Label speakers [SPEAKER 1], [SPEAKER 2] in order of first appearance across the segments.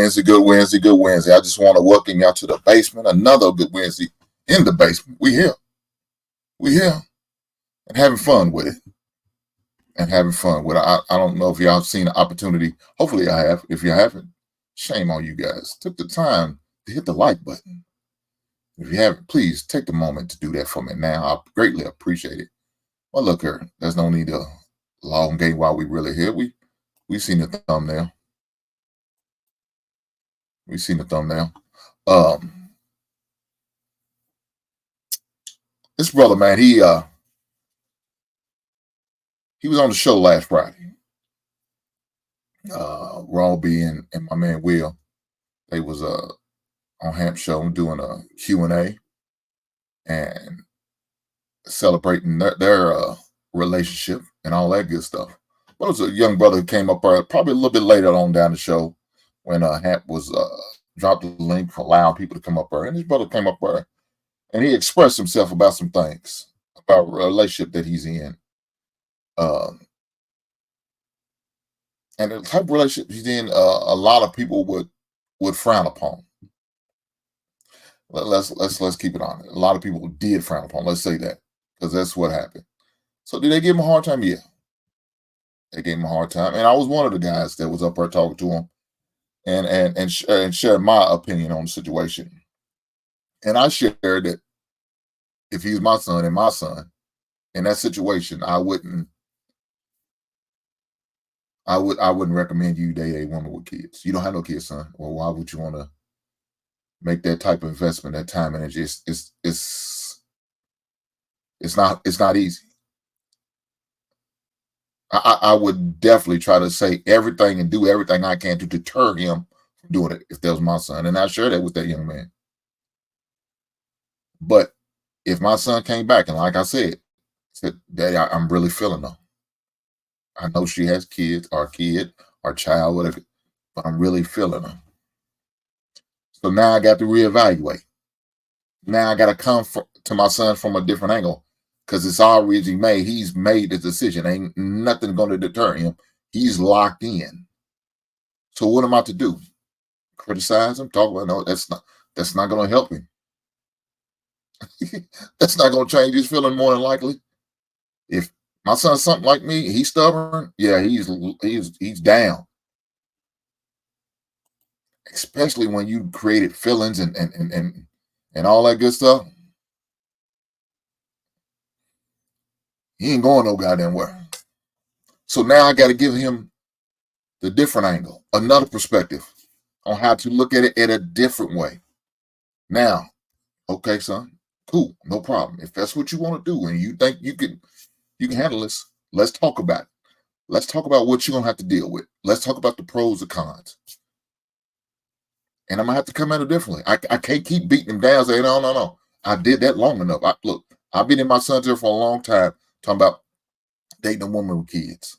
[SPEAKER 1] Wednesday, good Wednesday, good Wednesday. I just want to welcome y'all to the basement. Another good Wednesday in the basement. We here. And having fun with it. I don't know if y'all have seen the opportunity. Hopefully I have. If you haven't, shame on you guys. Took the time to hit the like button. If you haven't, please take the moment to do that for me now. I greatly appreciate it. Well, look here. There's no need to long game while we really here. We seen the thumbnail. This brother, man, he was on the show last Friday. Raw B and my man Will, they was on Hamp Show doing a Q&A and celebrating their relationship and all that good stuff. But it was a young brother who came up there probably a little bit later on down the show when Hamp was dropped the link for allowing people to come up there. And his brother came up there and he expressed himself about some things, about a relationship that he's in. And the type of relationship he's in, a lot of people would frown upon. Let's keep it on. A lot of people did frown upon. Let's say that, because that's what happened. So did they give him a hard time? Yeah, they gave him a hard time. And I was one of the guys that was up there talking to him and shared my opinion on the situation. And I shared that if he's my son and my son in that situation, I wouldn't recommend you date a woman with kids. You don't have no kids, son. Well, why would you want to make that type of investment, that time and energy? It's not easy. I would definitely try to say everything and do everything I can to deter him from doing it if that was my son. And I share that with that young man. But if my son came back and like I said, Daddy, I'm really feeling her. I know she has kids, or kid, or child, whatever, but I'm really feeling her. So now I got to reevaluate. Now I got to come to my son from a different angle, because it's already made. He's made the decision. Ain't nothing going to deter him. He's locked in. So what am I to do? Criticize him? Talk about, no, that's not going to help him. That's not going to change his feeling more than likely. If my son's something like me, he's stubborn, yeah, he's down. Especially when you created feelings and all that good stuff. He ain't going no goddamn where. So now I got to give him the different angle, another perspective on how to look at it in a different way. Now, okay, son, cool, no problem. If that's what you want to do and you think you can handle this, let's talk about it. Let's talk about what you're going to have to deal with. Let's talk about the pros and cons. And I'm going to have to come at it differently. I can't keep beating him down saying, no. I did that long enough. Look, I've been in my son's ear for a long time talking about dating a woman with kids.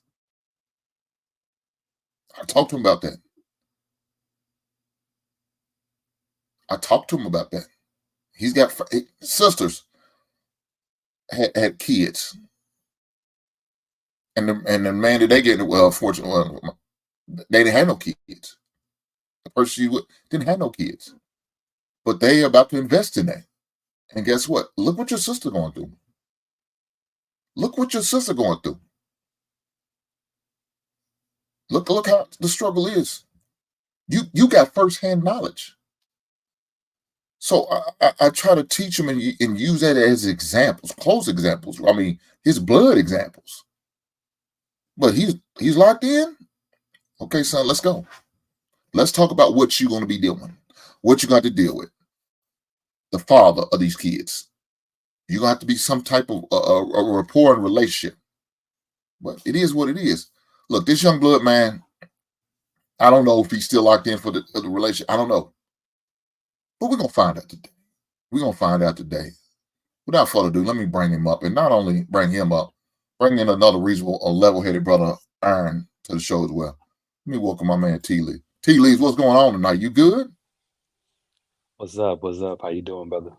[SPEAKER 1] I talked to him about that. He's got sisters had kids. And the man that they get, fortunately, they didn't have no kids. The person didn't have no kids. But they about to invest in that. And guess what? Look what your sister going through. Look how the struggle is. You got firsthand knowledge. So I try to teach him and use that as examples, close examples. I mean, his blood examples. But he's locked in. Okay, son, let's go. Let's talk about what you're going to be doing, what you got to deal with. The father of these kids. You're going to have to be some type of a rapport and relationship. But it is what it is. Look, this young blood man, I don't know if he's still locked in for the relationship. I don't know. But we're going to find out today. Without further ado, let me bring him up. And not only bring him up, bring in another reasonable, a level-headed brother, Iron, to the show as well. Let me welcome my man, T-Lee. T-Lee, what's going on tonight? You good?
[SPEAKER 2] What's up? How you doing, brother?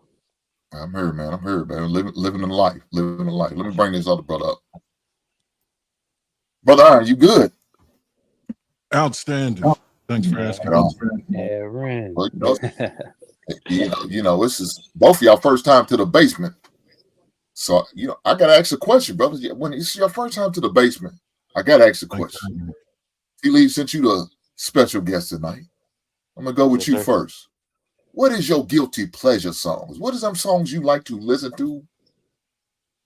[SPEAKER 1] I'm here, man. Living the life. Let me bring this other brother up. Brother Iron, you good?
[SPEAKER 3] Outstanding. Thanks for asking.
[SPEAKER 2] Aaron.
[SPEAKER 1] Well, this is both of y'all first time to the basement. So, I got to ask a question, brothers. When it's your first time to the basement, I got to ask a question. T-Lee, since you the special guest tonight, I'm going to go with you first. What is your guilty pleasure songs? What is them songs you like to listen to,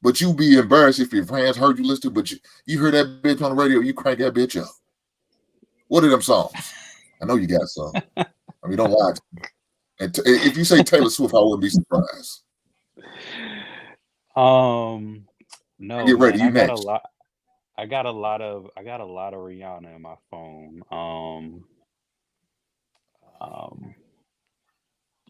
[SPEAKER 1] but you be embarrassed if your friends heard you listen to, but you heard that bitch on the radio, you crank that bitch up? What are them songs? I know you got some. I mean, don't lie to me. And if you say Taylor Swift, I wouldn't be surprised.
[SPEAKER 2] No,
[SPEAKER 1] Get ready.
[SPEAKER 2] man,
[SPEAKER 1] You next.
[SPEAKER 2] I got a lot of Rihanna in my phone.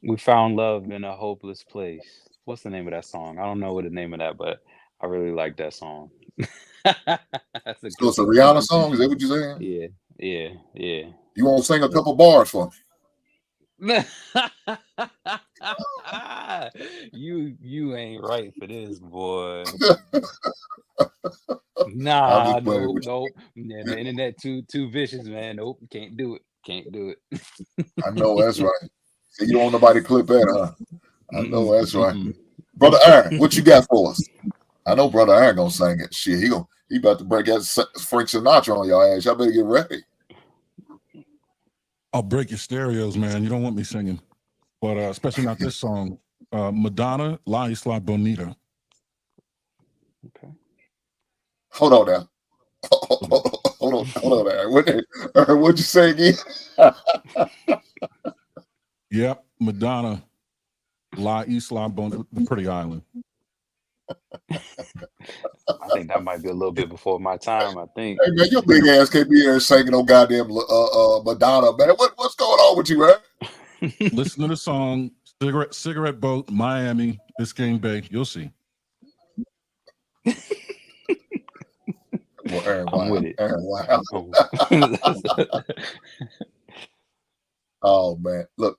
[SPEAKER 2] We found love in a hopeless place. What's the name of that song? I don't know what the name of that, but I really like that song. That's a
[SPEAKER 1] So it's a Rihanna song? Is that what you're saying?
[SPEAKER 2] Yeah.
[SPEAKER 1] You want to sing a couple bars for me?
[SPEAKER 2] You ain't right for this, boy. Nah, nope. Yeah, the internet too vicious, man. Nope, can't do it.
[SPEAKER 1] I know that's right. So you don't want nobody to clip that, huh? I know that's right. Brother Aaron, what you got for us? I know Brother Aaron gonna sing it. Shit, he about to break out Frank Sinatra on your ass. Y'all better get ready.
[SPEAKER 3] I'll break your stereos, man. You don't want me singing, but especially not this song. Madonna, La Isla Bonita.
[SPEAKER 2] Okay.
[SPEAKER 1] Hold on now. Hold on there. What'd you say again?
[SPEAKER 3] Yep, Madonna, La Isla Bonita, the Pretty Island.
[SPEAKER 2] I think that might be a little bit before my time. I think.
[SPEAKER 1] Hey man, your big ass can't be there singing no goddamn Madonna, man. What's going on with you, man?
[SPEAKER 3] Listen to the song Cigarette Boat, Miami, Biscayne Bay. You'll see.
[SPEAKER 1] Well, Aaron,
[SPEAKER 2] I'm with it.
[SPEAKER 1] Aaron, wow. Oh man, look,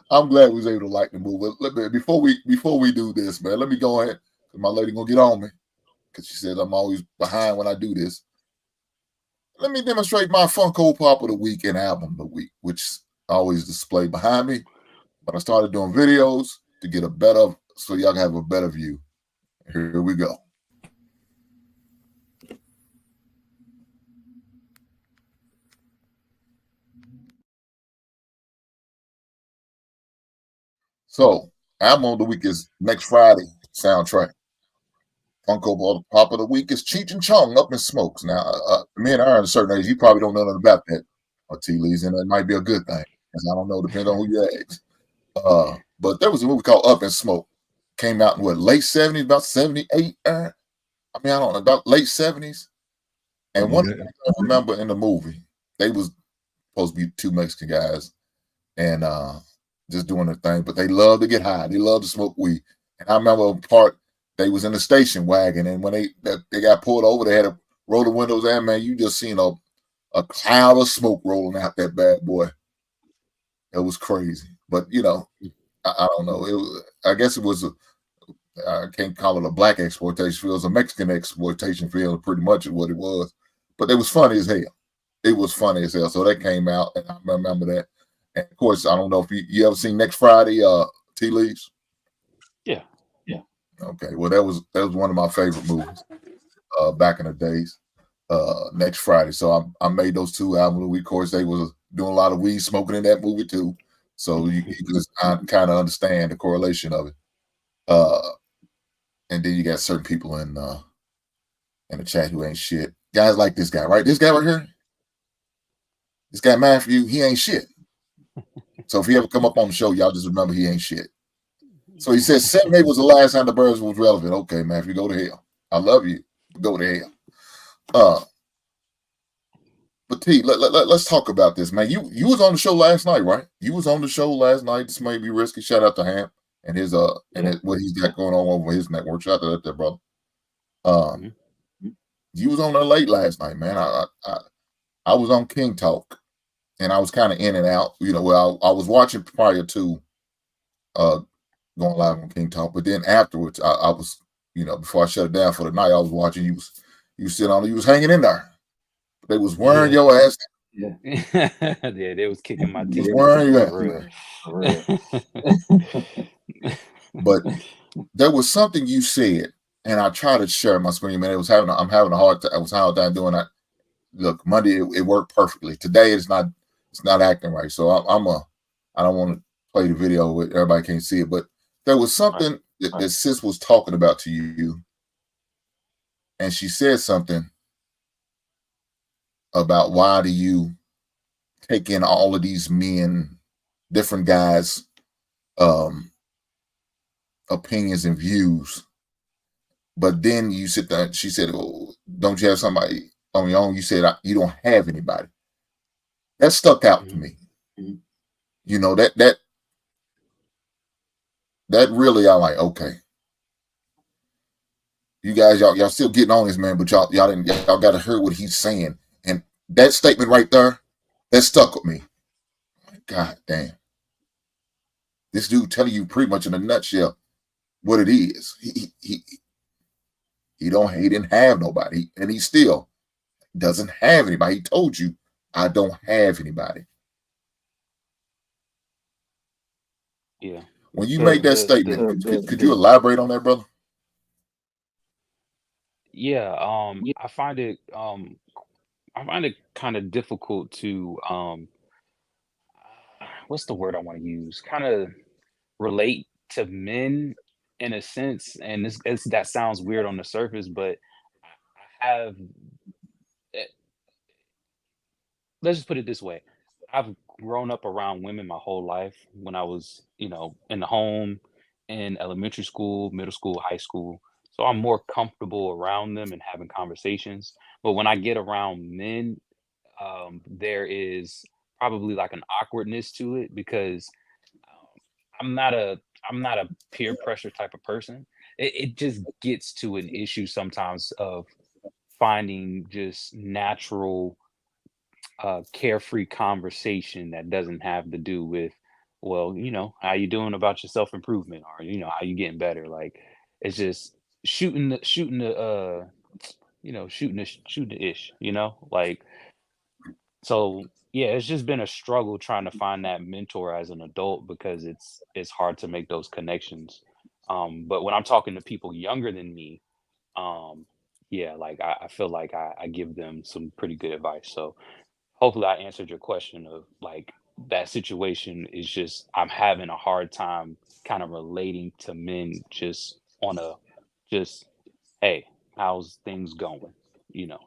[SPEAKER 1] I'm glad we was able to like the movie. Before we do this, man, let me go ahead. My lady gonna get on me because she says I'm always behind when I do this. Let me demonstrate my Funko Pop of the week and album of the week, which I always display behind me. But I started doing videos to get so y'all can have a better view. Here we go. So, album of the week is next Friday soundtrack. Funko Pop of the week is Cheech Chong, Up in Smokes. Now, me and Aaron, at a certain age, you probably don't know nothing about that, or T-Lee's, and that might be a good thing. Because I don't know, depends on who you ask. But there was a movie called Up in Smoke. Came out in late 70s, about 78, Aaron? I don't know, about late 70s. And one thing I remember in the movie, they was supposed to be two Mexican guys and just doing their thing, but they love to get high. They love to smoke weed. And I remember a part, they was in a station wagon, and when they got pulled over, they had to roll the windows down, man. You just seen a cloud of smoke rolling out that bad boy. It was crazy. But, I don't know. I guess it was I can't call it a black exploitation film. It was a Mexican exploitation film, pretty much is what it was. But it was funny as hell. It was funny as hell. So that came out, and I remember that. And of course, I don't know if you ever seen Next Friday, Tea Leaves?
[SPEAKER 2] Yeah.
[SPEAKER 1] Okay. Well, that was one of my favorite movies back in the days. Next Friday. So I made those two albums. Of course, they was doing a lot of weed smoking in that movie too. So you can kind of understand the correlation of it. And then you got certain people in the chat who ain't shit. Guys like this guy, right? This guy right here. This guy Matthew, he ain't shit. So if he ever come up on the show, y'all just remember he ain't shit. So he says 78 was the last time the birds was relevant. Okay, Matthew, go to hell. I love you. Go to hell. But T, let's talk about this, man. You was on the show last night, right? You was on the show last night. This may be risky. Shout out to Ham and his what he's got going on over his network. Shout out to that, brother. You was on there late last night, man. I was on King Talk, and I was kind of in and out. I was watching prior to going live on King Talk, but then afterwards, I was, before I shut it down for the night, I was watching. You was sitting on. You was hanging in there. They was wearing your ass.
[SPEAKER 2] Yeah, they was kicking my
[SPEAKER 1] Was
[SPEAKER 2] teeth
[SPEAKER 1] wearing that.
[SPEAKER 2] for real.
[SPEAKER 1] But there was something you said, and I tried to share my screen, man. I'm having a hard time. I was hard time doing that. Look, Monday it worked perfectly. Today it's not acting right. So I don't want to play the video with everybody can't see it, but there was something that sis was talking about to you, and she said something about why do you take in all of these men, different guys, opinions and views, but then you sit there. She said, "Oh, don't you have somebody on your own?" You said you don't have anybody. That stuck out to me. You know that really, I like. Okay, you guys, y'all still getting on this man, but y'all got to hear what he's saying, and that statement right there, that stuck with me. God damn, this dude telling you pretty much in a nutshell what it is. He didn't have nobody, and he still doesn't have anybody. He told you, I don't have anybody.
[SPEAKER 2] Yeah.
[SPEAKER 1] When you make that statement, could you elaborate on that, brother?
[SPEAKER 2] Yeah, I find it kind of difficult to what's the word I want to use? Kind of relate to men in a sense, and that sounds weird on the surface, but I have eh, let's just put it this way. I've grown up around women my whole life when I was, in the home, in elementary school, middle school, high school. So I'm more comfortable around them and having conversations. But when I get around men, there is probably like an awkwardness to it because um, I'm not a I'm not a peer pressure type of person. It just gets to an issue sometimes of finding just natural carefree conversation that doesn't have to do with, well, how you doing about your self improvement, or how you getting better. Like it's just shooting the shooting the ish. Like so. Yeah, it's just been a struggle trying to find that mentor as an adult because it's hard to make those connections. But when I'm talking to people younger than me, um, yeah, like I feel like I give them some pretty good advice. So hopefully I answered your question of like that situation is just I'm having a hard time kind of relating to men just on a just hey, how's things going,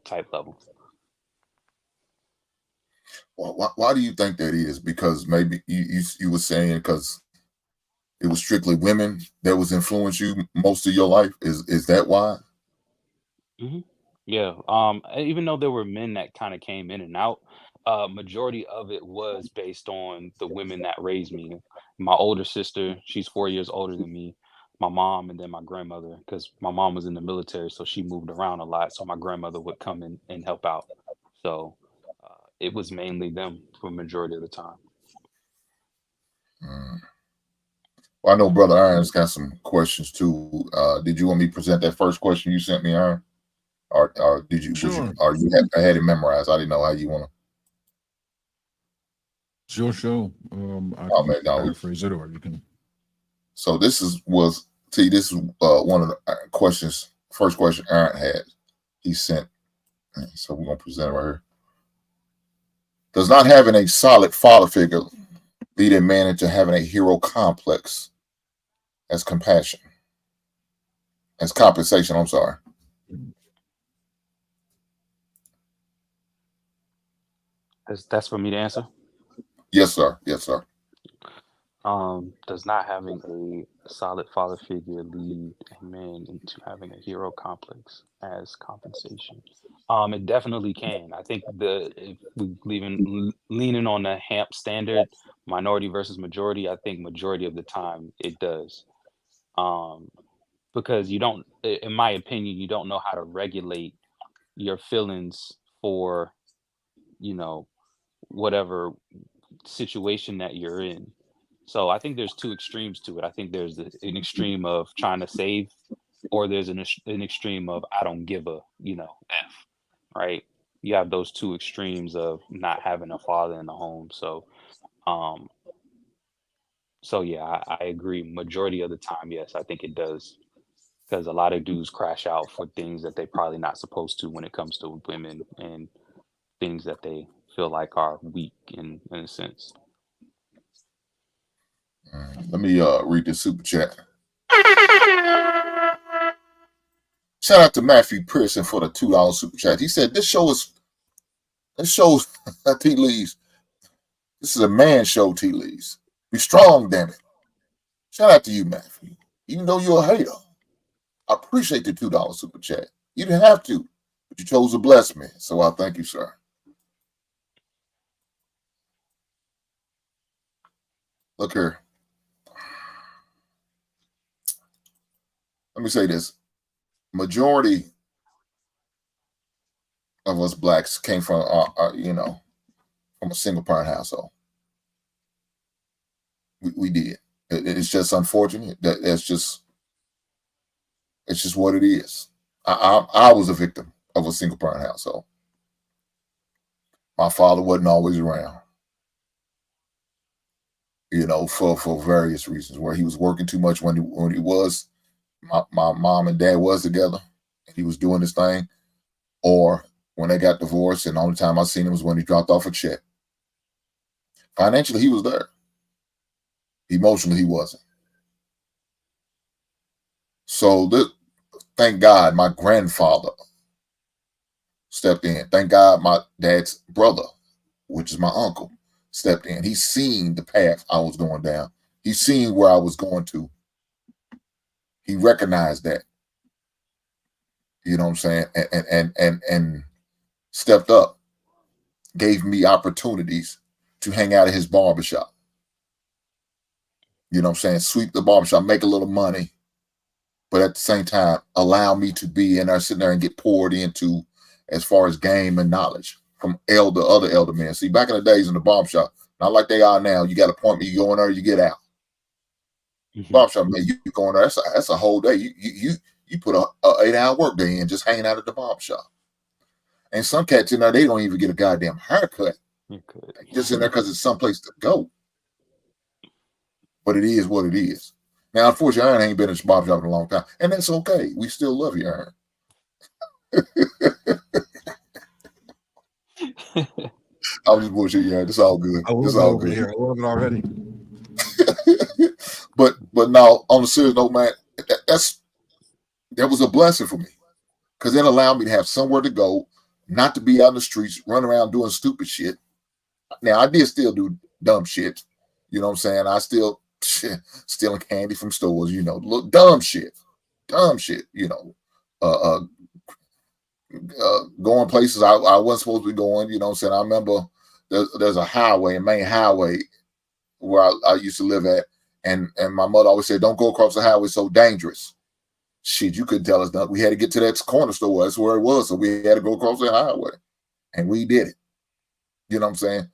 [SPEAKER 2] type level.
[SPEAKER 1] Why do you think that is? Because maybe you were saying because it was strictly women that was influenced you most of your life. Is that why?
[SPEAKER 2] hmm Yeah. Even though there were men that kind of came in and out, majority of it was based on the women that raised me. My older sister, she's 4 years older than me. My mom, and then my grandmother, because my mom was in the military, so she moved around a lot. So my grandmother would come in and help out. So it was mainly them for majority of the time.
[SPEAKER 1] Mm. Well, I know Brother Iron's got some questions too. Did you want me to present that first question you sent me, Iron, or did you? Was you?
[SPEAKER 3] Sure.
[SPEAKER 1] Or you had? I had it memorized. I didn't know how you want to.
[SPEAKER 3] It's your show. I
[SPEAKER 1] Oh
[SPEAKER 3] can
[SPEAKER 1] man, no.
[SPEAKER 3] paraphrase it, or you can.
[SPEAKER 1] So this this is one of the questions. First question Aaron had. He sent. So we're gonna present it right here. Does not having a solid father figure lead a man into having a hero complex as compassion, as compensation? I'm sorry.
[SPEAKER 2] That's for me to answer.
[SPEAKER 1] Yes, sir. Yes, sir.
[SPEAKER 2] Does not having a solid father figure lead a man into having a hero complex as compensation? It definitely can. I think if we leaning on the Hamp standard, minority versus majority, I think majority of the time it does. Um, because you don't, in my opinion, you don't know how to regulate your feelings for, you know, whatever situation that you're in. So I think there's two extremes to it. I think there's an extreme of trying to save, or there's an extreme of I don't give a f, right? you have those two extremes of not having a father in the home. Um, so yeah, I agree. Majority of the time, yes, I think it does because a lot of dudes crash out for things that they probably not supposed to when it comes to women and things that they feel like are weak in a sense.
[SPEAKER 1] Let me read this super chat. Shout out to Matthew Pearson for the $2 super chat. He said this shows T Lee's. This is a man show, T Lee's. Be strong, damn it. Shout out to you, Matthew. Even though you're a hater, I appreciate the $2 super chat. You didn't have to, but you chose to bless me. So I thank you, sir. Look here. Let me say this. Majority of us blacks came from, from a single parent household. We did. It's just unfortunate that it's just what it is. I was a victim of a single parent household. My father wasn't always around, for various reasons, where he was working too much when he was. My mom and dad was together, and he was doing his thing, or when they got divorced, and the only time I seen him was when he dropped off a check. Financially, he was there. Emotionally, he wasn't. So thank God my grandfather stepped in. Thank God my dad's brother, which is my uncle, stepped in. He's seen the path I was going down. He's seen where I was going to. He recognized that. You know what I'm saying? And stepped up, gave me opportunities to hang out at his barbershop. You know what I'm saying? Sweep the barbershop, make a little money, but at the same time, allow me to be in there, sitting there and get poured into as far as game and knowledge from other elder men. See, back in the days in the barbershop, not like they are now, you got an appointment, you go in there, you get out.
[SPEAKER 2] Mhm.
[SPEAKER 1] Barbershop, man, you go in there, that's a whole day. You put a 8-hour work day in just hanging out at the barbershop. And some cats in there, they don't even get a goddamn haircut.
[SPEAKER 2] Okay.
[SPEAKER 1] They just in there because it's someplace to go. But it is what it is. Now, unfortunately, Aaron ain't been in the barbershop in a long time, and that's okay. We still love you, Aaron. I'm just bullshitting you, Aaron. It's all good.
[SPEAKER 3] I love
[SPEAKER 1] It's
[SPEAKER 3] it
[SPEAKER 1] all
[SPEAKER 3] over
[SPEAKER 1] good.
[SPEAKER 3] here. I love it already.
[SPEAKER 1] but now, on a serious note, man, that was a blessing for me because it allowed me to have somewhere to go, not to be out in the streets, run around doing stupid shit. Now, I did still do dumb shit. You know what I'm saying? I still stealing candy from stores, look, dumb shit, going places I wasn't supposed to be going. You know what I'm saying? I remember there's a main highway where I used to live at, and my mother always said, "Don't go across the highway, it's so dangerous." Shit, you couldn't tell us nothing. We had to get to that corner store. That's where it was, so we had to go across the highway, and we did it. You know what I'm saying?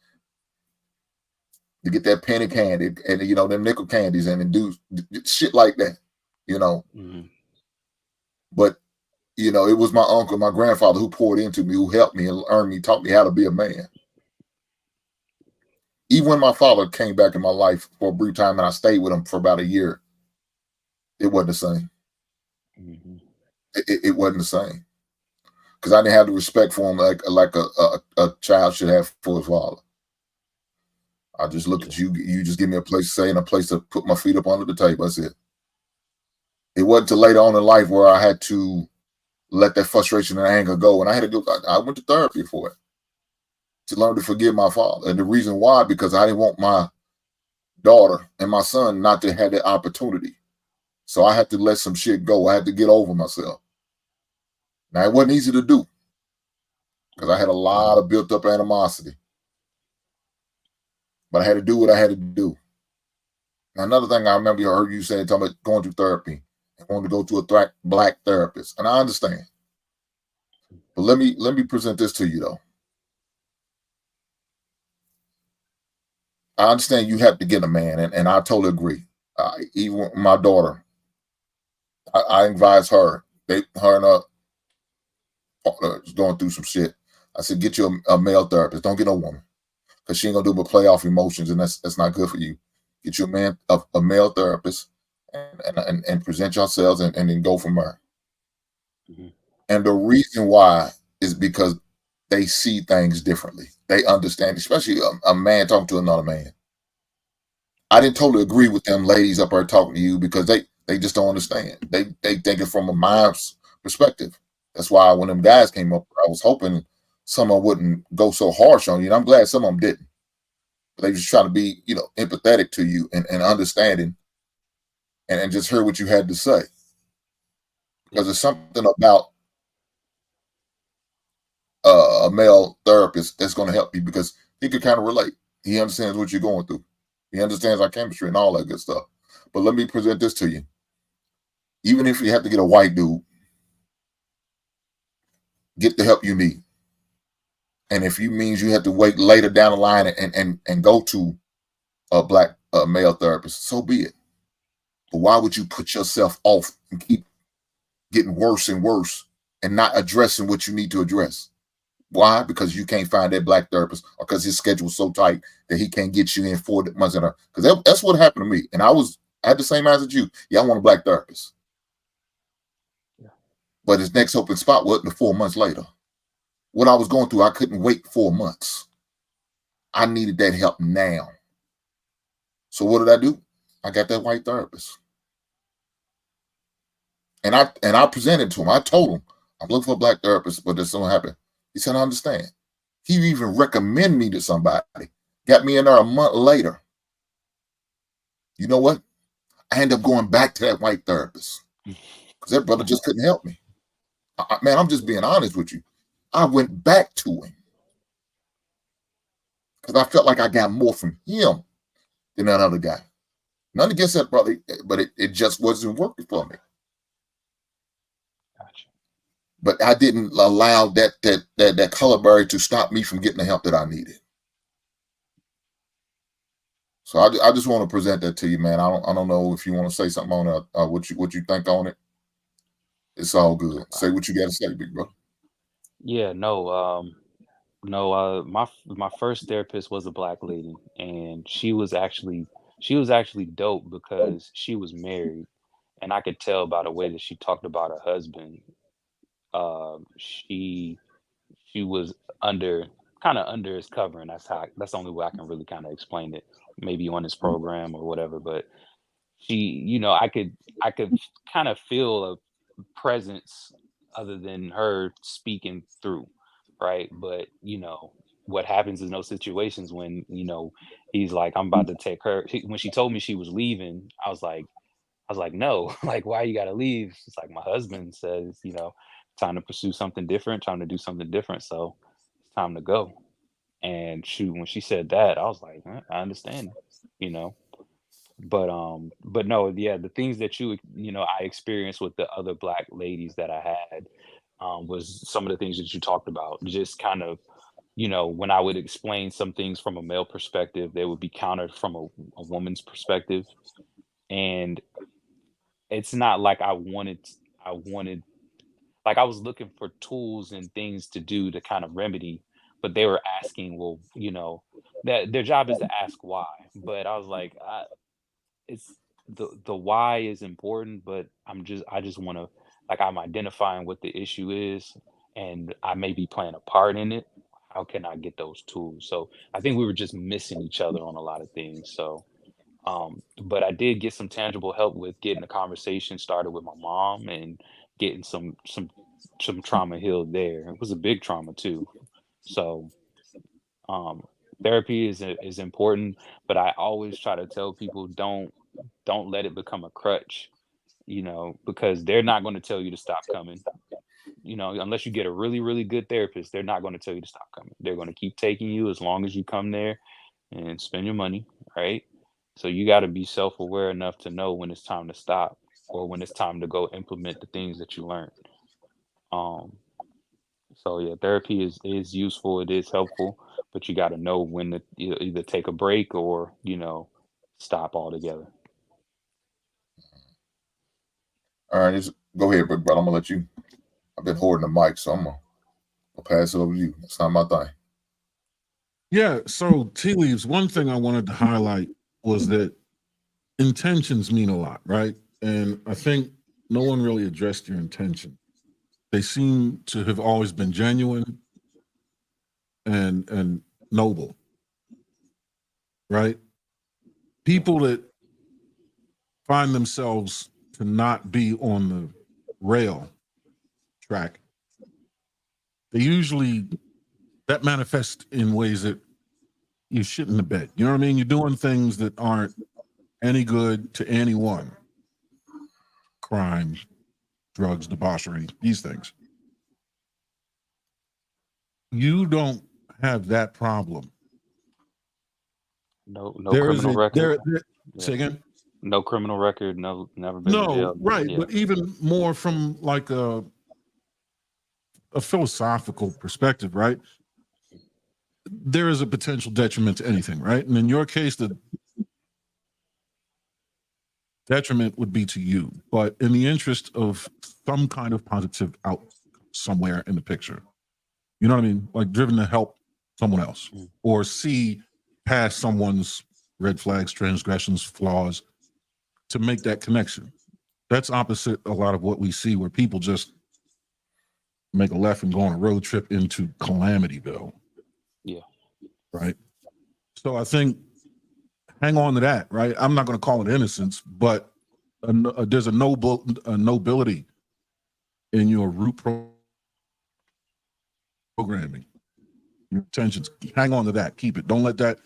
[SPEAKER 1] To get that penny candy and them nickel candies and do shit like that.
[SPEAKER 2] Mhm.
[SPEAKER 1] But it was my uncle, my grandfather who poured into me, who helped me and taught me how to be a man. Even when my father came back in my life for a brief time and I stayed with him for about a year, it wasn't the same.
[SPEAKER 2] Mhm.
[SPEAKER 1] It wasn't the same because I didn't have the respect for him like a child should have for his father. I just look at you. You just give me a place to stay and a place to put my feet up under the table. That's it. It wasn't until later on in life where I had to let that frustration and anger go, and I had to go. I went to therapy for it to learn to forgive my father, and the reason why, because I didn't want my daughter and my son not to have that opportunity. So I had to let some shit go. I had to get over myself. Now it wasn't easy to do because I had a lot of built up animosity, but I had to do what I had to do. Now, another thing I remember I heard you saying, talking about going to therapy and wanting to go to a black therapist, and I understand. But let me present this to you though. I understand you have to get a man, and I totally agree. Even my daughter, I advise her. Her and her partner is going through some shit. I said, get you a male therapist. Don't get no woman, because she ain't gonna do but play off emotions, and that's not good for you. Get you a male therapist, and present yourselves, and then go from there.
[SPEAKER 2] Mm-hmm.
[SPEAKER 1] And the reason why is because they see things differently. They understand, especially a man talking to another man. I didn't totally agree with them ladies up there talking to you, because they just don't understand. They think it from a mind's perspective. That's why when them guys came up, I was hoping some of them wouldn't go so harsh on you. And I'm glad some of them didn't. But they just trying to be, empathetic to you, and understanding, and just hear what you had to say. Because there's something about a male therapist that's going to help you, because he could kind of relate. He understands what you're going through. He understands our chemistry and all that good stuff. But let me present this to you. Even if you have to get a white dude, get the help you need. And if it means you have to wait later down the line and go to a black male therapist, so be it. But why would you put yourself off and keep getting worse and worse and not addressing what you need to address? Why? Because you can't find that black therapist, or because his schedule's so tight that he can't get you in 4 months in. Because that's what happened to me. And I had the same answer as you. Yeah, I want a black therapist.
[SPEAKER 2] Yeah.
[SPEAKER 1] But his next open spot wasn't 4 months later. What I was going through, I couldn't wait 4 months. I needed that help now. So what did I do? I got that white therapist. And I presented to him. I told him, I'm looking for a black therapist, but this don't happen. He said, I understand. He even recommended me to somebody. Got me in there a month later. You know what? I ended up going back to that white therapist, because that brother just couldn't help me. Man, I'm just being honest with you. I went back to him because I felt like I got more from him than that other guy. Nothing against that brother, but it just wasn't working for me.
[SPEAKER 2] Gotcha.
[SPEAKER 1] But I didn't allow that color barrier to stop me from getting the help that I needed. So I just want to present that to you, man. I don't know if you want to say something on it, what you think on it. It's all good. Say what you got to say, big brother.
[SPEAKER 2] Yeah, no, my first therapist was a black lady, and she was actually dope because she was married, and I could tell by the way that she talked about her husband. She was under kind of under his cover, and that's the only way I can really kind of explain it. Maybe on his program or whatever, but she, I could kind of feel a presence other than her speaking through, right? But what happens in those situations when he's like, I'm about to take her. When she told me she was leaving, I was like, no, like, why you gotta leave? It's like, my husband says, time to pursue something different, time to do something different, so it's time to go. And shoot, when she said that, I was like, I understand, you know. But no, yeah, the things that I experienced with the other black ladies that I had, was some of the things that you talked about. Just kind of, when I would explain some things from a male perspective, they would be countered from a woman's perspective. And it's not like I wanted, like, I was looking for tools and things to do to kind of remedy, but they were asking, well, that their job is to ask why. But I was like, it's the why is important, but I just want to, like, I'm identifying what the issue is, and I may be playing a part in it. How can I get those tools? So I think we were just missing each other on a lot of things. So but I did get some tangible help with getting a conversation started with my mom and getting some trauma healed there. It was a big trauma too. So um therapy is important, but I always try to tell people, don't let it become a crutch, because they're not going to tell you to stop coming. Unless you get a really, really good therapist, they're not going to tell you to stop coming. They're going to keep taking you as long as you come there and spend your money, right? So you got to be self-aware enough to know when it's time to stop, or when it's time to go implement the things that you learned. Um, so yeah, therapy is useful, it is helpful, but you got to know when to either take a break or stop altogether.
[SPEAKER 1] All right, just go ahead, big brother. I'm gonna let you. I've been holding the mic, so I'm gonna I'll pass it over to you. That's not my thing.
[SPEAKER 3] Yeah. So tea leaves. One thing I wanted to highlight was that intentions mean a lot, right? And I think no one really addressed your intention. They seem to have always been genuine and noble, right? People that find themselves to not be on the rail track, they usually that manifests in ways that you shouldn't have been. You know what I mean? You're doing things that aren't any good to anyone. Crime, drugs, debauchery, these things. You don't have that problem.
[SPEAKER 2] No
[SPEAKER 3] There is
[SPEAKER 2] criminal
[SPEAKER 3] a
[SPEAKER 2] record.
[SPEAKER 3] say
[SPEAKER 2] Yeah.
[SPEAKER 3] again.
[SPEAKER 2] No criminal record. No, never been to
[SPEAKER 3] No,
[SPEAKER 2] jail.
[SPEAKER 3] right,
[SPEAKER 2] Yeah.
[SPEAKER 3] but even more from like a philosophical perspective, right? There is a potential detriment to anything, right? And in your case, the detriment would be to you, but in the interest of some kind of positive out somewhere in the picture, you know what I mean? Like driven to help someone else or see past someone's red flags, transgressions, flaws to make that connection. That's opposite a lot of what we see where people just make a left and go on a road trip into Calamityville.
[SPEAKER 2] Yeah.
[SPEAKER 3] Right. So I think hang on to that, right? I'm not going to call it innocence, but there's a nobility in your root programming, your intentions. Hang on to that. Keep it. Don't let that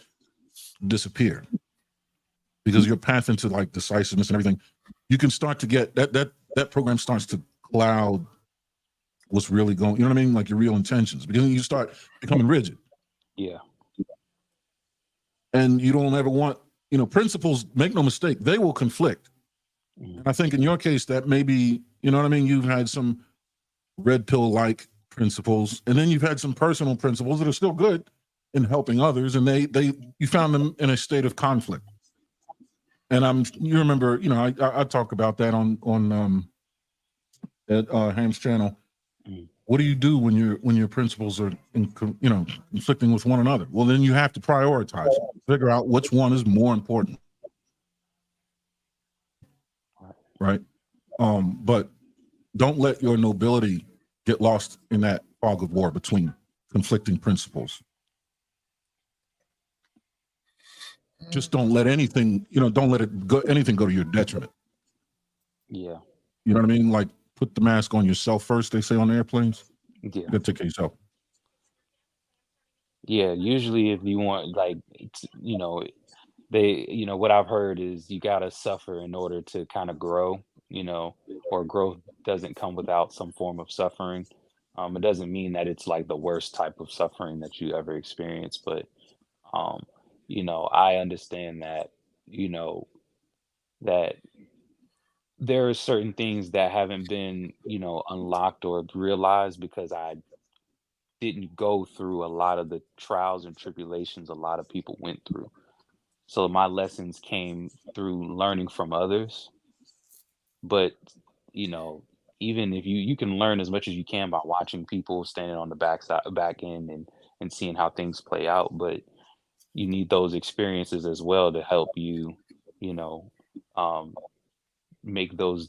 [SPEAKER 3] disappear because your path into like decisiveness and everything, you can start to get that program starts to cloud what's really going, you know what I mean? Like your real intentions, because you start becoming rigid.
[SPEAKER 2] Yeah.
[SPEAKER 3] And you don't ever want, principles, make no mistake, they will conflict. And I think in your case that maybe, you know what I mean? You've had some red pill like principles, and then you've had some personal principles that are still good in helping others. And you found them in a state of conflict. And you remember, I talk about that on at Ham's channel. What do you do when your principles are conflicting with one another? Well, then you have to prioritize, figure out which one is more important, right? But don't let your nobility get lost in that fog of war between conflicting principles. Just don't let anything, don't let anything go to your detriment.
[SPEAKER 2] Yeah.
[SPEAKER 3] You know what I mean? Like put the mask on yourself first, they say on airplanes.
[SPEAKER 2] Yeah.
[SPEAKER 3] You gotta take care of yourself.
[SPEAKER 2] Yeah. Usually, if you want, like, what I've heard is you gotta suffer in order to kind of grow. Or growth doesn't come without some form of suffering. It doesn't mean that it's like the worst type of suffering that you ever experience, but um, I understand that, you know, that there are certain things that haven't been, unlocked or realized because I didn't go through a lot of the trials and tribulations a lot of people went through. So my lessons came through learning from others. But, you know, even if you can learn as much as you can by watching people standing on the back end and seeing how things play out, but you need those experiences as well to help you, you know, um, make those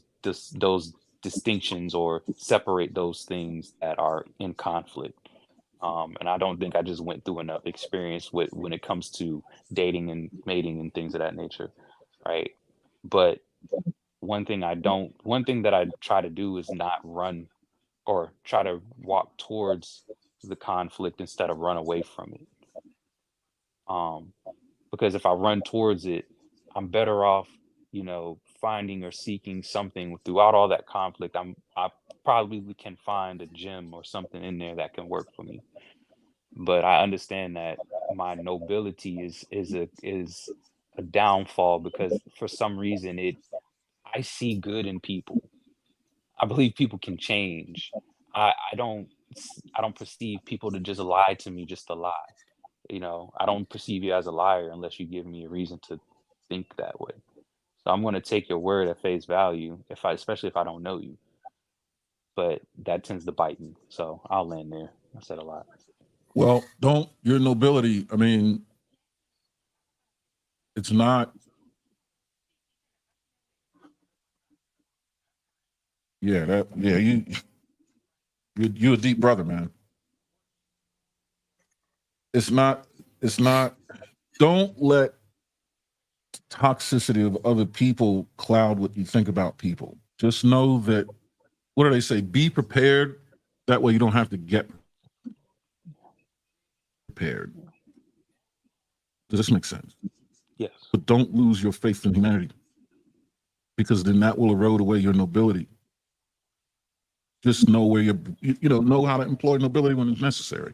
[SPEAKER 2] distinctions or separate those things that are in conflict. And I don't think I just went through enough experience with when it comes to dating and mating and things of that nature, right? But one thing that I try to do is not run or try to walk towards the conflict instead of run away from it. Um, because if I run towards it, I'm better off, finding or seeking something throughout all that conflict. I probably can find a gem or something in there that can work for me. But I understand that my nobility is a downfall because for some reason I see good in people. I believe people can change. I don't perceive people to just lie to me just to lie. I don't perceive you as a liar unless you give me a reason to think that way. So I'm going to take your word at face value especially if I don't know you. But that tends to bite me. So I'll land there. I said a lot.
[SPEAKER 3] Well, don't your nobility. I mean, it's not. Yeah, you a deep brother, man. It's not. It's not. Don't let toxicity of other people cloud what you think about people. Just know that. What do they say? Be prepared. That way, you don't have to get prepared. Does this make sense?
[SPEAKER 2] Yes.
[SPEAKER 3] But don't lose your faith in humanity, because then that will erode away your nobility. Just know where know how to employ nobility when it's necessary,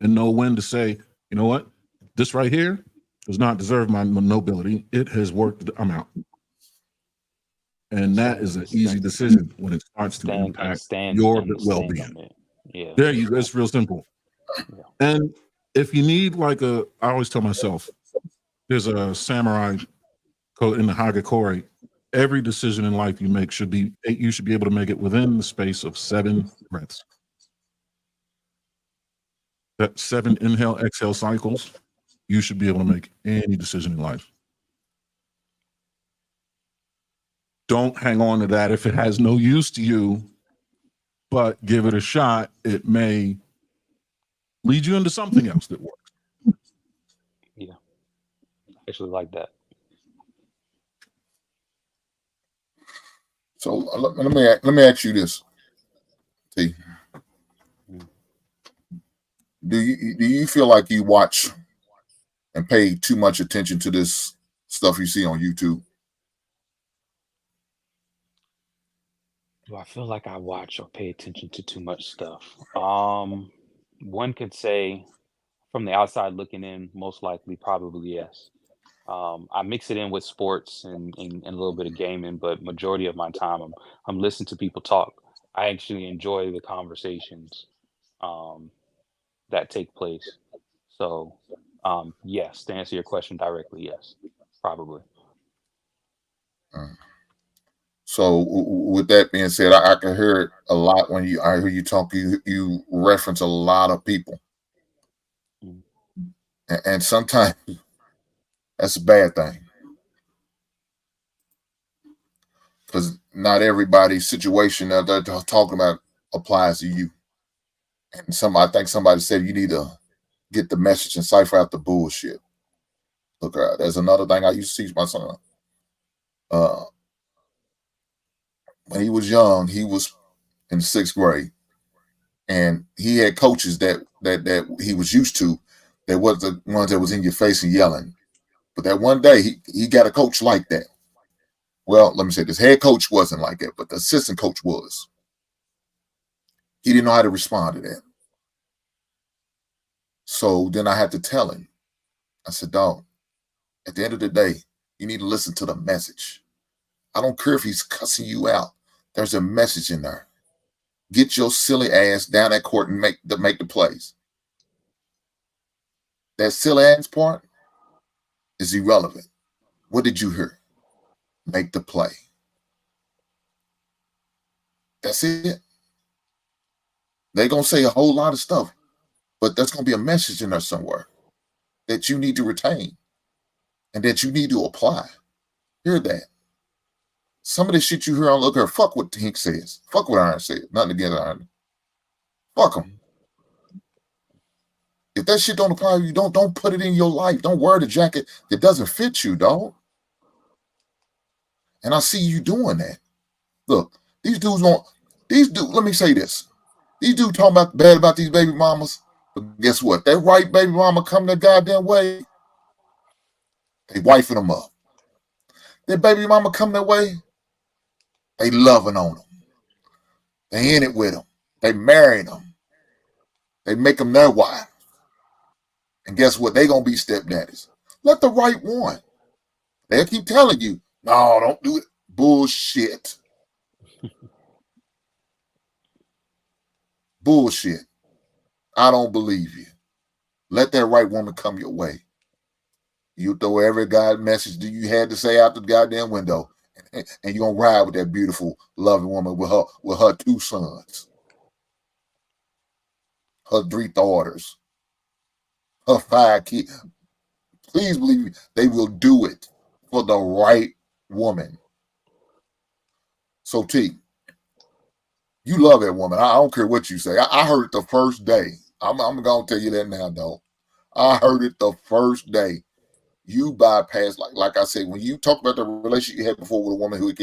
[SPEAKER 3] and know when to say, you know what, this right here does not deserve my nobility. It has worked. I'm out. And that is an easy decision when it starts to impact your well-being.
[SPEAKER 2] Yeah.
[SPEAKER 3] There you go. It's real simple.
[SPEAKER 2] Yeah.
[SPEAKER 3] And if you need I always tell myself, there's a samurai code in the Hagakure. Every decision in life you make you should be able to make it within the space of 7 breaths. That 7 inhale, exhale cycles, you should be able to make any decision in life. Don't hang on to that if it has no use to you, but give it a shot. It may lead you into something else that works.
[SPEAKER 2] Yeah. I actually like that.
[SPEAKER 1] So let me ask you this. See, do you feel like you watch and pay too much attention to this stuff you see on YouTube?
[SPEAKER 2] Do I feel like I watch or pay attention to too much stuff? One could say from the outside looking in, most likely, probably yes. I mix it in with sports and a little bit of gaming, but majority of my time, I'm listening to people talk. I actually enjoy the conversations um, that take place. So, yes, to answer your question directly, yes, probably.
[SPEAKER 1] Mm. So with that being said, I can hear it a lot when I hear you talk. You reference a lot of people,
[SPEAKER 2] Mm.
[SPEAKER 1] and sometimes that's a bad thing because not everybody's situation that they're talking about applies to you. And I think somebody said you need to get the message and cipher out the bullshit. Look, there's another thing I used to teach my son. Uh, when he was young, he was in 6th grade, and he had coaches that he was used to. That was the ones that was in your face and yelling. But that one day he got a coach like that. Well, let me say this: head coach wasn't like that, but the assistant coach was. He didn't know how to respond to that. So then I had to tell him. I said, "Dog, at the end of the day, you need to listen to the message. I don't care if he's cussing you out. There's a message in there. Get your silly ass down that court and make the plays. That silly ass part is irrelevant. What did you hear? Make the play. That's it. They're gonna say a whole lot of stuff, but there's gonna be a message in there somewhere that you need to retain and that you need to apply. Hear that. Some of the shit you hear on Look here, fuck what Hink says. Fuck what Iron said. Nothing against Iron. Fuck them. If that shit don't apply to you, don't put it in your life. Don't wear the jacket that doesn't fit you, dog. And I see you doing that. Look, these dudes won't. These dudes. Let me say this. These dudes talking about bad about these baby mamas. But guess what? That right baby mama come that goddamn way. They wifing them up. That baby mama come that way. They loving on them. They in it with them. They marrying them. They make them their wife. And guess what? They gonna be stepdaddies. Let the right one. They'll keep telling you, no, don't do it. Bullshit. Bullshit. I don't believe you. Let that right woman come your way. You throw every god message that you had to say out the goddamn window, and you're gonna ride with that beautiful, loving woman with her 2 sons. her 3 daughters, her 5 kids. Please believe me, they will do it for the right woman. So T, you love that woman. I don't care what you say. I heard it the first day. I'm gonna tell you that now, though. I heard it the first day. You bypass, like I said, when you talk about the relationship you had before with a woman who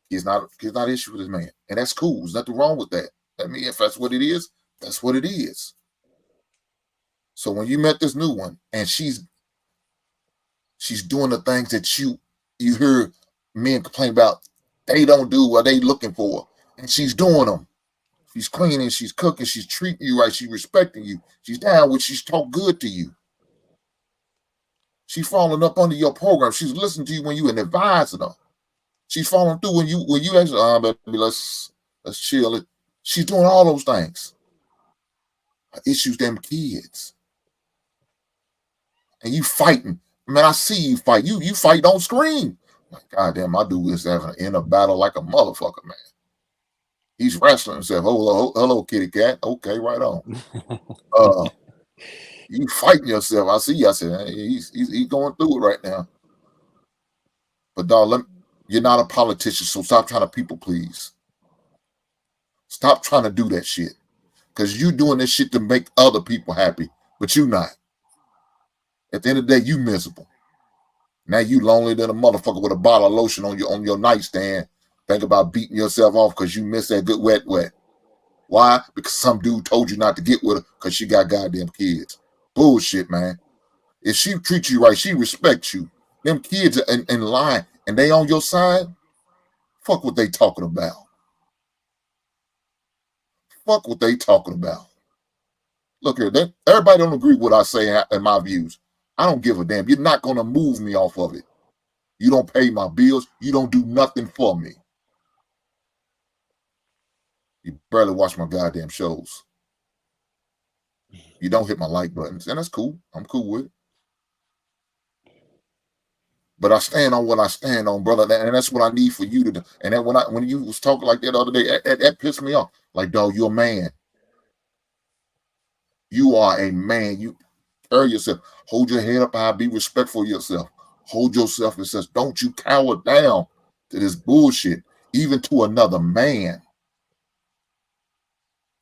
[SPEAKER 1] he's not an issue with his man, and that's cool. There's nothing wrong with that. I mean, if that's what it is, that's what it is. So when you met this new one, and she's doing the things that you hear men complain about, they don't do what they looking for, and she's doing them. She's cleaning, she's cooking, she's treating you right, she's respecting you, she's down with, she's talk good to you. She's following up under your program. She's listening to you when you an advisor. She's following through when you actually, baby, let's chill it. She's doing all those things. Her issues, them kids, and you fighting. Man, I see you fight. You fight on screen. Like, goddamn, my dude is having an inner battle like a motherfucker, man. He's wrestling himself. Hello, kitty cat. Okay, right on. You fighting yourself. I see you. I said, hey, he's going through it right now. But dog, you're not a politician, so stop trying to people please. Stop trying to do that shit. Because you doing this shit to make other people happy, but you not. At the end of the day, you miserable. Now you lonely than a motherfucker with a bottle of lotion on your nightstand. Think about beating yourself off because you missed that good wet. Why? Because some dude told you not to get with her because she got goddamn kids. Bullshit, man. If she treats you right, she respects you. Them kids are in line and they on your side, fuck what they talking about. Fuck what they talking about. Look here, everybody don't agree with what I say and my views. I don't give a damn. You're not going to move me off of it. You don't pay my bills. You don't do nothing for me. You barely watch my goddamn shows. You don't hit my like buttons, and that's cool. I'm cool with it. But I stand on what I stand on, brother, and that's what I need for you to do. And then when you was talking like that the other day, that pissed me off. Like, dog, you're a man. You are a man. You carry yourself. Hold your head up high. Be respectful of yourself. Hold yourself and says, don't you cower down to this bullshit, even to another man.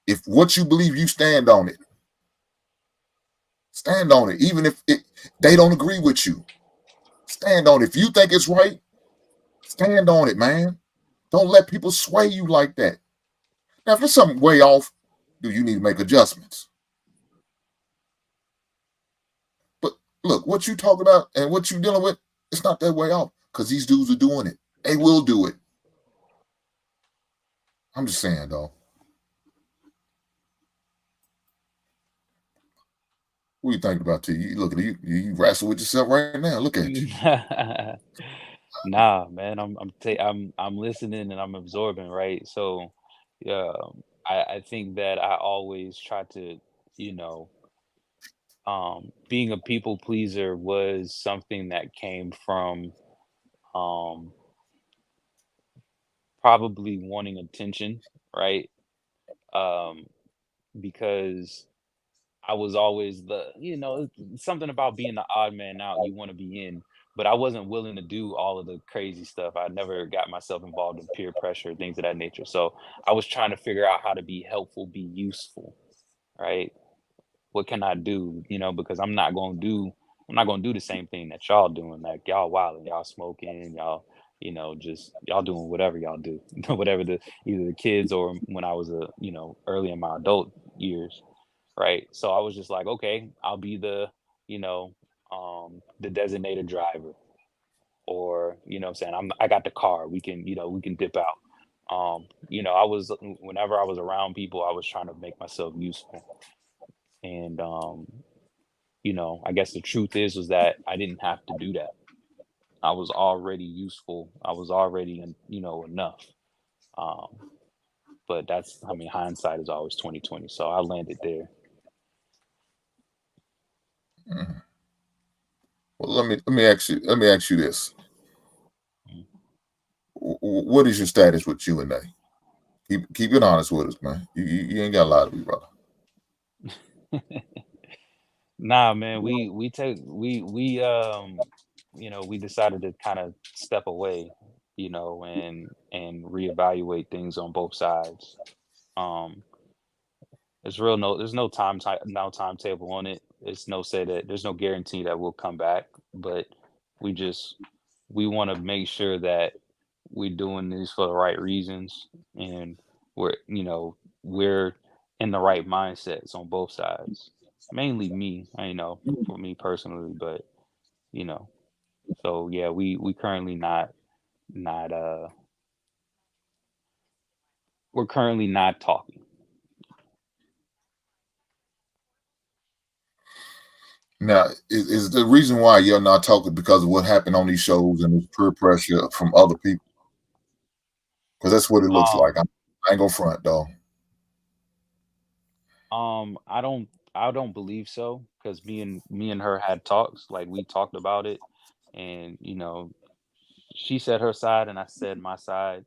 [SPEAKER 1] If what you believe, you stand on it. Stand on it, even if they don't agree with you. Stand on it. If you think it's right, stand on it, man. Don't let people sway you like that. Now, if there's something way off, you need to make adjustments. But look, what you talk about and what you dealing with, it's not that way off because these dudes are doing it. They will do it. I'm just saying, though. What are you thinking about? You look at you wrestle with yourself right now. Look at you.
[SPEAKER 2] Nah, man, I'm listening and I'm absorbing, right? So, yeah, I think that I always try to, you know, being a people pleaser was something that came from um probably wanting attention, right? Um, because I was always something about being the odd man out you want to be in, but I wasn't willing to do all of the crazy stuff. I never got myself involved in peer pressure, things of that nature. So I was trying to figure out how to be helpful, be useful, right? What can I do? Because I'm not gonna do the same thing that y'all doing. Like y'all wilding, y'all smoking, y'all, just y'all doing whatever y'all do, whatever either the kids or when I was early in my adult years, right? So I was just like, okay, I'll be you know, the designated driver, or what I'm saying, I got the car. We can dip out. Whenever I was around people, I was trying to make myself useful, and I guess the truth was that I didn't have to do that. I was already useful. I was already, enough. Um, but I mean, hindsight is always 2020. So I landed there.
[SPEAKER 1] Mm. Well, let me ask you this.
[SPEAKER 2] Mm.
[SPEAKER 1] What is your status with you and they? Keep it honest with us, man. You ain't got to lie to me, brother.
[SPEAKER 2] Nah, man, we take we decided to kind of step away, and reevaluate things on both sides. Um, there's no timetable on it. It's no say that there's no guarantee that we'll come back, but we just we want to make sure that we're doing this for the right reasons, and we're in the right mindsets on both sides. Mainly me, for me personally, but you know, so yeah, we currently not we're currently not talking.
[SPEAKER 1] Now, is the reason why you're not talking because of what happened on these shows and this peer pressure from other people? Because that's what it looks
[SPEAKER 2] Um
[SPEAKER 1] like. I ain't gonna front, though.
[SPEAKER 2] I don't believe so, because me and her had talks, like we talked about it, and she said her side and I said my side,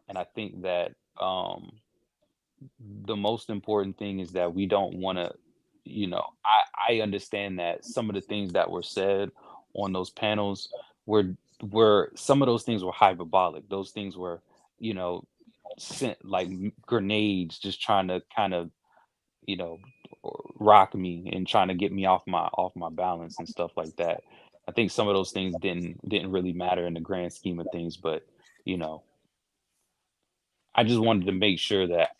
[SPEAKER 2] and I think that the most important thing is that we don't want to, I understand that some of the things that were said on those panels were some of those things were hyperbolic. Those things were, you know, sent like grenades, just trying to kind of, you know, rock me and trying to get me off my balance and stuff like that. I think some of those things didn't really matter in the grand scheme of things, but you know, I just wanted to make sure that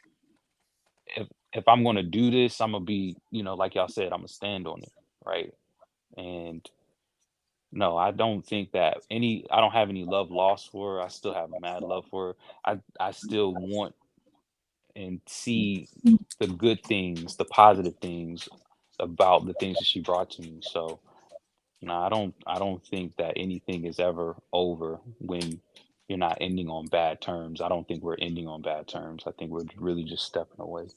[SPEAKER 2] if I'm gonna do this, I'm gonna be, like y'all said, I'm gonna stand on it, right? And no, I don't have any love lost for her. I still have mad love for her. I still want and see the good things, the positive things about the things that she brought to me. So no, I don't think that anything is ever over when you're not ending on bad terms. I don't think we're ending on bad terms. I think we're really just stepping away.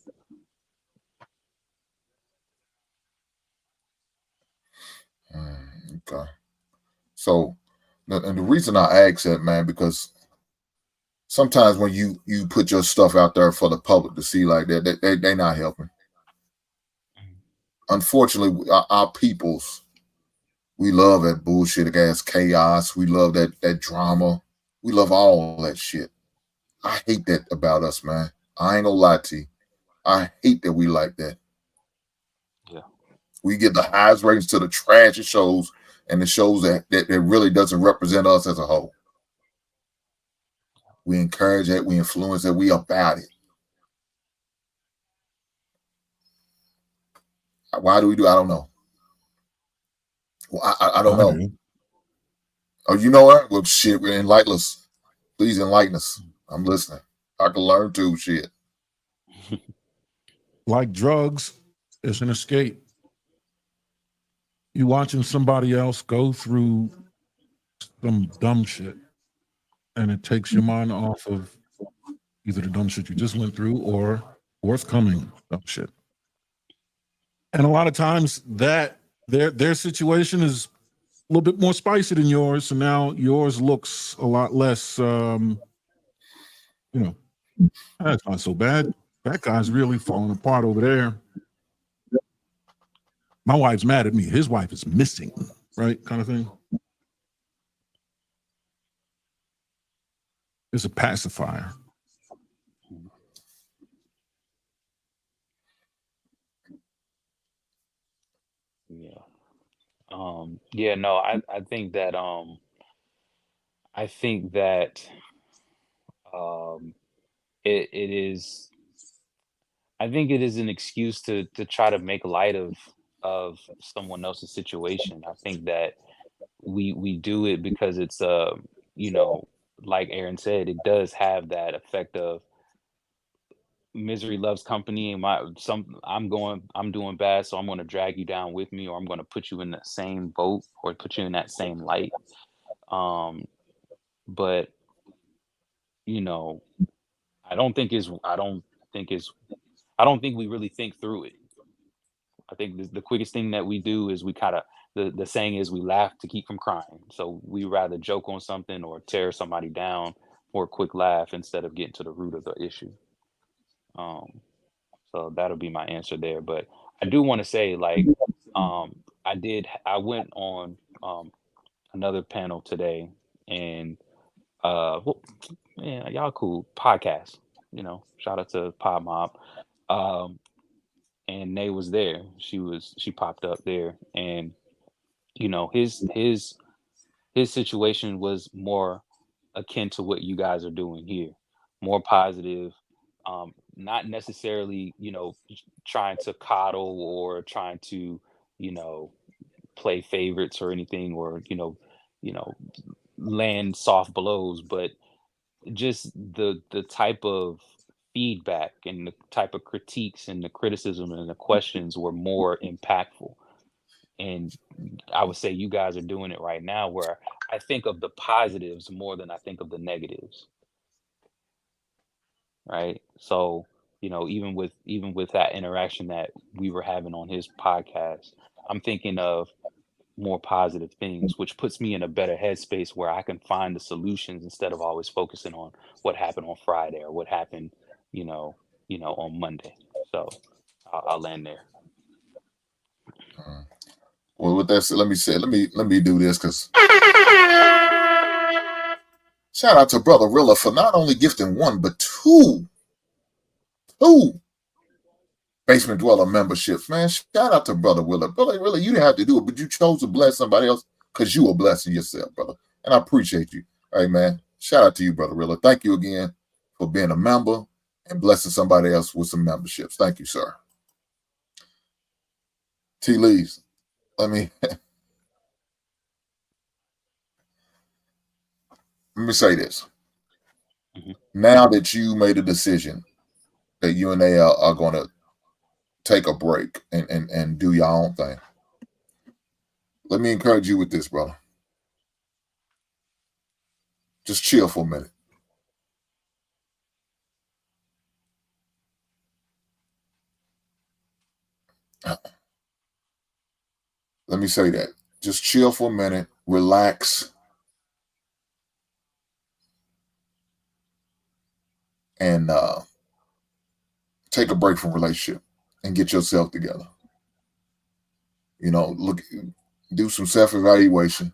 [SPEAKER 1] Okay. So, and the reason I ask that, man, because sometimes when you put your stuff out there for the public to see like that, they not helping. Unfortunately, our peoples, we love that bullshit ass chaos. We love that drama. We love all that shit. I hate that about us, man. I ain't gonna lie to you. I hate that we like that.
[SPEAKER 2] Yeah.
[SPEAKER 1] We get the highest ratings to the trash it shows and the shows that really doesn't represent us as a whole. We encourage it, we influence it, we about it. Why do we do? I don't know. Well, I don't
[SPEAKER 3] I
[SPEAKER 1] know.
[SPEAKER 3] do.
[SPEAKER 1] Oh, you know what? Well, shit, enlighten us. Please enlighten us. I'm listening. I can learn too. Shit.
[SPEAKER 3] Like drugs, it's an escape. You watching somebody else go through some dumb shit, and it takes your mind off of either the dumb shit you just went through or forthcoming dumb shit. And a lot of times that their situation is a little bit more spicy than yours, so now yours looks a lot less. You know, that's not so bad. That guy's really falling apart over there. My wife's mad at me. His wife is missing, right? Kind of thing. It's a pacifier.
[SPEAKER 2] Yeah. Yeah, no, I think that um it is I think it is an excuse to try to make light of someone else's situation. I think that we do it because it's you know, like Aaron said, it does have that effect of misery loves company, and I'm doing bad, so I'm going to drag you down with me, or I'm going to put you in the same boat or put you in that same light. um but you know think it's I don't think we really think through it. I think the quickest thing that we do is we kind of the saying is we laugh to keep from crying, so we rather joke on something or tear somebody down for a quick laugh instead of getting to the root of the issue. um So that'll be my answer there. But I do want to say, like, I went on another panel today, and well, yeah, y'all cool podcast. Shout out to Pod Mob. Um, and Nay was there. She popped up there, and his situation was more akin to what you guys are doing here, more positive, not necessarily trying to coddle or trying to you know play favorites or anything, or you know land soft blows, but just the type of feedback and the type of critiques and the criticism and the questions were more impactful. And I would say you guys are doing it right now, where I think of the positives more than I think of the negatives, right? So, even with that interaction that we were having on his podcast, I'm thinking of more positive things, which puts me in a better headspace where I can find the solutions instead of always focusing on what happened on Friday or what happened, you know, on Monday. So I'll land there.
[SPEAKER 1] Well, with that said, let me do this, because shout out to Brother Rilla for not only gifting one but two Basement Dweller memberships, man. Shout out to Brother Willa. Brother Willa, you didn't have to do it, but you chose to bless somebody else because you were blessing yourself, brother. And I appreciate you. All right, man. Shout out to you, Brother Willa. Thank you again for being a member and blessing somebody else with some memberships. Thank you, sir. T. Lee's, let me say this.
[SPEAKER 2] Mhm.
[SPEAKER 1] Now that you made a decision that you and they are going to take a break and do your own thing, let me encourage you with this, brother. Just chill for a minute. Let me say that. Just chill for a minute, relax, and take a break from relationship and get yourself together. Do some self-evaluation.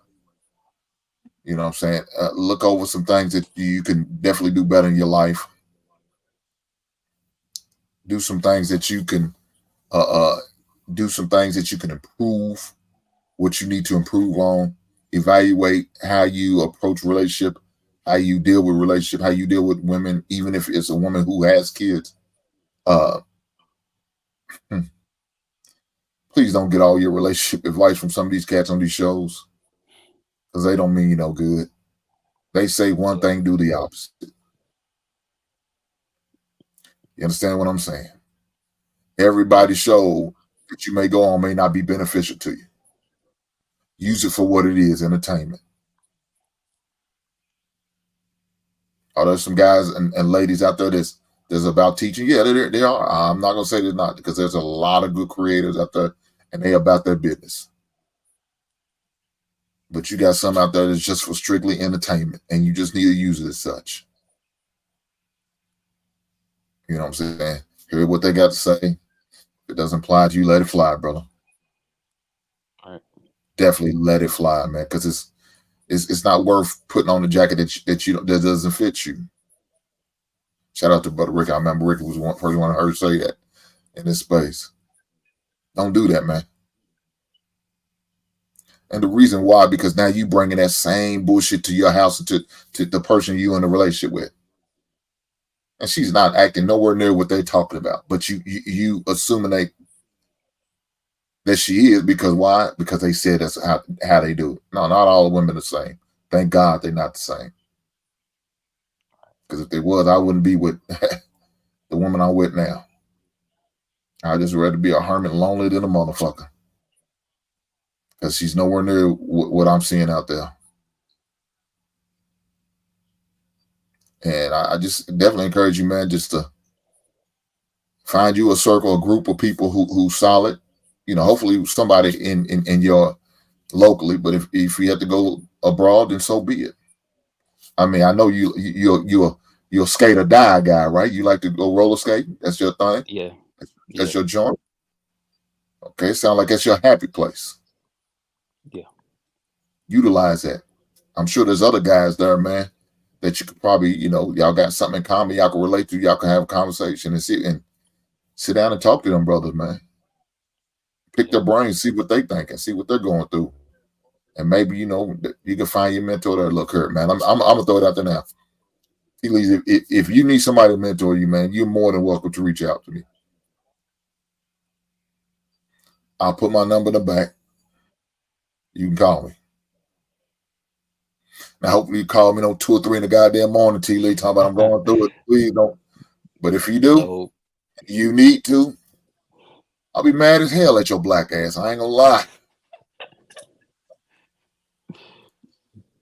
[SPEAKER 1] You know what I'm saying? Look over some things that you can definitely do better in your life. Do some things that you can improve what you need to improve on. Evaluate how you approach relationship, how you deal with relationship, how you deal with women, even if it's a woman who has kids. Uh, Please don't get all your relationship advice from some of these cats on these shows, because they don't mean you no good. They say one thing, do the opposite. You understand what I'm saying? Everybody's show that you may go on may not be beneficial to you. Use it for what it is, entertainment. Are there some guys and ladies out there that's about teaching? Yeah, they are. I'm not going to say they're not, because there's a lot of good creators out there, and they about their business. But you got some out there that's just for strictly entertainment, and you just need to use it as such. You know what I'm saying? Hear what they got to say. If it doesn't apply to you, let it fly, brother.
[SPEAKER 2] All right.
[SPEAKER 1] Definitely let it fly, man, because it's not worth putting on a jacket that doesn't fit you. Shout out to Brother Rick. I remember Rick was one person I heard say that in this space. Don't do that, man. And the reason why, because now you bringing that same bullshit to your house and to the person you in a relationship with. And she's not acting nowhere near what they're talking about. But you assuming that she is, because why? Because they said that's how they do it. No, not all women are the same. Thank God they're not the same. Because if they was, I wouldn't be with the woman I'm with now. I'd just rather be a hermit lonely than a motherfucker. Because she's nowhere near what I'm seeing out there. And I just definitely encourage you, man, just to find you a circle, a group of people who's solid. Hopefully somebody in your locally. But if you have to go abroad, then so be it. I mean, I know you're a skate or die guy, right? You like to go roller skate. That's your thing.
[SPEAKER 2] Yeah.
[SPEAKER 1] That's your joint. Okay, sound like that's your happy place.
[SPEAKER 2] Yeah.
[SPEAKER 1] Utilize that. I'm sure there's other guys there, man, that you could probably, y'all got something in common, y'all can relate to, y'all can have a conversation and sit down and talk to them brothers, man. Pick their brains, see what they think, and see what they're going through. And maybe, you can find your mentor there. Look here, man. I'm gonna throw it out there now. If you need somebody to mentor you, man, you're more than welcome to reach out to me. I'll put my number in the back. You can call me. Now, hopefully you call me 2 or 3 in the goddamn morning, T. Lee, talking about I'm going through it. Please don't. But if you do,
[SPEAKER 2] No.
[SPEAKER 1] you need to, I'll be mad as hell at your black ass. I ain't gonna lie.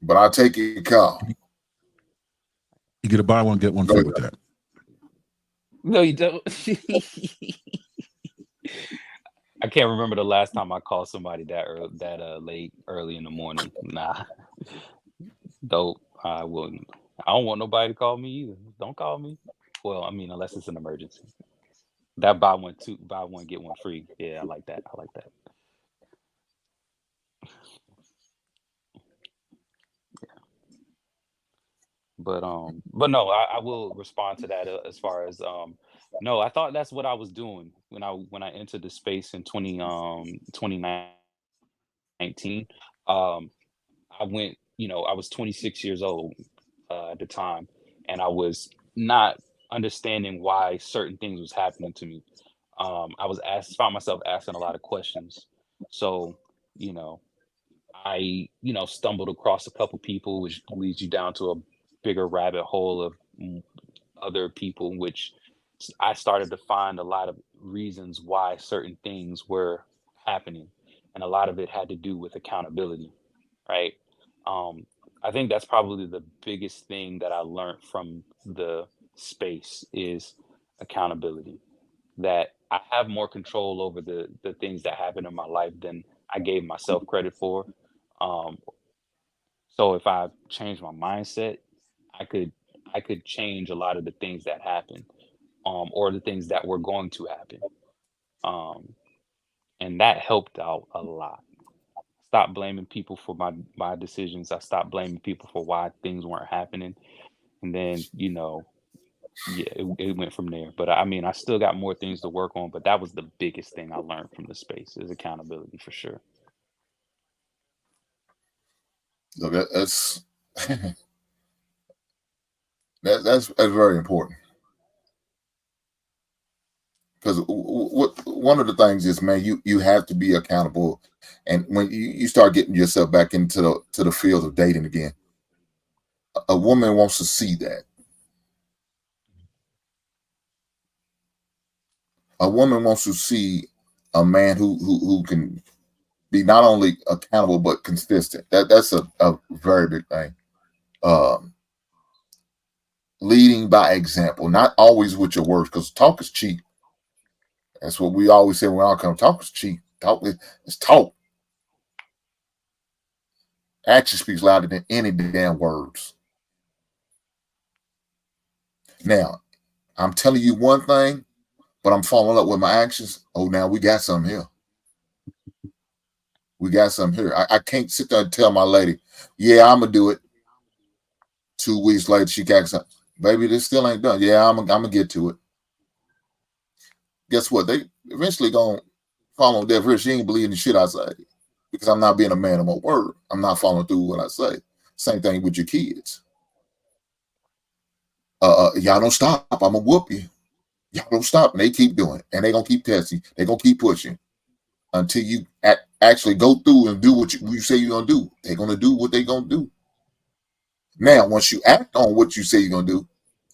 [SPEAKER 1] But I'll take your call.
[SPEAKER 3] You get a buy one, get one free with that.
[SPEAKER 2] No, you don't. I can't remember the last time I called somebody that late, early in the morning. Nah. Dope. I wouldn't. I don't want nobody to call me either. Don't call me. Well, I mean, unless it's an emergency. That buy one get one free. Yeah, I like that. I like that. But no, I will respond to that as far as no, I thought that's what I was doing when I entered the space in 2019. Um, I went, I was 26 years old at the time, and I was not understanding why certain things was happening to me. Found myself asking a lot of questions. So, you know, I, stumbled across a couple people, which leads you down to a bigger rabbit hole of other people, which I started to find a lot of reasons why certain things were happening. And a lot of it had to do with accountability, right? Um, I think that's probably the biggest thing that I learned from the space is accountability. That I have more control over the things that happen in my life than I gave myself credit for. Um, so if I change my mindset, I could I could change a lot of the things that happen, or the things that were going to happen. Um, and that helped out a lot. Stop blaming people for my decisions. I stopped blaming people for why things weren't happening. And then, yeah, it went from there. But I mean, I still got more things to work on, but that was the biggest thing I learned from the space is accountability for sure.
[SPEAKER 1] So that's that's very important. Because one of the things is, man, you have to be accountable, and when you start getting yourself back into the field of dating again, a woman wants to see that. A woman wants to see a man who can be not only accountable but consistent. That's a very big thing. Um, Leading by example, not always with your words, because talk is cheap. That's what we always say when I come. Talk is cheap. It's talk. Action speaks louder than any damn words. Now, I'm telling you one thing, but I'm following up with my actions. Oh, now we got something here. We got something here. I can't sit there and tell my lady, yeah, I'm gonna do it. 2 weeks later, she got something. Baby, this still ain't done. Yeah, I'm gonna get to it. Guess what? They eventually gonna fall on deaf ears. She ain't believing the shit I say because I'm not being a man of my word. I'm not following through what I say. Same thing with your kids. Y'all don't stop. I'm gonna whoop you. Y'all don't stop, and they keep doing it, and they gonna keep testing. They gonna keep pushing until you actually go through and do what you say you're gonna do. They're gonna do what they gonna do. Now, once you act on what you say you're gonna do,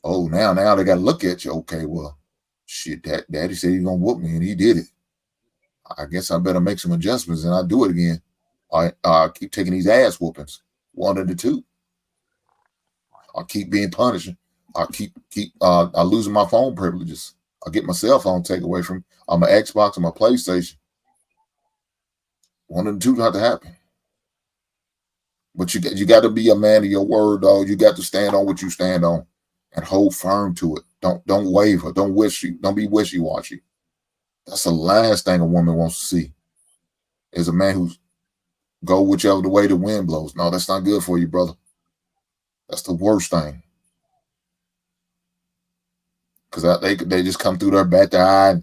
[SPEAKER 1] oh, now they gotta look at you. Okay, well, shit, daddy said he's gonna whoop me, and he did it. I guess I better make some adjustments, and I'll do it again. I keep taking these ass whoopings, one of the two. I keep being punished. I losing my phone privileges. I get my cell phone taken away from my Xbox and my PlayStation. One of the two got to happen. But you got to be a man of your word, dog. You got to stand on what you stand on, and hold firm to it. Don't waver. Don't be wishy washy. That's the last thing a woman wants to see is a man who's go whichever the way the wind blows. No, that's not good for you, brother. That's the worst thing. Because they just come through there, bat their eye,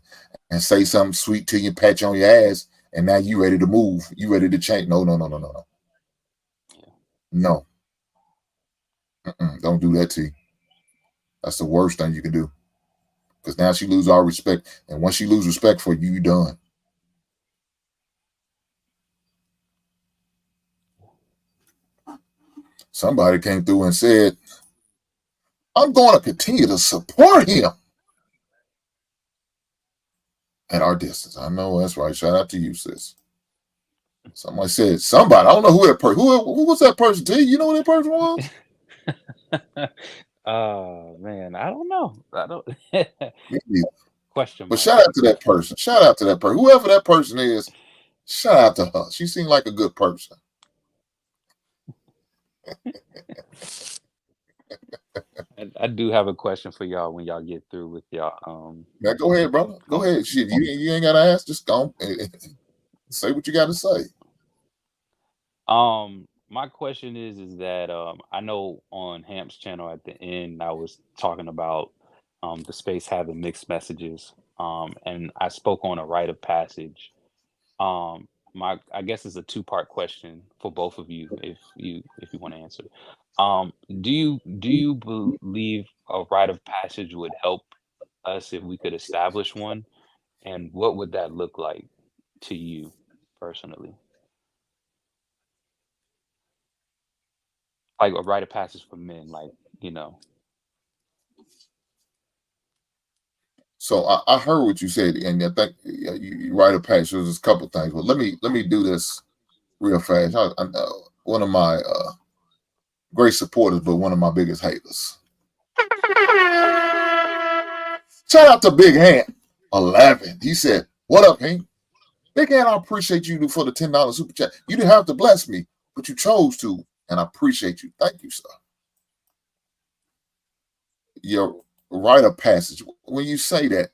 [SPEAKER 1] and say something sweet to you, pat you on your ass, and now you ready to move. You ready to change. No. No. Don't do that to you. That's the worst thing you can do. Because now she lose all respect. And once she lose respect for you, you done. Somebody came through and said, I'm going to continue to support him at our distance. I know that's right. Shout out to you, sis. Somebody said, somebody, I don't know who that person, who was that person to you? You know who that person was?
[SPEAKER 2] Oh man, I don't know. I don't question
[SPEAKER 1] But
[SPEAKER 2] mark.
[SPEAKER 1] shout out to that person. Shout out to that person. Whoever that person is, shout out to her. She seemed like a good person.
[SPEAKER 2] I do have a question for y'all when y'all get through with y'all.
[SPEAKER 1] Now go ahead, brother. Go ahead. Shit, you ain't gotta ask. Just go and say what you gotta say.
[SPEAKER 2] My question is that I know on Hamp's channel at the end I was talking about the space having mixed messages. And I spoke on a rite of passage. My I guess it's a two-part question for both of you if you want to answer. Do you believe a rite of passage would help us if we could establish one? And what would that look like to you personally? Like a rite of passage for men, like, you know.
[SPEAKER 1] So I heard what you said, and I think you write a page. There's a couple things, but let me do this real fast. I one of my great supporters, but one of my biggest haters. Shout out to Big Hand 11. He said, "What up, Hank? Big Hand, I appreciate you for the $10 super chat. You didn't have to bless me, but you chose to, and I appreciate you. Thank you, sir. Your rite of passage. When you say that,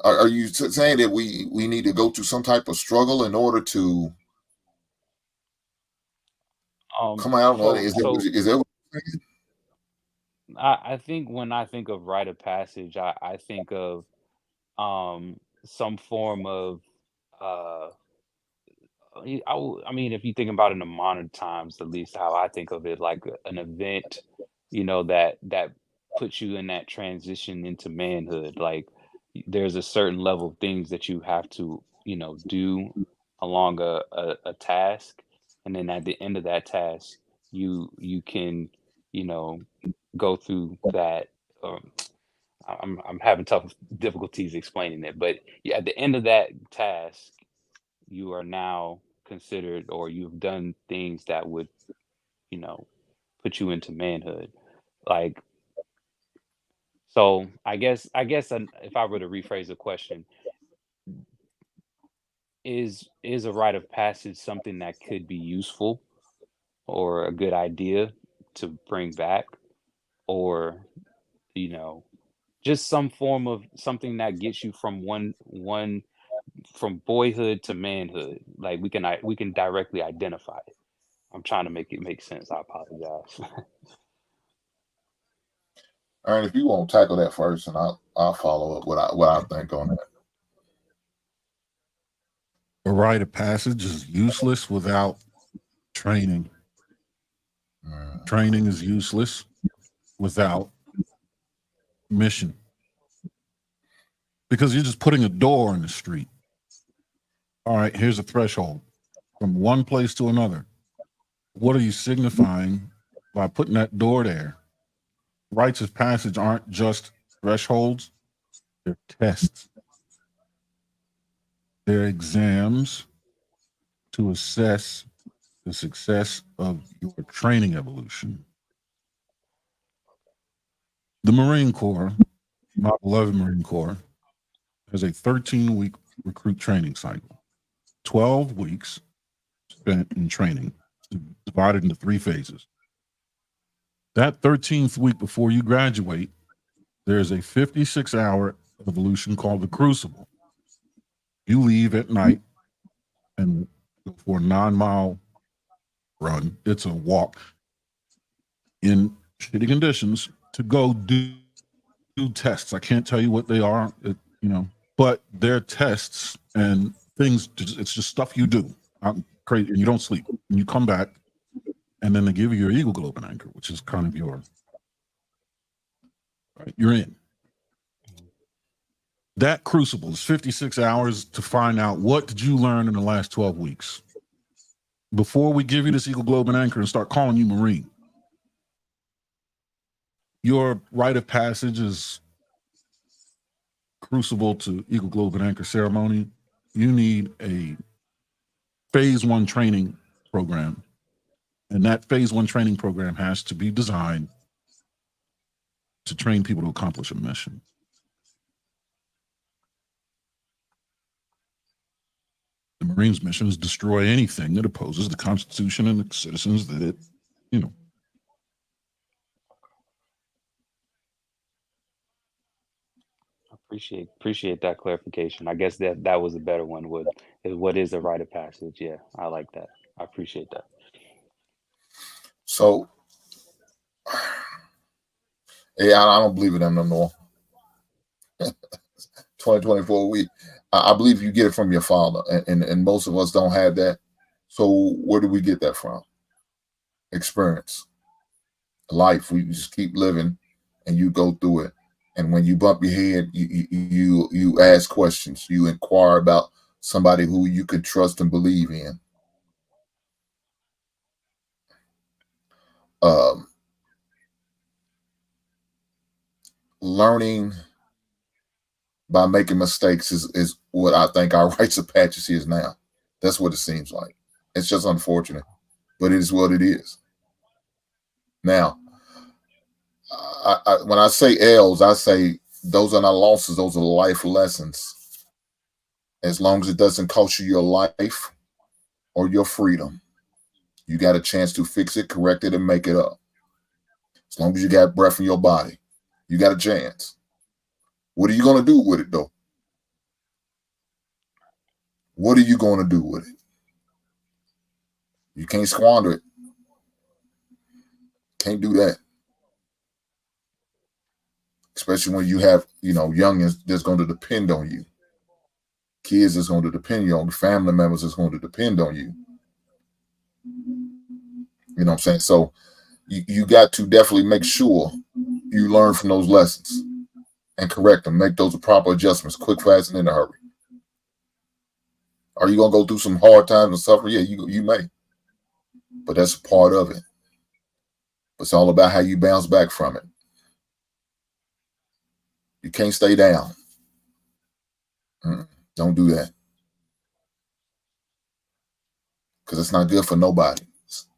[SPEAKER 1] are you saying that we need to go through some type of struggle in order to come out?
[SPEAKER 2] So
[SPEAKER 1] Is
[SPEAKER 2] so
[SPEAKER 1] there
[SPEAKER 2] I think when I think of rite of passage, I think of some form of uh I mean, if you think about it in the modern times, at least how I think of it, like an event, that puts you in that transition into manhood. Like there's a certain level of things that you have to, do along a task, and then at the end of that task, you can, you know, go through that. Um, I'm having tough difficulties explaining it, but yeah, at the end of that task you are now considered or you've done things that would, you know, put you into manhood. Like, so I guess if I were to rephrase the question, is a rite of passage something that could be useful or a good idea to bring back, or you know just some form of something that gets you from one from boyhood to manhood, like we can directly identify it. I'm trying to make it make sense. I apologize.
[SPEAKER 1] all right, if you won't tackle that first, and I'll follow up what I think on that.
[SPEAKER 3] A rite of passage is useless without training. Training is useless without mission, because you're just putting a door in the street. All right, here's a threshold from one place to another. What are you signifying by putting that door there? Rites of passage aren't just thresholds, they're tests, they're exams to assess the success of your training evolution. The Marine Corps, my beloved Marine Corps, has a 13-week recruit training cycle, 12 weeks spent in training, divided into 3 phases. That 13th week before you graduate, there's a 56-hour evolution called the Crucible. You leave at night and go for a 9-mile run. It's a walk in shitty conditions to go do tests. I can't tell you what they are, but they're tests and things. It's just stuff you do. I'm crazy, and you don't sleep. And you come back, and then they give you your Eagle Globe and Anchor, which is kind of right, you're in. That crucible is 56 hours to find out what did you learn in the last 12 weeks. Before we give you this Eagle Globe and Anchor and start calling you Marine, your rite of passage is crucible to Eagle Globe and Anchor ceremony. You need a phase 1 training program. And that phase 1 training program has to be designed to train people to accomplish a mission. The Marines' mission is destroy anything that opposes the Constitution and the citizens that it,
[SPEAKER 2] Appreciate that clarification. I guess that was a better one. What is a rite of passage? Yeah, I like that. I appreciate that.
[SPEAKER 1] So, yeah, I don't believe in them no more. 2024, I believe you get it from your father, and most of us don't have that. So where do we get that from? Experience, life. We just keep living, and you go through it. And when you bump your head, you ask questions. You inquire about somebody who you can trust and believe in. Learning by making mistakes is what I think our rites of passage is now. That's what it seems like. It's just unfortunate, but it is what it is. Now, when I say L's, I say those are not losses; those are life lessons. As long as it doesn't cost you your life or your freedom, you got a chance to fix it, correct it, and make it up. As long as you got breath in your body, you got a chance. What are you going to do with it, though? What are you going to do with it? You can't squander it. Can't do that. Especially when you have, youngins that's going to depend on you. Kids that's going to depend on you. Family members that's going to depend on you. You know what I'm saying? So you got to definitely make sure you learn from those lessons and correct them. Make those proper adjustments, quick, fast, and in a hurry. Are you going to go through some hard times and suffer? Yeah, you may. But that's a part of it. It's all about how you bounce back from it. You can't stay down. Don't do that. Because it's not good for nobody,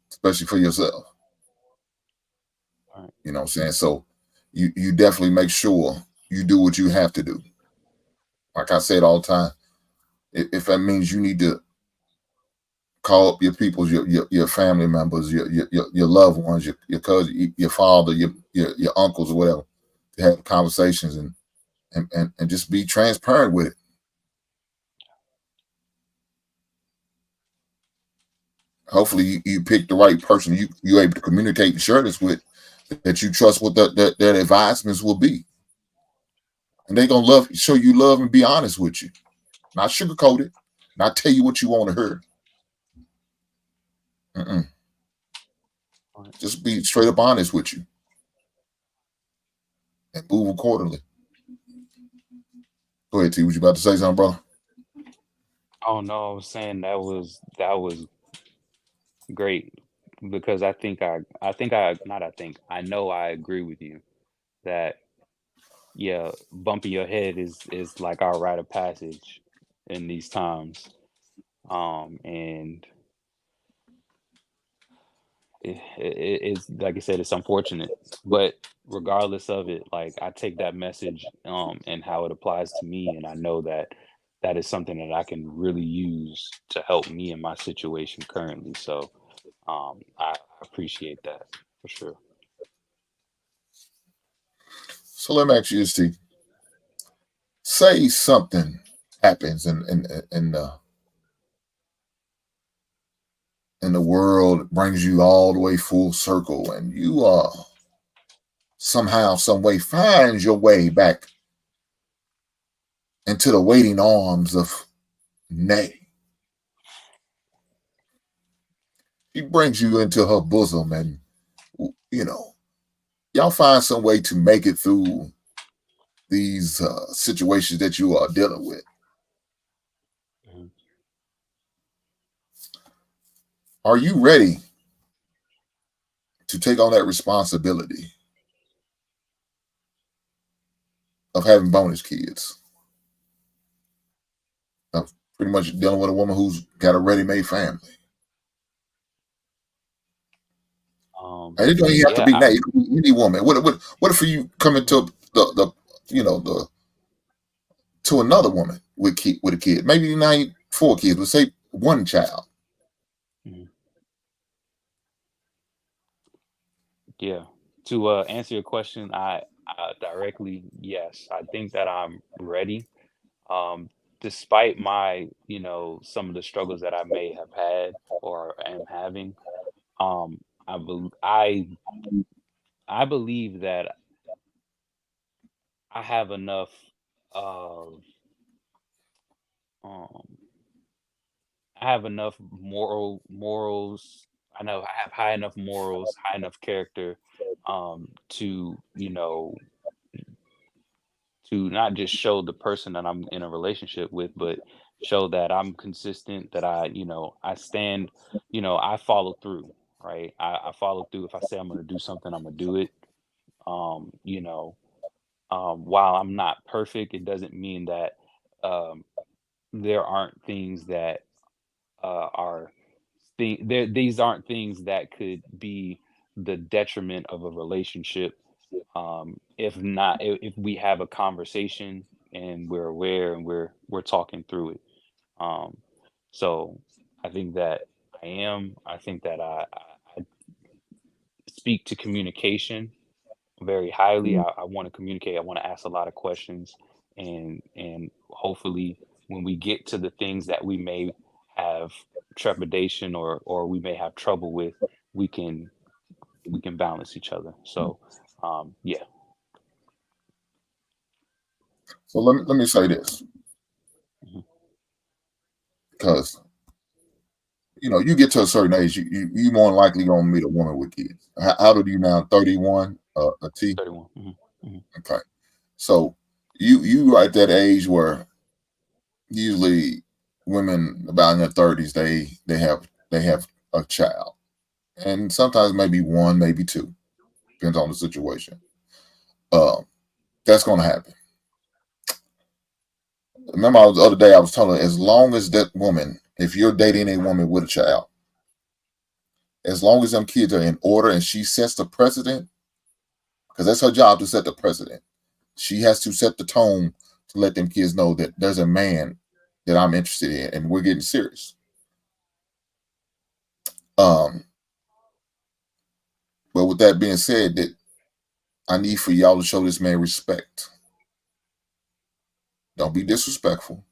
[SPEAKER 1] especially for yourself.
[SPEAKER 2] All right.
[SPEAKER 1] You know what I'm saying? So you definitely make sure you do what you have to do. Like I said all the time, if that means you need to call up your peoples, your family members, your loved ones, your cousin, your father, your uncles or whatever, to have conversations and just be transparent with it. Hopefully you pick the right person you're able to communicate and share this with, that you trust what their advisements will be. And they're going to show you love and be honest with you. Not sugarcoat it, not tell you what you want to hear.
[SPEAKER 2] All right.
[SPEAKER 1] Just be straight up honest with you and move accordingly. Go ahead, T. Was you about to say something, brother?
[SPEAKER 2] Oh no, I was saying that was great because I know I agree with you that yeah, bumping your head is like our rite of passage in these times. And it's like I said, it's unfortunate, but regardless of it, like I take that message and how it applies to me, and I know that that is something that I can really use to help me in my situation currently. So I appreciate that for sure.
[SPEAKER 1] So let me ask you this, T. Say something happens in the world, brings you all the way full circle, and you somehow, some way finds your way back into the waiting arms of Nay. She brings you into her bosom, and you know, y'all find some way to make it through these situations that you are dealing with.
[SPEAKER 2] Mhm.
[SPEAKER 1] Are you ready to take on that responsibility of having bonus kids? Of pretty much dealing with a woman who's got a ready-made family. And it don't even have to
[SPEAKER 2] Yeah,
[SPEAKER 1] be Nay. It could be any woman. What if you come into the you know the to another woman with a kid? Maybe not 4 kids, but say one child.
[SPEAKER 2] mhm. Yeah. To answer your question, I directly, yes, I think that I'm ready. Um, Despite my, some of the struggles that I may have had or am having, um, I bel I believe that I have enough of um I have enough morals. I know I have high enough morals, high enough character, to, to not just show the person that I'm in a relationship with, but show that I'm consistent, that I stand, I follow through, right? I follow through. If I say I'm gonna do something, I'm gonna do it. Um, you know, while I'm not perfect, it doesn't mean that um there aren't things that are these aren't things that could be the detriment of a relationship, if not if we have a conversation and we're aware and we're talking through it. um so I think that I think that I speak to communication very highly. I want to communicate. I want to ask a lot of questions, and hopefully, when we get to the things that we may have trepidation or we may have trouble with, we can we can balance each other. So, yeah.
[SPEAKER 1] So let me say this,
[SPEAKER 2] Mhm.
[SPEAKER 1] because you get to a certain age, you more than likely gonna meet a woman with kids. How old are you now? 31, a T.
[SPEAKER 2] 31. Mhm.
[SPEAKER 1] Okay, so you are at that age where usually women about in their 30s they have a child, and sometimes maybe one, maybe two, depends on the situation. Um, that's gonna happen. Remember, the other day I was telling her, as long as that woman, if you're dating a woman with a child, as long as them kids are in order and she sets the precedent, because that's her job to set the precedent. She has to set the tone to let them kids know that there's a man that I'm interested in and we're getting serious. Um, but with that being said, that I need for y'all to show this man respect. Don't be disrespectful.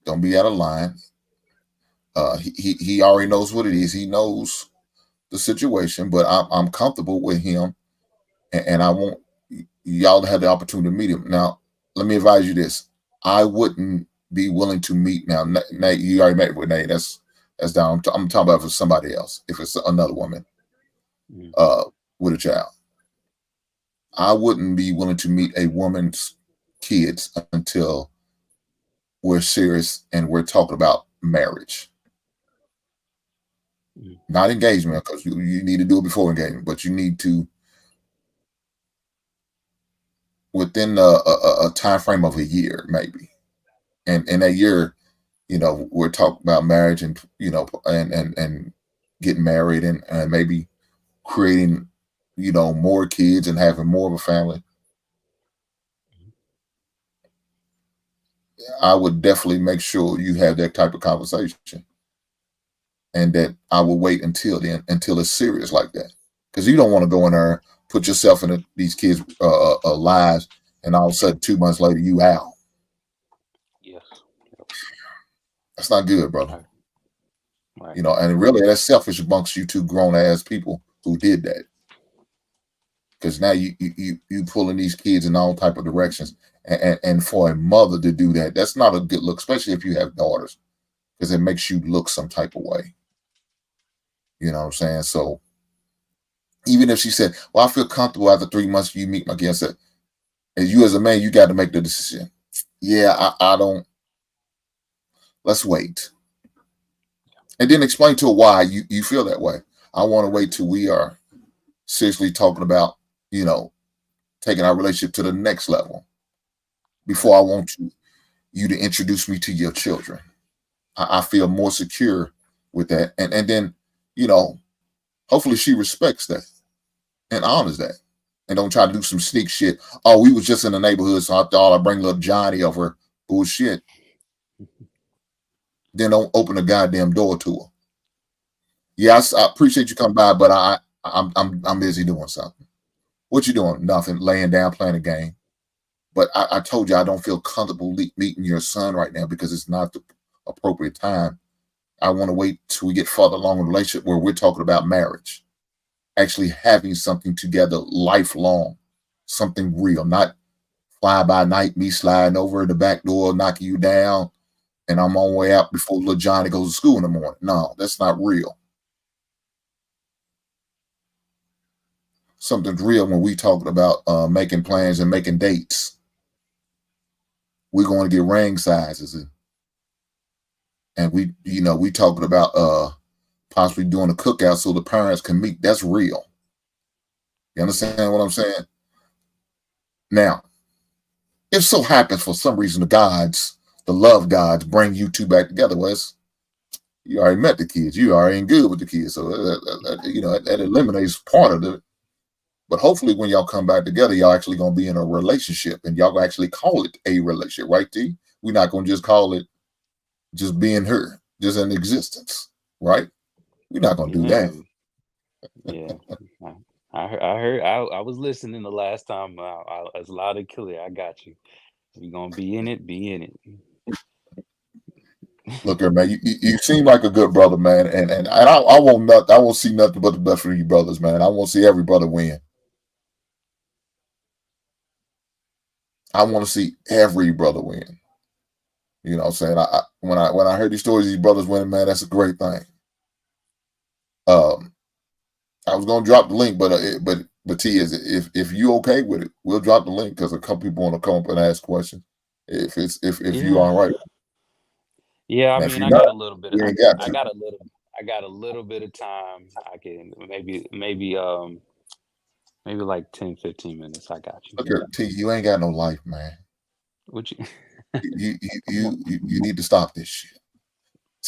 [SPEAKER 1] Don't be out of line. He already knows what it is. He knows the situation, but I'm comfortable with him, and I want y'all to have the opportunity to meet him. Now, let me advise you this: I wouldn't be willing to meet now. Nate, you already met with Nate. That's down. I'm talking about for somebody else. If it's another woman
[SPEAKER 2] Mhm.
[SPEAKER 1] uh, with a child, I wouldn't be willing to meet a woman's kids until we're serious and we're talking about marriage,
[SPEAKER 2] Mhm.
[SPEAKER 1] not engagement, because you need to do it before engagement, but you need to within a time frame of a year, maybe. And in a year, we're talking about marriage and and getting married and maybe creating, more kids and having more of a family. I would definitely make sure you have that type of conversation, and that I will wait until then, until it's serious like that, because you don't want to go in there, put yourself in these kids' lives, and all of a sudden 2 months later you out.
[SPEAKER 2] Yes.
[SPEAKER 1] That's not good, brother.
[SPEAKER 2] Right.
[SPEAKER 1] You know, and really that's selfish amongst you two grown ass people who did that. Because now you pulling these kids in all type of directions, and for a mother to do that, that's not a good look, especially if you have daughters, because it makes you look some type of way. You know what I'm saying? So even if she said, "Well, I feel comfortable after 3 months, you meet my kid," I said, "As you as a man, you got to make the decision." Yeah, I don't. Let's wait, and then explain to her why you feel that way. I want to wait till we are seriously talking about, you know, taking our relationship to the next level before I want you to introduce me to your children. I feel more secure with that. And then, you know, hopefully she respects that and honors that. And don't try to do some sneak shit. Oh, we was just in the neighborhood, so I thought I'd bring little Johnny over. Bullshit. Then don't open the goddamn door to her. Yes, I appreciate you coming by, but I'm busy doing something. What you doing? Nothing. Laying down, playing a game. But I told you I don't feel comfortable meeting your son right now because it's not the appropriate time. I want to wait till we get further along in the relationship where we're talking about marriage, actually having something together lifelong, something real, not fly by night, me sliding over the back door, knocking you down, and I'm on my way out before little Johnny goes to school in the morning. No, that's not real. Something's real when we talking about making plans and making dates. We're going to get ring sizes, and we talking about possibly doing a cookout so the parents can meet. That's real. You understand what I'm saying? Now, if so happens for some reason the love gods bring you two back together, you already met the kids. You already ain't good with the kids. So, that eliminates part of it. But hopefully when y'all come back together, y'all actually going to be in a relationship and y'all going to actually call it a relationship, right, T? We're not going to just call it just being her, just in existence, right? We're not going to do that.
[SPEAKER 2] Yeah. I was listening the last time. I was loud and clear. I got you. You're going to be in it, be in it.
[SPEAKER 1] Look here, man. You seem like a good brother, man, and I won't see nothing but the best for you brothers, man. I won't see every brother win. I want to see every brother win. You know what I'm saying? When I heard these stories, these brothers winning, man, that's a great thing. I was gonna drop the link, but T, is if you okay with it, we'll drop the link because a couple people want to come up and ask questions. If you all right.
[SPEAKER 2] Yeah, I
[SPEAKER 1] Now, if
[SPEAKER 2] mean,
[SPEAKER 1] you're
[SPEAKER 2] I
[SPEAKER 1] not,
[SPEAKER 2] got a little bit of
[SPEAKER 1] you ain't got
[SPEAKER 2] I
[SPEAKER 1] to.
[SPEAKER 2] got a little bit of time. I can maybe like 10, 15 minutes. I got you.
[SPEAKER 1] Look here, T, you ain't got no life, man.
[SPEAKER 2] Would you
[SPEAKER 1] You need to stop this shit.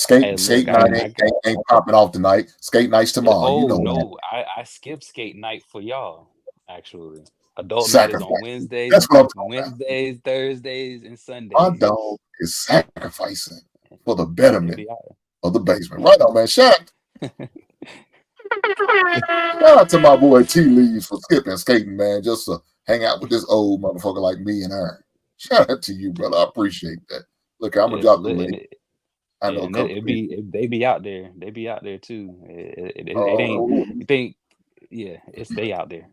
[SPEAKER 2] Hey, look,
[SPEAKER 1] Skate night ain't popping off tonight. Skate night's tomorrow. You
[SPEAKER 2] oh
[SPEAKER 1] know that.
[SPEAKER 2] no, I skipped skate night for y'all, actually. Adult night is on
[SPEAKER 1] Sacrifice. That's what I'm talking about.
[SPEAKER 2] Thursdays, and
[SPEAKER 1] My
[SPEAKER 2] Sundays.
[SPEAKER 1] dog is sacrificing for the
[SPEAKER 2] Yeah, they
[SPEAKER 1] betterment
[SPEAKER 2] be out.
[SPEAKER 1] of the basement. Right on, man. Shout out to my boy T Leaves for skipping skating, man, just to hang out with this old motherfucker like me and her. Shout out to you, brother. I appreciate that. Look, I'm gonna
[SPEAKER 2] It's
[SPEAKER 1] drop the
[SPEAKER 2] lit, and
[SPEAKER 1] link. I know a couple people.
[SPEAKER 2] they be out there. They be out there too. It ain't
[SPEAKER 1] Oh,
[SPEAKER 2] you think. Yeah, it's they out there.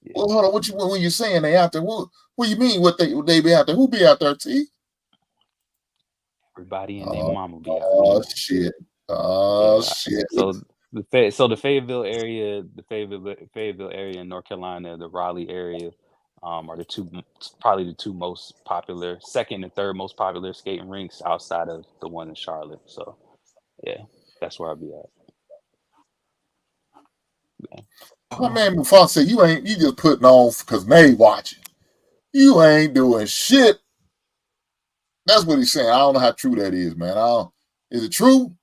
[SPEAKER 2] Yeah,
[SPEAKER 1] well, hold on. When you saying they out there? What you mean? What they be out there? Who be out there? T?
[SPEAKER 2] everybody and their
[SPEAKER 1] Oh,
[SPEAKER 2] mama be out there.
[SPEAKER 1] oh shit. Oh
[SPEAKER 2] Yeah.
[SPEAKER 1] shit.
[SPEAKER 2] The Fayetteville area in North Carolina, the Raleigh area, are probably the two most popular, second and third most popular skating rinks outside of the one in Charlotte. So yeah, that's where I'll be at. Yeah.
[SPEAKER 1] My man Mufasa said you just putting on because May watching. You ain't doing shit. That's what he's saying. I don't know how true that is, man. Is it true?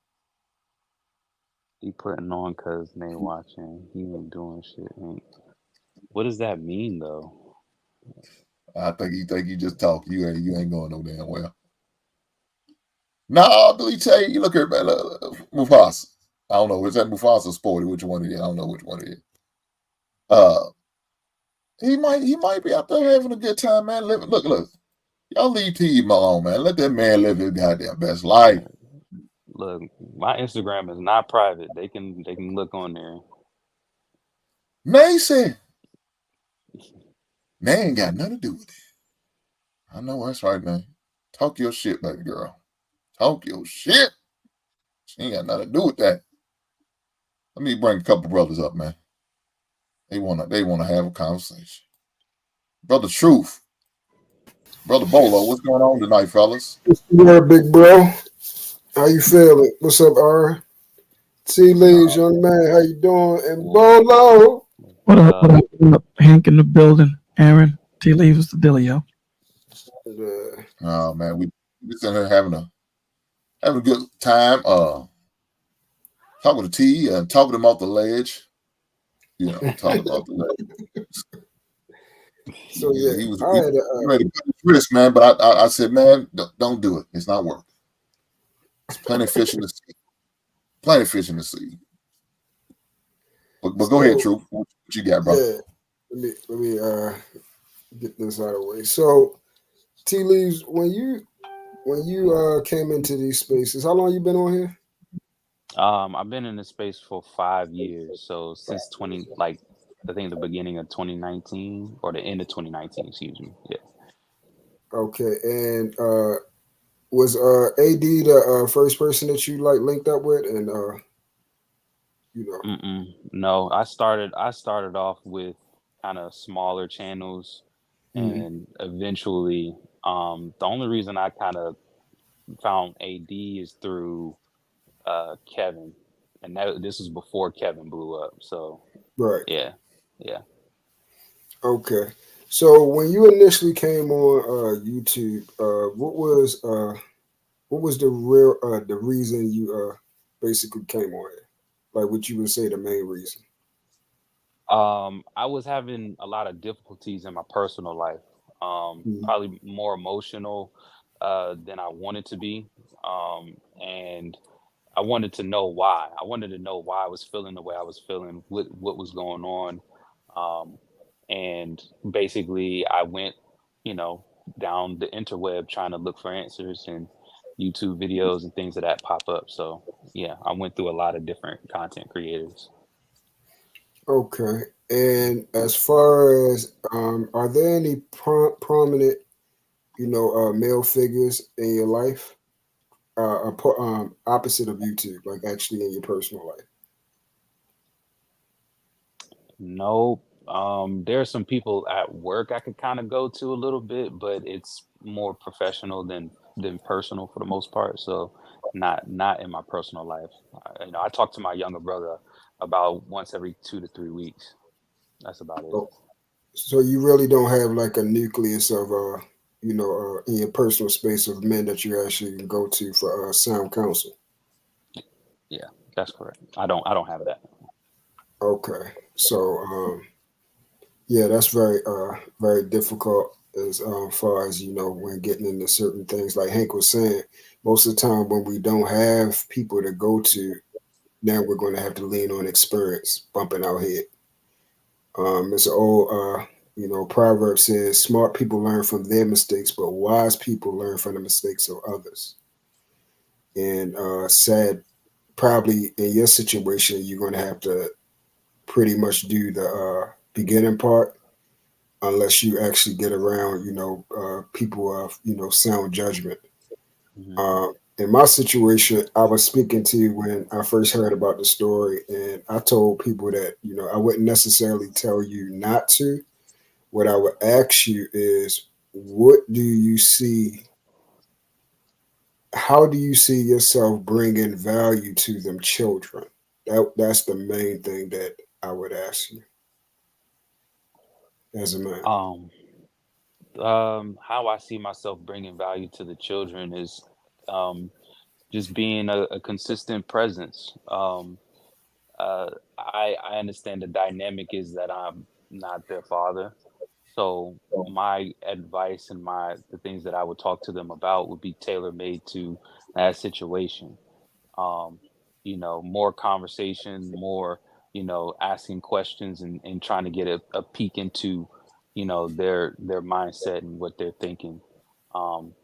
[SPEAKER 2] He putting on because they watching. He ain't doing shit. What does that mean though?
[SPEAKER 1] I think you just talk. You ain't going no damn well. No, Billy Tay, you look here, man. Mufasa. I don't know. Is that Mufasa or Sporty? Which one it is? I don't know which one it is. Uh, He might be out there having a good time, man. Look. Y'all leave T alone, man. Let that man live his goddamn best life.
[SPEAKER 2] Look, my Instagram is not private. They can look on there.
[SPEAKER 1] Mason. Man ain't got nothing to do with it. I know that's right, man. Talk your shit, baby girl. Talk your shit. She ain't got nothing to do with that. Let me bring a couple brothers up, man. They wanna have a conversation. Brother Truth. Brother Bolo, what's going on tonight, fellas?
[SPEAKER 4] You're a big bro. How you feeling? What's up, Aaron? Tea Leaves, young man, how you doing? And Bolo.
[SPEAKER 5] What up? What up? Hank in the building. Aaron, T leaves the dealio.
[SPEAKER 1] Oh man, we sitting here having a good time. Talking to T and talking him off the ledge. You know, talking about the ledge.
[SPEAKER 4] So yeah,
[SPEAKER 1] he was
[SPEAKER 4] I had
[SPEAKER 1] ready to put his risk, man. But I said, man, don't do it. It's not working. There's plenty of fish in the sea. Plenty of fish in the sea. But go ahead, Truth. What you got, bro?
[SPEAKER 4] Yeah, let me get this out of the way. So Tea Leaves, when you came into these spaces, how long you been on here?
[SPEAKER 2] I've been in this space for 5 years. So since I think the beginning of 2019 or the end of 2019, excuse me. Yeah.
[SPEAKER 4] Okay, and was AD the first person that you like linked up with, and you know?
[SPEAKER 2] No, I started off with kind of smaller channels,
[SPEAKER 4] Mhm.
[SPEAKER 2] and eventually, the only reason I kind of found AD is through Kevin, and this was before Kevin blew up. So
[SPEAKER 4] Right.
[SPEAKER 2] yeah, yeah.
[SPEAKER 4] Okay. So when you initially came on YouTube, what was the real the reason you basically came on here? Like what you would say the main reason?
[SPEAKER 2] I was having a lot of difficulties in my personal life.
[SPEAKER 4] Mhm.
[SPEAKER 2] Probably more emotional than I wanted to be, and I wanted to know why. I wanted to know why I was feeling the way I was feeling, what was going on. Um, and basically I went, you know, down the interweb trying to look for answers, and YouTube videos and things of that pop up. So yeah, I went through a lot of different content creators.
[SPEAKER 4] Okay. And as far as are there any prominent, male figures in your life, opposite of YouTube, like actually in your personal life?
[SPEAKER 2] No, there are some people at work I could kind of go to a little bit, but it's more professional than personal for the most part. So not in my personal life. I talk to my younger brother about once every 2 to 3 weeks. That's about it.
[SPEAKER 4] Oh, so you really don't have like a nucleus of in your personal space of men that you actually can go to for sound counsel.
[SPEAKER 2] Yeah, that's correct. I don't have that.
[SPEAKER 4] Okay, so yeah, that's very difficult as far as when getting into certain things. Like Hank was saying, most of the time when we don't have people to go to, now we're going to have to lean on experience, bumping our head. It's an old proverb says, "Smart people learn from their mistakes, but wise people learn from the mistakes of others." And sad, probably in your situation, you're going to have to pretty much do the beginning part unless you actually get around, people of, sound judgment.
[SPEAKER 2] Hmm.
[SPEAKER 4] In my situation, I was speaking to you when I first heard about the story, and I told people that, I wouldn't necessarily tell you not to. What I would ask you is, what do you see? How do you see yourself bringing value to them children? That's the main thing that I would ask you as a man.
[SPEAKER 2] Um, how I see myself bringing value to the children is um, just being a consistent presence. I understand the dynamic is that I'm not their father, so my advice and the things that I would talk to them about would be tailor made to that situation. Um, more conversation, more asking questions and trying to get a peek into their mindset and what they're thinking. Um,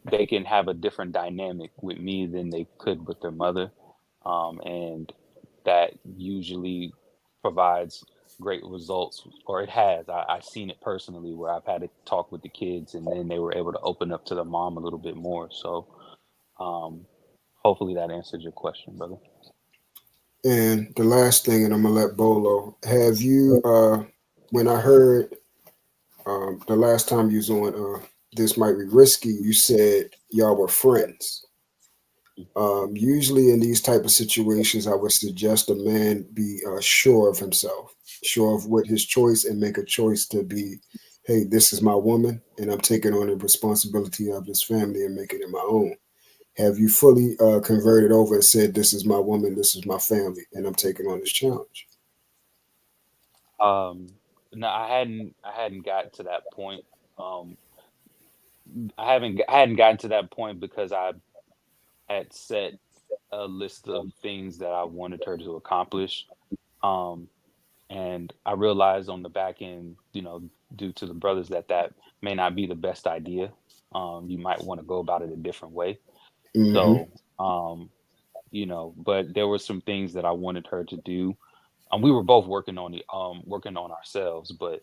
[SPEAKER 2] they can have a different dynamic with me than they could with their mother, and that usually provides great results, or it has. I've seen it personally where I've had to talk with the kids, and then they were able to open up to their mom a little bit more. So, um, hopefully that answers your question, brother.
[SPEAKER 4] And the last thing, and I'm gonna let Bolo. Have you? When I heard the last time you was on, this might be risky. You said y'all were friends. Usually in these type of situations, I would suggest a man be sure of himself, sure of what his choice, and make a choice to be, hey, this is my woman, and I'm taking on the responsibility of this family and making it my own. Have you fully converted over and said, this is my woman, this is my family, and I'm taking on this challenge?
[SPEAKER 2] Um, no, I hadn't gotten to that point. Um, I hadn't gotten to that point because I had set a list of things that I wanted her to accomplish. Um, and I realized on the back end, due to the brothers, that may not be the best idea. You might want to go about it a different way.
[SPEAKER 4] Mm-hmm.
[SPEAKER 2] So, but there were some things that I wanted her to do. We were both working on ourselves, but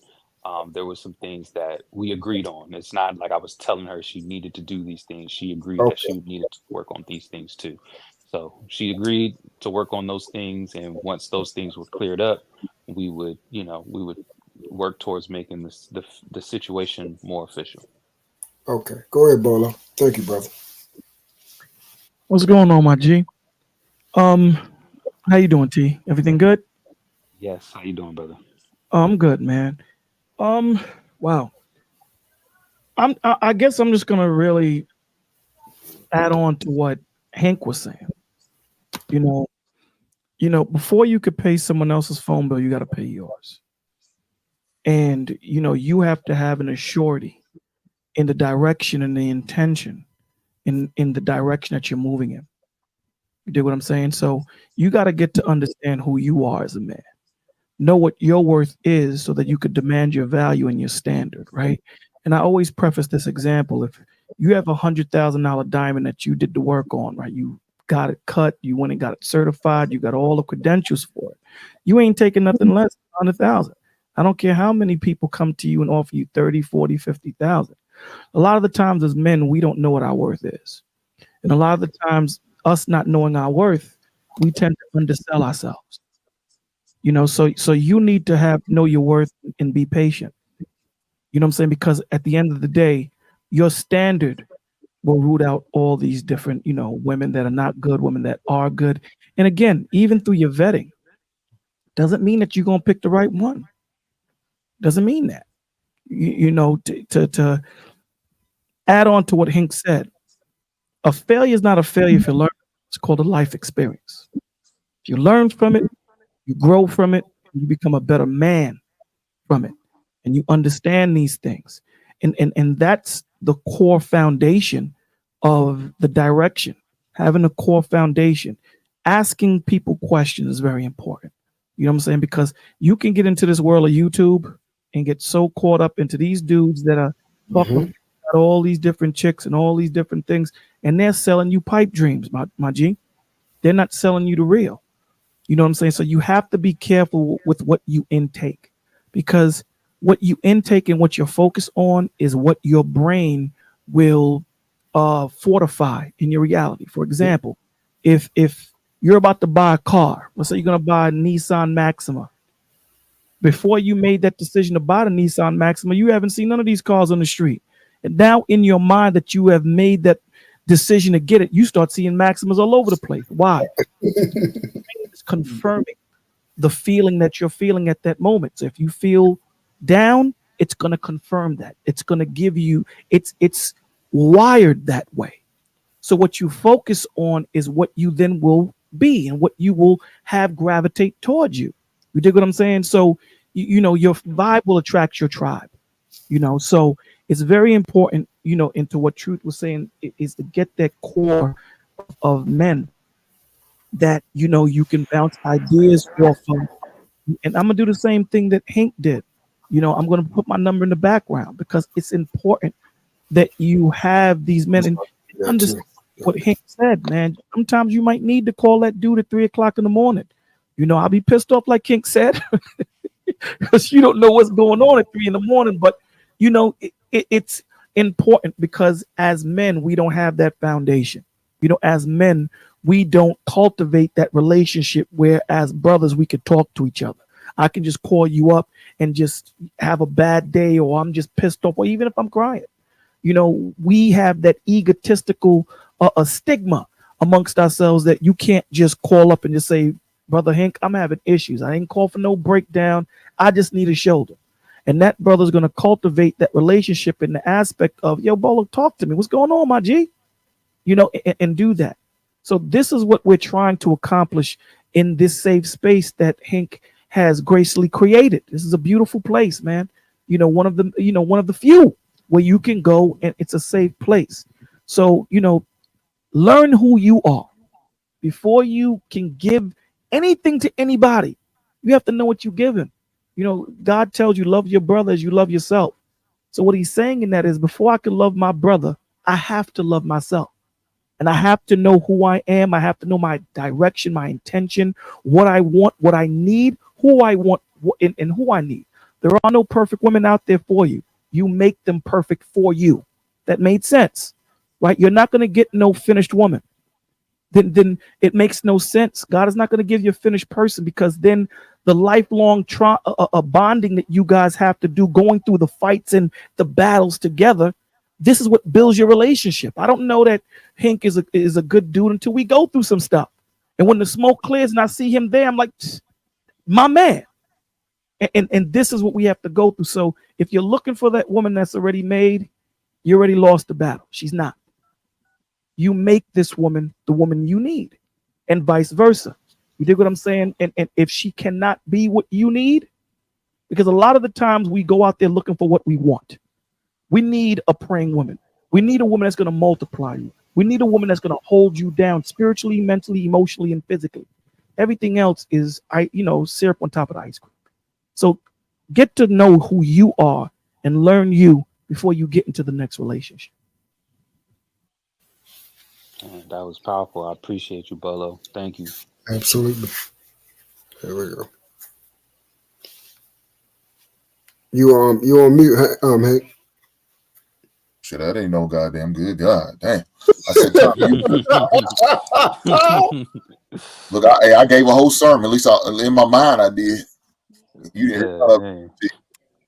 [SPEAKER 2] there were some things that we agreed on. It's not like I was telling her she needed to do these things. She agreed that
[SPEAKER 4] Okay.
[SPEAKER 2] she needed to work on these things too. So she agreed to work on those things, and once those things were cleared up, we would work towards making the situation more official.
[SPEAKER 4] Okay. Go ahead, Bolo. Thank you, brother.
[SPEAKER 5] What's going on, my G? Um, how you doing, T? Everything good?
[SPEAKER 2] Yes, how you doing, brother?
[SPEAKER 5] I'm good, man. Um, wow. I guess I'm just gonna really add on to what Hank was saying. You know, before you could pay someone else's phone bill, you got to pay yours, and you have to have an assurity in the direction and the intention in the direction that you're moving in. You dig what I'm saying? So you got to get to understand who you are as a man, know what your worth is so that you could demand your value and your standard, right? And I always preface this example. If you have $100,000 diamond that you did the work on, right? You got it cut, you went and got it certified, you got all the credentials for it. You ain't taking nothing less than 100,000. I don't care how many people come to you and offer you 30, 40, 50,000. A lot of the times as men, we don't know what our worth is. And a lot of the times, us not knowing our worth, we tend to undersell ourselves. So you need to have know your worth and be patient. You know what I'm saying? Because at the end of the day, your standard will root out all these different, women that are not good, women that are good. And again, even through your vetting, doesn't mean that you're gonna pick the right one. Doesn't mean that. To add on to what Hink said, a failure is not a failure if you learn. It's called a life experience. If you learn from it, you grow from it, you become a better man from it, and you understand these things. And that's the core foundation of the direction. Having a core foundation. Asking people questions is very important. You know what I'm saying? Because you can get into this world of YouTube and get so caught up into these dudes that are talking
[SPEAKER 4] Mm-hmm.
[SPEAKER 5] about all these different chicks and all these different things, and they're selling you pipe dreams, my G. They're not selling you the real. You know what I'm saying? So you have to be careful with what you intake, because what you intake and what you're focused on is what your brain will fortify in your reality. For example, if you're about to buy a car, let's say you're going to buy a Nissan Maxima. Before you made that decision to buy the Nissan Maxima, you haven't seen none of these cars on the street. And now in your mind that you have made that decision to get it, you start seeing Maximas all over the place. Why? It's confirming the feeling that you're feeling at that moment. So if you feel down, it's going to confirm that. It's going to give you, it's wired that way. So what you focus on is what you then will be and what you will have gravitate towards you. You dig what I'm saying? So your vibe will attract your tribe. So it's very important, into what Truth was saying, is to get that core of men that you can bounce ideas off of. And I'm gonna do the same thing that Hank did. I'm going to put my number in the background because it's important that you have these men and
[SPEAKER 4] Yeah,
[SPEAKER 5] understand
[SPEAKER 4] too.
[SPEAKER 5] what Hank said, man. Sometimes you might need to call that dude at 3 o'clock in the morning. I'll be pissed off like Hank said, because you don't know what's going on at 3 in the morning. But it's important because as men, we don't have that foundation. As men, we don't cultivate that relationship where as brothers we could talk to each other. I can just call you up and just have a bad day, or I'm just pissed off, or even if I'm crying. We have that egotistical a stigma amongst ourselves that you can't just call up and just say, Brother Hank, I'm having issues. I ain't call for no breakdown. I just need a shoulder. And that brother's going to cultivate that relationship in the aspect of, yo, Bolo, talk to me. What's going on, my G? And do that. So this is what we're trying to accomplish in this safe space that Hank has gracefully created. This is a beautiful place, man. One of the few where you can go and it's a safe place. So, learn who you are before you can give anything to anybody. You have to know what you're giving. God tells you love your brother as you love yourself. So what he's saying in that is before I can love my brother, I have to love myself. And I have to know who I am. I have to know my direction, my intention, what I want, what I need, who I want, and who I need. There are no perfect women out there for you. You make them perfect for you. That made sense, right? You're not going to get no finished woman. Then it makes no sense. God is not going to give you a finished person, because then the lifelong bonding that you guys have to do, going through the fights and the battles together, this is what builds your relationship. I don't know that Hank is a good dude until we go through some stuff. And when the smoke clears and I see him there, I'm like, my man. And this is what we have to go through. So if you're looking for that woman that's already made, you already lost the battle. She's not. You make this woman the woman you need, and vice versa. You dig what I'm saying? And if she cannot be what you need, because a lot of the times we go out there looking for what we want. We need a praying woman. We need a woman that's going to multiply you. We need a woman that's going to hold you down spiritually, mentally, emotionally, and physically. Everything else is, syrup on top of the ice cream. So get to know who you are and learn you before you get into the next relationship.
[SPEAKER 2] That was powerful. I appreciate you, Bolo. Thank you.
[SPEAKER 4] Absolutely. There we go. You on mute, Hank?
[SPEAKER 1] Shit, that ain't no goddamn good. God damn. I said, Tom, look, I gave a whole sermon. At least in my mind, I did. You didn't hear
[SPEAKER 2] Yeah.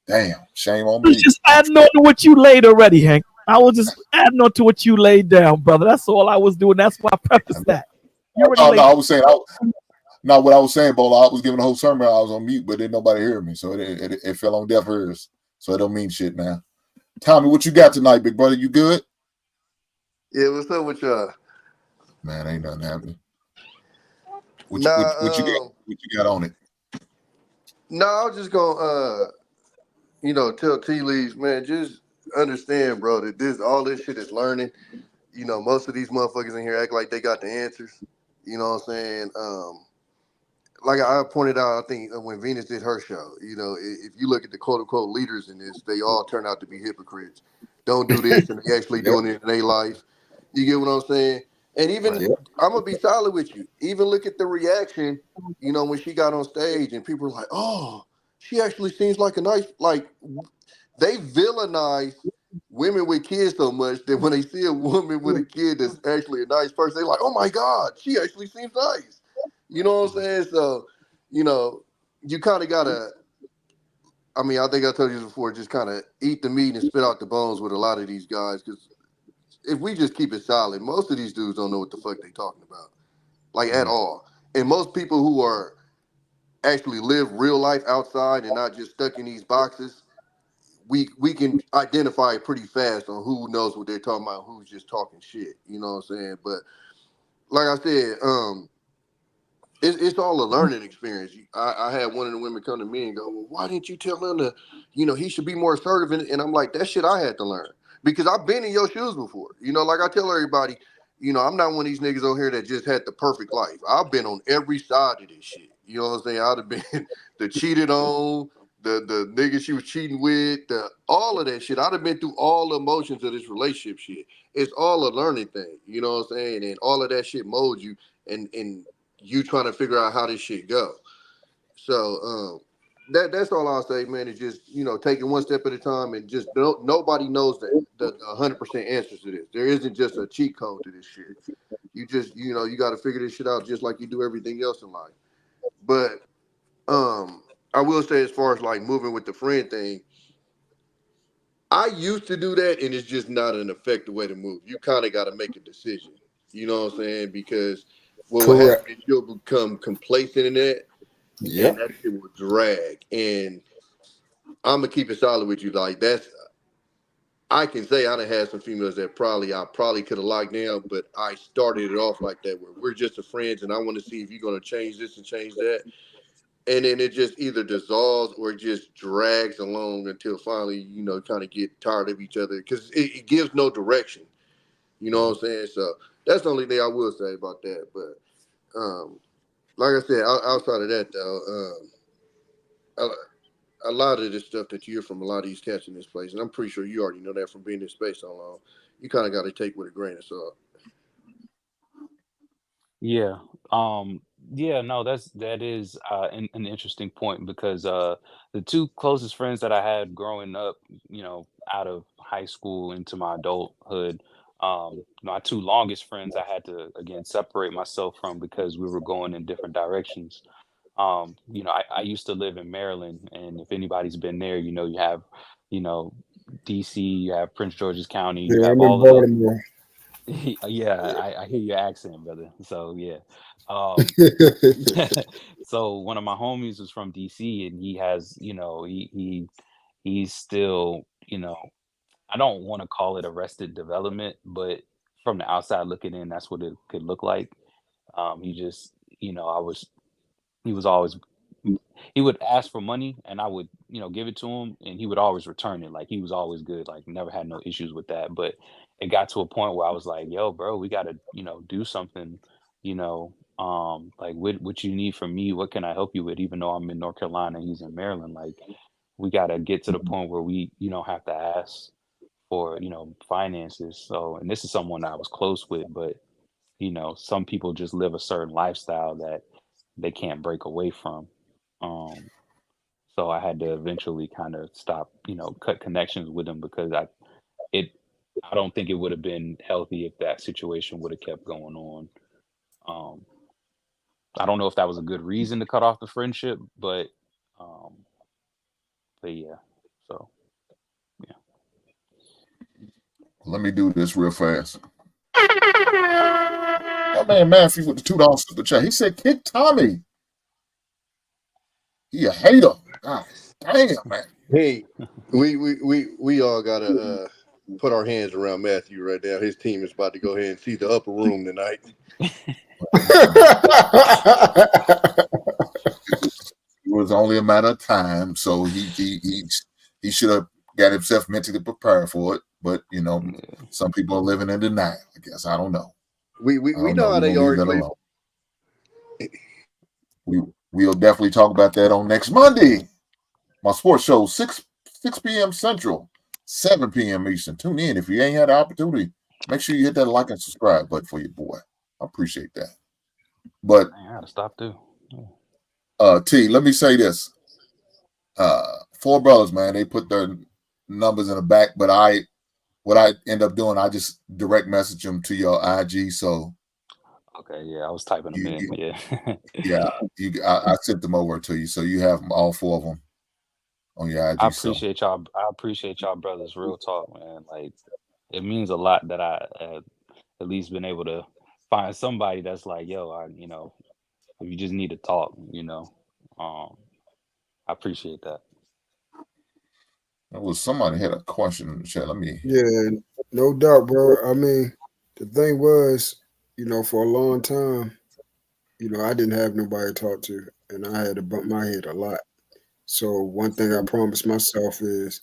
[SPEAKER 1] Damn, shame on
[SPEAKER 5] I was
[SPEAKER 1] me.
[SPEAKER 5] just adding on to what you laid already, Hank. I was just adding on to what you laid down, brother. That's all I was doing. That's why I prefaced that. You already
[SPEAKER 1] No,
[SPEAKER 5] laid.
[SPEAKER 1] I was saying, not what I was saying, Bola. I was giving a whole sermon. I was on mute, but didn't nobody hear me, so it fell on deaf ears. So it don't mean shit now. Tommy, what you got tonight, big brother? You good?
[SPEAKER 6] Yeah, what's up with y'all?
[SPEAKER 1] Man, ain't nothing happening. What you got on it?
[SPEAKER 6] I was just gonna tell T Leaves, man, just understand, bro, that all this shit is learning. Most of these motherfuckers in here act like they got the answers. You know what I'm saying? Like I pointed out, I think when Venus did her show, if you look at the quote unquote leaders in this, they all turn out to be hypocrites. Don't do this, and they actually doing it in their life. You get what I'm saying? And even I'm gonna be solid with you. Even look at the reaction, when she got on stage and people were like, "Oh, she actually seems like a nice." Like they villainize women with kids so much that when they see a woman with a kid that's actually a nice person, they're like, "Oh my God, she actually seems nice." You know what I'm saying? So, you kind of gotta. I mean, I think I told you before. Just kind of eat the meat and spit out the bones with a lot of these guys, because if we just keep it solid, most of these dudes don't know what the fuck they talking about, like at all. And most people who are actually live real life outside and not just stuck in these boxes, we can identify pretty fast on who knows what they're talking about, who's just talking shit. You know what I'm saying? But like I said, it's all a learning experience. I had one of the women come to me and go, "Well, why didn't you tell him to, he should be more assertive?" And I'm like, that shit I had to learn, because I've been in your shoes before. Like I tell everybody, I'm not one of these niggas over here that just had the perfect life. I've been on every side of this shit. You know what I'm saying? I'd have been the cheated on, the nigga she was cheating with, all of that shit. I'd have been through all the emotions of this relationship shit. It's all a learning thing, you know what I'm saying? And all of that shit molds you, and you trying to figure out how this shit go. So that's all I'll say, man. Is just taking one step at a time, and just nobody knows the 100% answers to this. There isn't just a cheat code to this shit. You just you got to figure this shit out just like you do everything else in life. But I will say, as far as like moving with the friend thing, I used to do that, and it's just not an effective way to move. You kind of got to make a decision. You know what I'm saying? Because what will
[SPEAKER 4] Correct.
[SPEAKER 6] happen is you'll become complacent in that, and
[SPEAKER 4] Yep.
[SPEAKER 6] that shit will drag. And I'm gonna keep it solid with you. Like I can say I done had some females that I probably could have locked down, but I started it off like that, where we're just a friends, and I want to see if you're gonna change this and change that. And then it just either dissolves or it just drags along until finally, kind of get tired of each other because it gives no direction. You know what I'm saying? So that's the only thing I will say about that. But like I said, outside of that, though, a lot of this stuff that you hear from a lot of these cats in this place, and I'm pretty sure you already know that from being in space so long, you kind of got to take with a grain of salt.
[SPEAKER 2] Yeah. Yeah, no, that is an interesting point because the two closest friends that I had growing up, out of high school into my adulthood, my two longest friends I had to again separate myself from because we were going in different directions. I used to live in Maryland, and if anybody's been there, you have, you know, DC, you have Prince George's County, you
[SPEAKER 4] Yeah,
[SPEAKER 2] have
[SPEAKER 4] I'm in
[SPEAKER 2] all of the
[SPEAKER 4] Baltimore.
[SPEAKER 2] yeah, I hear your accent, brother. So yeah. Um so one of my homies was from DC, and he has, he's still, I don't want to call it arrested development, but from the outside looking in, that's what it could look like. He just, I was he was always he would ask for money, and I would, give it to him, and he would always return it. Like, he was always good, like, never had no issues with that. But it got to a point where I was like, yo, bro, we gotta, do something, like, what you need from me, what can I help you with? Even though I'm in North Carolina and he's in Maryland, like, we gotta get to the point where we, don't have to ask for, finances. So, and this is someone I was close with, but some people just live a certain lifestyle that they can't break away from. Um, so I had to eventually kind of stop, cut connections with them because it I don't think it would have been healthy if that situation would have kept going on. Um, I don't know if that was a good reason to cut off the friendship, um, but yeah. So yeah.
[SPEAKER 1] Let me do this real fast. My man Matthew with the $2 super chat. He said, "Kick Tommy. He a hater. God damn, man."
[SPEAKER 6] Hey, we all gotta put our hands around Matthew right now. His team is about to go ahead and see the upper room tonight.
[SPEAKER 1] It was only a matter of time, so he should have got himself mentally prepared for it. But some people are living in denial. I guess I don't know.
[SPEAKER 6] We know how
[SPEAKER 1] We're
[SPEAKER 6] they
[SPEAKER 1] gonna
[SPEAKER 6] are
[SPEAKER 1] leave
[SPEAKER 6] in
[SPEAKER 1] that
[SPEAKER 6] Cleveland.
[SPEAKER 1] alone. We'll definitely talk about that on next Monday. My sports show 6 p.m. Central, 7 p.m. Eastern. Tune in if you ain't had the opportunity. Make sure you hit that like and subscribe button for your boy. I appreciate that. But
[SPEAKER 2] I gotta stop too. Yeah.
[SPEAKER 1] T, let me say this. Four brothers, man, they put their numbers in the back, but what I end up doing, I just direct message them to your IG. So
[SPEAKER 2] Okay, yeah, I was typing them in. Yeah.
[SPEAKER 1] I sent them over to you, so you have all four of them on your
[SPEAKER 2] I
[SPEAKER 1] IG. So
[SPEAKER 2] appreciate y'all. I appreciate y'all brothers. Real talk, man. Like, it means a lot that I at least been able to find somebody that's like, yo, if you just need to talk, um, I appreciate that.
[SPEAKER 1] there was somebody had a question in the chat. Let me.
[SPEAKER 4] Yeah, no doubt, bro. I mean, the thing was, for a long time, I didn't have nobody to talk to, and I had to bump my head a lot. So one thing I promised myself is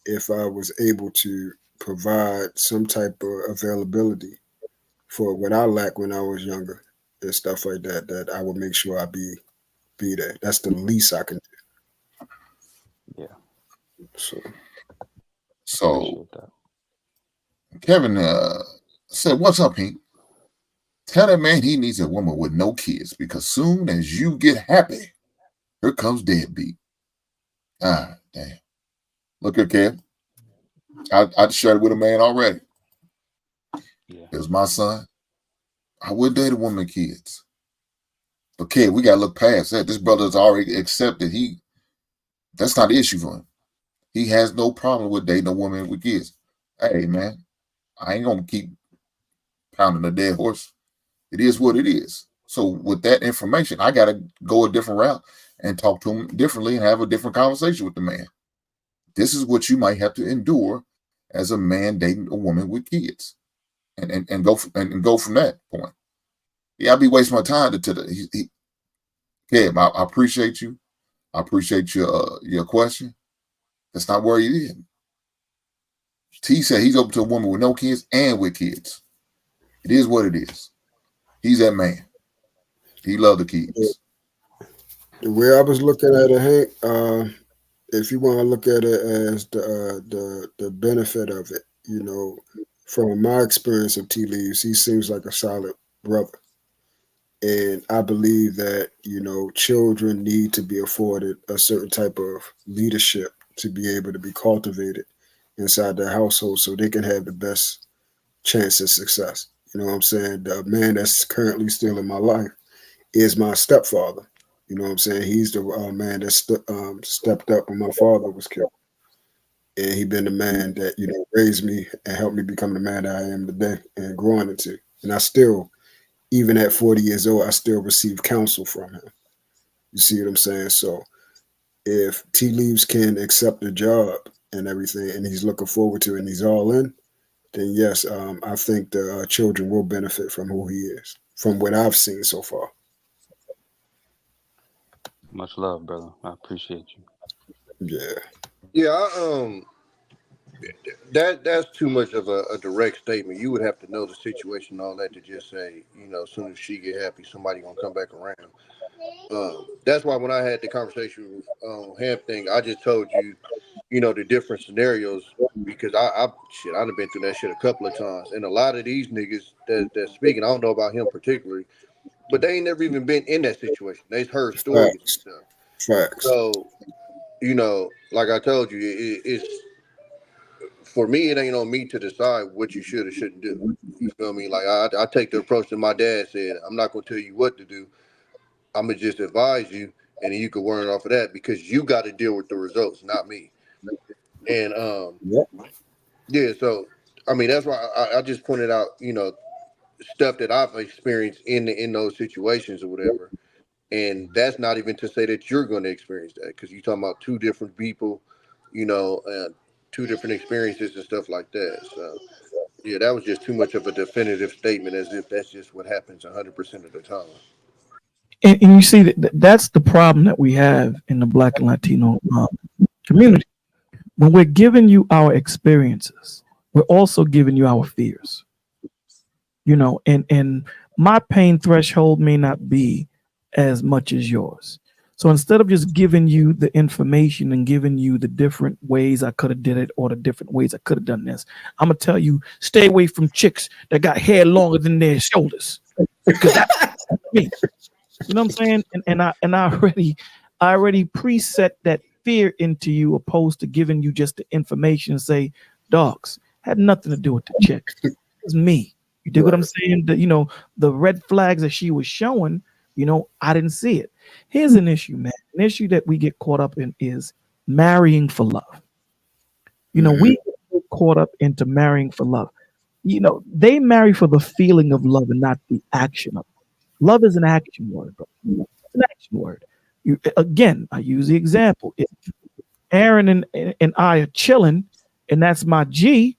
[SPEAKER 4] if I was able to provide some type of availability for what I lacked when I was younger and stuff like that, that I would make sure I be there. That's the least I can do.
[SPEAKER 2] Yeah.
[SPEAKER 1] So
[SPEAKER 2] Appreciate that.
[SPEAKER 1] Kevin said, "What's up, Pink? Tell that man he needs a woman with no kids because soon as you get happy, here comes deadbeat." Ah, damn. Look at Kev. I shared it with a man already.
[SPEAKER 2] Yeah.
[SPEAKER 1] It was my son. I would date a woman with kids. But Kev, we gotta look past that. This brother's already accepted that's not the issue for him. He has no problem with dating a woman with kids. Hey man, I ain't gonna keep pounding a dead horse. It is what it is. So with that information, I gotta go a different route and talk to him differently and have a different conversation with the man. This is what you might have to endure as a man dating a woman with kids, and go from that point. Yeah, I'd be wasting my time to the. Kev, I appreciate you. I appreciate your question. That's not where he is. T said he's open to a woman with no kids and with kids. It is what it is. He's that man. He loves the kids.
[SPEAKER 4] The way I was looking at it, Hank, if you want to look at it as the benefit of it, from my experience of Tea Leaves, he seems like a solid brother. And I believe that, children need to be afforded a certain type of leadership to be able to be cultivated inside their household so they can have the best chance of success. You know what I'm saying? The man that's currently still in my life is my stepfather. You know what I'm saying? He's the man that stepped up when my father was killed. And he been the man that, raised me and helped me become the man that I am today and growing into. And I still, even at 40 years old, I still receive counsel from him. You see what I'm saying? So if T Leaves can accept the job and everything, and he's looking forward to it and he's all in, then yes, I think the children will benefit from who he is, from what I've seen so far.
[SPEAKER 2] Much love, brother. I appreciate you.
[SPEAKER 4] Yeah.
[SPEAKER 6] Yeah, that's too much of a direct statement. You would have to know the situation and all that to just say, as soon as she get happy, somebody gonna come back around. That's why when I had the conversation with Ham thing, I just told you, the different scenarios because I've been through that shit a couple of times, and a lot of these niggas that's speaking, I don't know about him particularly, but they ain't never even been in that situation. They've heard stories and
[SPEAKER 4] Facts.
[SPEAKER 6] stuff.
[SPEAKER 4] Facts.
[SPEAKER 6] So, like I told you, it's for me, it ain't on me to decide what you should or shouldn't do. You feel me? Like I take the approach that my dad said. I'm not gonna tell you what to do. I'm gonna just advise you, and then you can learn off of that because you got to deal with the results, not me. And
[SPEAKER 4] Yep.
[SPEAKER 6] yeah. So I mean, that's why I just pointed out, stuff that I've experienced in those situations or whatever. And that's not even to say that you're going to experience that because you're talking about two different people, two different experiences and stuff like that. So yeah, that was just too much of a definitive statement, as if that's just what happens 100% of the time.
[SPEAKER 5] And you see that's the problem that we have in the Black and Latino community. When we're giving you our experiences, we're also giving you our fears. And my pain threshold may not be as much as yours. So instead of just giving you the information and giving you the different ways I could have did it or the different ways I could have done this, I'm gonna tell you, stay away from chicks that got hair longer than their shoulders. Because that's me. You know what I'm saying? And I already preset that fear into you, opposed to giving you just the information and say, dogs, had nothing to do with the chick. It was me. You dig what I'm saying? The red flags that she was showing, I didn't see it. Here's an issue, man. An issue that we get caught up in is marrying for love. We get caught up into marrying for love. They marry for the feeling of love and not the action of it. Love is an action word, bro. It's an action word. Again, I use the example. If Aaron and I are chilling, and that's my G,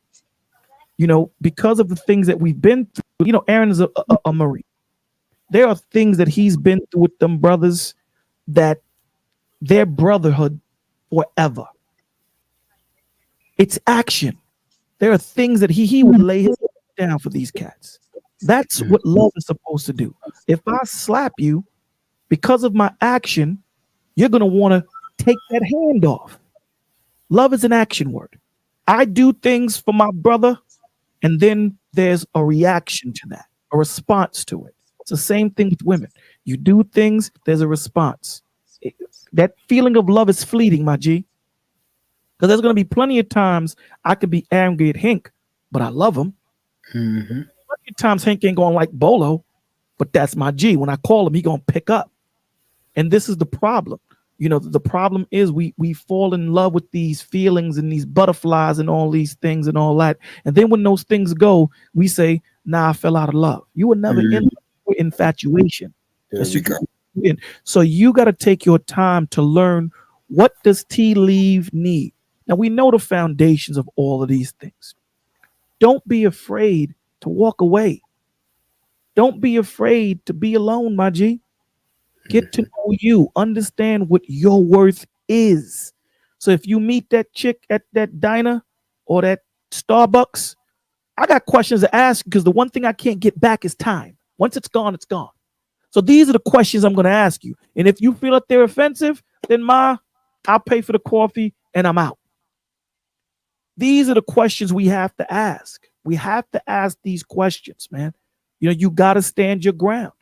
[SPEAKER 5] because of the things that we've been through, Aaron is a Marine. There are things that he's been through with them brothers that their brotherhood forever. It's action. There are things that he would lay his head down for these cats. That's what love is supposed to do. If I slap you because of my action, you're going to want to take that hand off. Love is an action word. I do things for my brother, and then there's a reaction to that, a response to it. It's the same thing with women. You do things, there's a response. That feeling of love is fleeting, my G. Because there's going to be plenty of times I could be angry at Hank, but I love him.
[SPEAKER 4] Mm-hmm.
[SPEAKER 5] Plenty of times Hank ain't going to like Bolo, but that's my G. When I call him, he going to pick up. And this is the problem. You know, the problem is we fall in love with these feelings and these butterflies and all these things and all that. And then when those things go, we say, nah, I fell out of love. You were never in infatuation.
[SPEAKER 4] There we go.
[SPEAKER 5] So you got to take your time to learn, what does tea leaf need? Now, we know the foundations of all of these things. Don't be afraid to walk away. Don't be afraid to be alone, my G. Get to know you. Understand what your worth is. So if you meet that chick at that diner or that Starbucks, I got questions to ask, because the one thing I can't get back is time. Once it's gone, it's gone. So these are the questions I'm going to ask you. And if you feel that they're offensive, then I'll pay for the coffee and I'm out. These are the questions we have to ask. We have to ask these questions, man. You know, you got to stand your ground.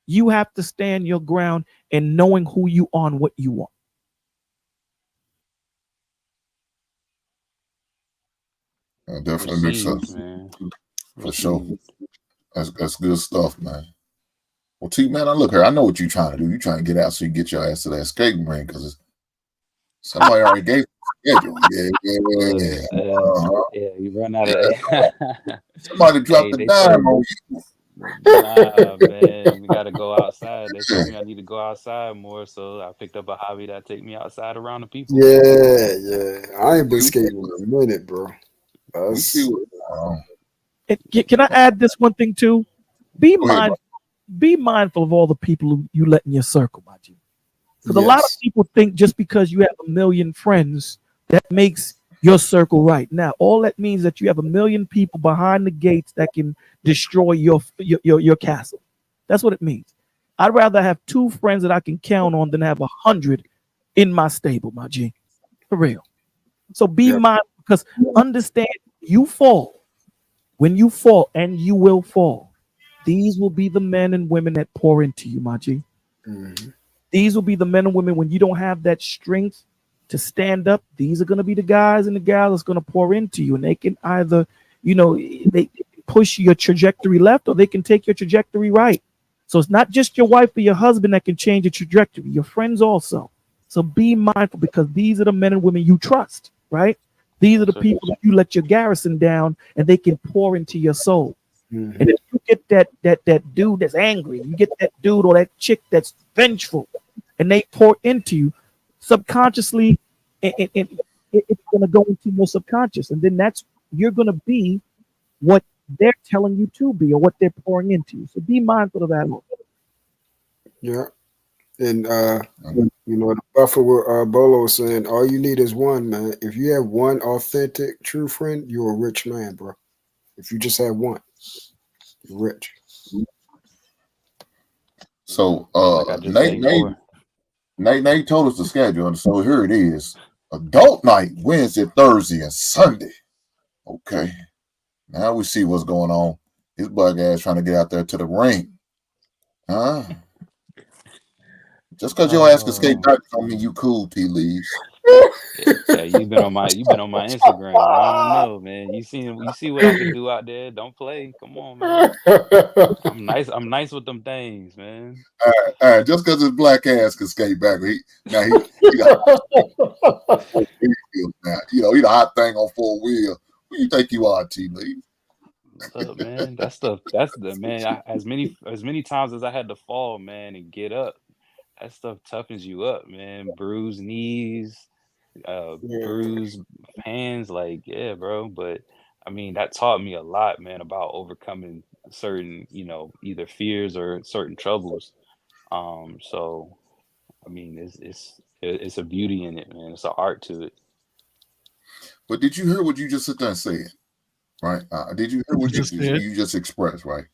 [SPEAKER 5] You have to stand your ground in knowing who you are and what you want.
[SPEAKER 1] Definitely makes sense.
[SPEAKER 2] Man.
[SPEAKER 1] For sure. That's good stuff, man. Well, T, man, I look here. I know what you're trying to do. You're trying to get out so you get your ass to that skating ring, because somebody already gave you a schedule.
[SPEAKER 2] Yeah, you run out of.
[SPEAKER 1] Somebody dropped the dime on you.
[SPEAKER 2] Nah, man, we got to go outside. They told me I need to go outside more, so I picked up a hobby that take me outside around the people.
[SPEAKER 4] Yeah. I ain't been skating in a minute, bro.
[SPEAKER 5] Can I add this one thing too? Be mindful of all the people you let in your circle, my G. Because a lot of people think just because you have a million friends, that makes your circle right. Now, all that means that you have a million people behind the gates that can destroy your castle. That's what it means. I'd rather have 2 friends that I can count on than have 100 in my stable, my G. For real. So be mindful, because understand, you fall. When you fall, and you will fall, these will be the men and women that pour into you, my G.
[SPEAKER 4] Mm-hmm.
[SPEAKER 5] These will be the men and women when you don't have that strength to stand up. These are going to be the guys and the gals that's going to pour into you. And they can either, they push your trajectory left, or they can take your trajectory right. So it's not just your wife or your husband that can change your trajectory, your friends also. So be mindful, because these are the men and women you trust, right? These are the people that you let your garrison down, and they can pour into your soul. Mm-hmm. And if you get that dude that's angry, you get that dude or that chick that's vengeful, and they pour into you subconsciously, and it's going to go into your subconscious, and then you're going to be what they're telling you to be, or what they're pouring into you. So be mindful of that.
[SPEAKER 4] Yeah. And the buffer with Bolo was saying, all you need is one, man. If you have one authentic, true friend, you're a rich man, bro. If you just have one, you're rich.
[SPEAKER 1] So Nate told us the schedule, and so here it is. Adult night, Wednesday, Thursday, and Sunday. Okay. Now we see what's going on. His black ass trying to get out there to the ring. Huh? Just because your ass can skate back don't mean you cool, T Leaves.
[SPEAKER 2] Yeah, you've been on my Instagram. I don't know, man. You see what I can do out there. Don't play. Come on, man. I'm nice with them things, man.
[SPEAKER 1] Just because his black ass can skate back, he the hot thing on 4-wheel. Who you think you are, T Leaves?
[SPEAKER 2] Look, man, that's the man. As many times as I had to fall, man, and get up, that stuff toughens you up, man. Bruised knees, bruised hands, like, yeah, bro. But I mean, that taught me a lot, man, about overcoming certain, either fears or certain troubles. So I mean, it's a beauty in it, man. It's an art to it.
[SPEAKER 1] But did you hear what you just sit there and said? Right? Did you hear what you just expressed? Right?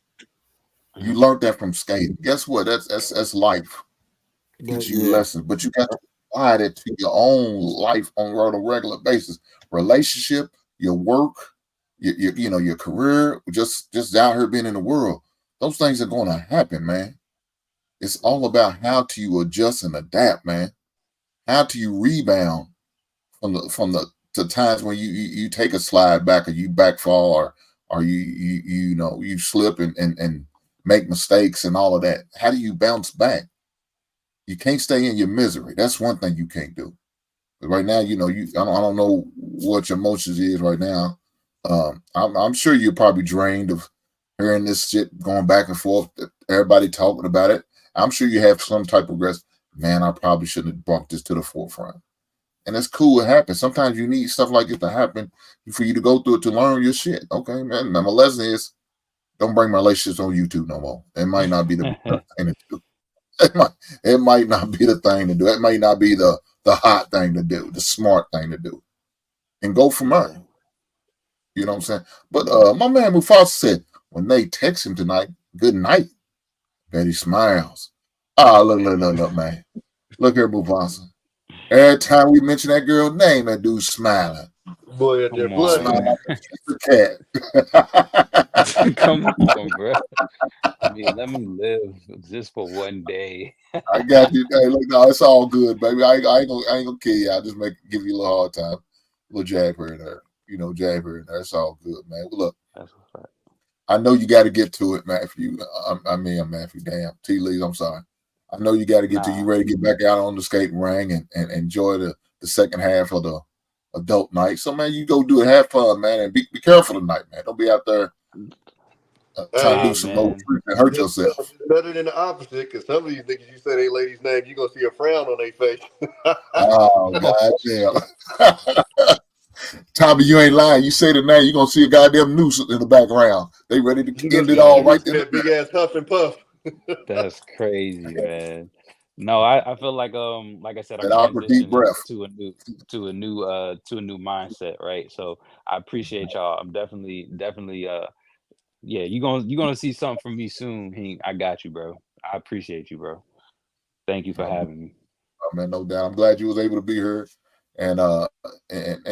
[SPEAKER 1] You learned that from skating. Guess what? That's life. Teach you lessons, but you got apply that to your own life on a regular basis. Relationship, your work, your career, just out here being in the world. Those things are going to happen, man. It's all about how do you adjust and adapt, man. How do you rebound from the times when you take a slide back or you backfall or you slip and make mistakes and all of that. How do you bounce back? You can't stay in your misery. That's one thing you can't do. But right now, I don't know what your emotions is right now. I'm sure you're probably drained of hearing this shit going back and forth. Everybody talking about it. I'm sure you have some type of regret. Man, I probably shouldn't have brought this to the forefront. And it's cool. It happens. Sometimes you need stuff like this to happen for you to go through it to learn your shit. Okay, man. Now my lesson is don't bring my relationships on YouTube no more. It might not be the thing to do. It might not be the thing to do. It might not be the hot thing to do, the smart thing to do. And go from there. You know what I'm saying? But my man Mufasa said when they text him tonight, good night. Bet he smiles. Ah, look, man. Look here, Mufasa. Every time we mention that girl's name, that dude's smiling.
[SPEAKER 6] Boy, at their
[SPEAKER 2] Come on,
[SPEAKER 6] blood.
[SPEAKER 2] man.
[SPEAKER 1] The cat.
[SPEAKER 2] Come on, bro. I mean, let me live just for one day.
[SPEAKER 1] I got you. Hey, look, no, it's all good, baby. I ain't gonna kill you. I just give you a little hard time, a little jab here and there. Jab here and there. It's all good, man. Well, look,
[SPEAKER 2] That's a fact.
[SPEAKER 1] I know you got to get to it, Matthew. I'm Matthew. Damn, T. Lee's. I'm sorry. I know you got to get to. You ready to get back out on the skating ring and enjoy the second half of the adult night. So, man, you go do it. Have fun, man, and be careful tonight, man. Don't be out there trying to do some no tricks and hurt yourself.
[SPEAKER 6] It's better than the opposite, because some of these niggas, you say they ladies' name, you're going to see a frown on their face.
[SPEAKER 1] Oh, goddamn. Tommy, you ain't lying. You say the name, you're going to see a goddamn noose in the background. They ready to end it all right there.
[SPEAKER 6] That big-ass huff and puff.
[SPEAKER 2] That's crazy, man. No, I feel like I said, I'm
[SPEAKER 1] That awkward deep
[SPEAKER 2] transitioning
[SPEAKER 1] breath.
[SPEAKER 2] to a new mindset, right? So I appreciate y'all. I'm definitely yeah, you're gonna see something from me soon, Hank. I got you, bro. I appreciate you, bro. Thank you for having me.
[SPEAKER 1] Oh, man, no doubt. I'm glad you was able to be here and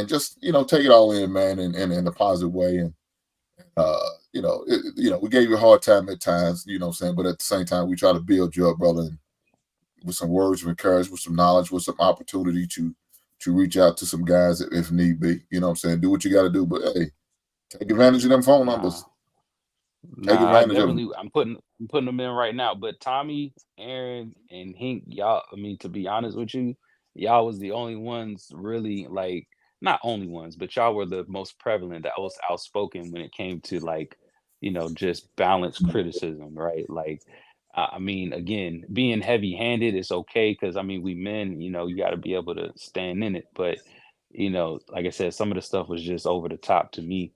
[SPEAKER 1] just take it all in, man, in a positive way. And we gave you a hard time at times, you know what I'm saying, but at the same time we try to build you up, brother, and with some words of encouragement, with some knowledge, with some opportunity to reach out to some guys if need be. You know what I'm saying? Do what you got to do, but hey, take advantage of them phone numbers. Take advantage of them.
[SPEAKER 2] I'm putting them in right now. But Tommy, Aaron, and Hink, y'all. I mean, to be honest with you, y'all was the only ones really like not only ones, but y'all were the most prevalent, that was outspoken when it came to just balanced criticism, right? Like, I mean, again, being heavy-handed is okay because I mean, we men, you got to be able to stand in it. But like I said, some of the stuff was just over the top to me.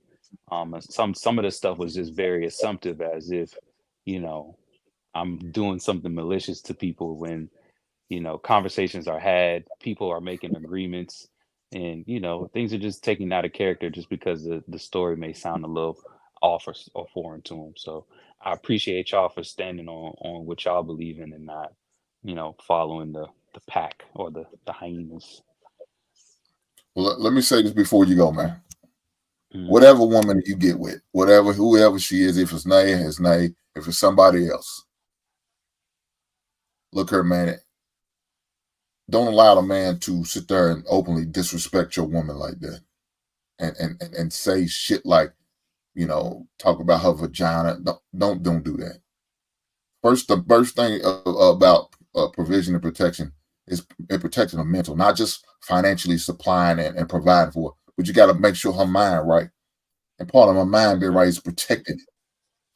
[SPEAKER 2] And some of the stuff was just very assumptive, as if you know I'm doing something malicious to people when conversations are had, people are making agreements, and things are just taken out of character just because the story may sound a little off or foreign to them. So I appreciate y'all for standing on what y'all believe in and not following the pack or the hyenas.
[SPEAKER 1] Well, let me say this before you go, man.
[SPEAKER 2] Mm.
[SPEAKER 1] Whatever woman you get with, whoever she is, if it's Nay, it's Nay. If it's somebody else, look her, man. Don't allow the man to sit there and openly disrespect your woman like that, and say shit like, talk about her vagina. Don't do that. The first thing about provision and protection is protecting her mental, not just financially supplying and providing for her, but you got to make sure her mind right. And part of her mind being right is protecting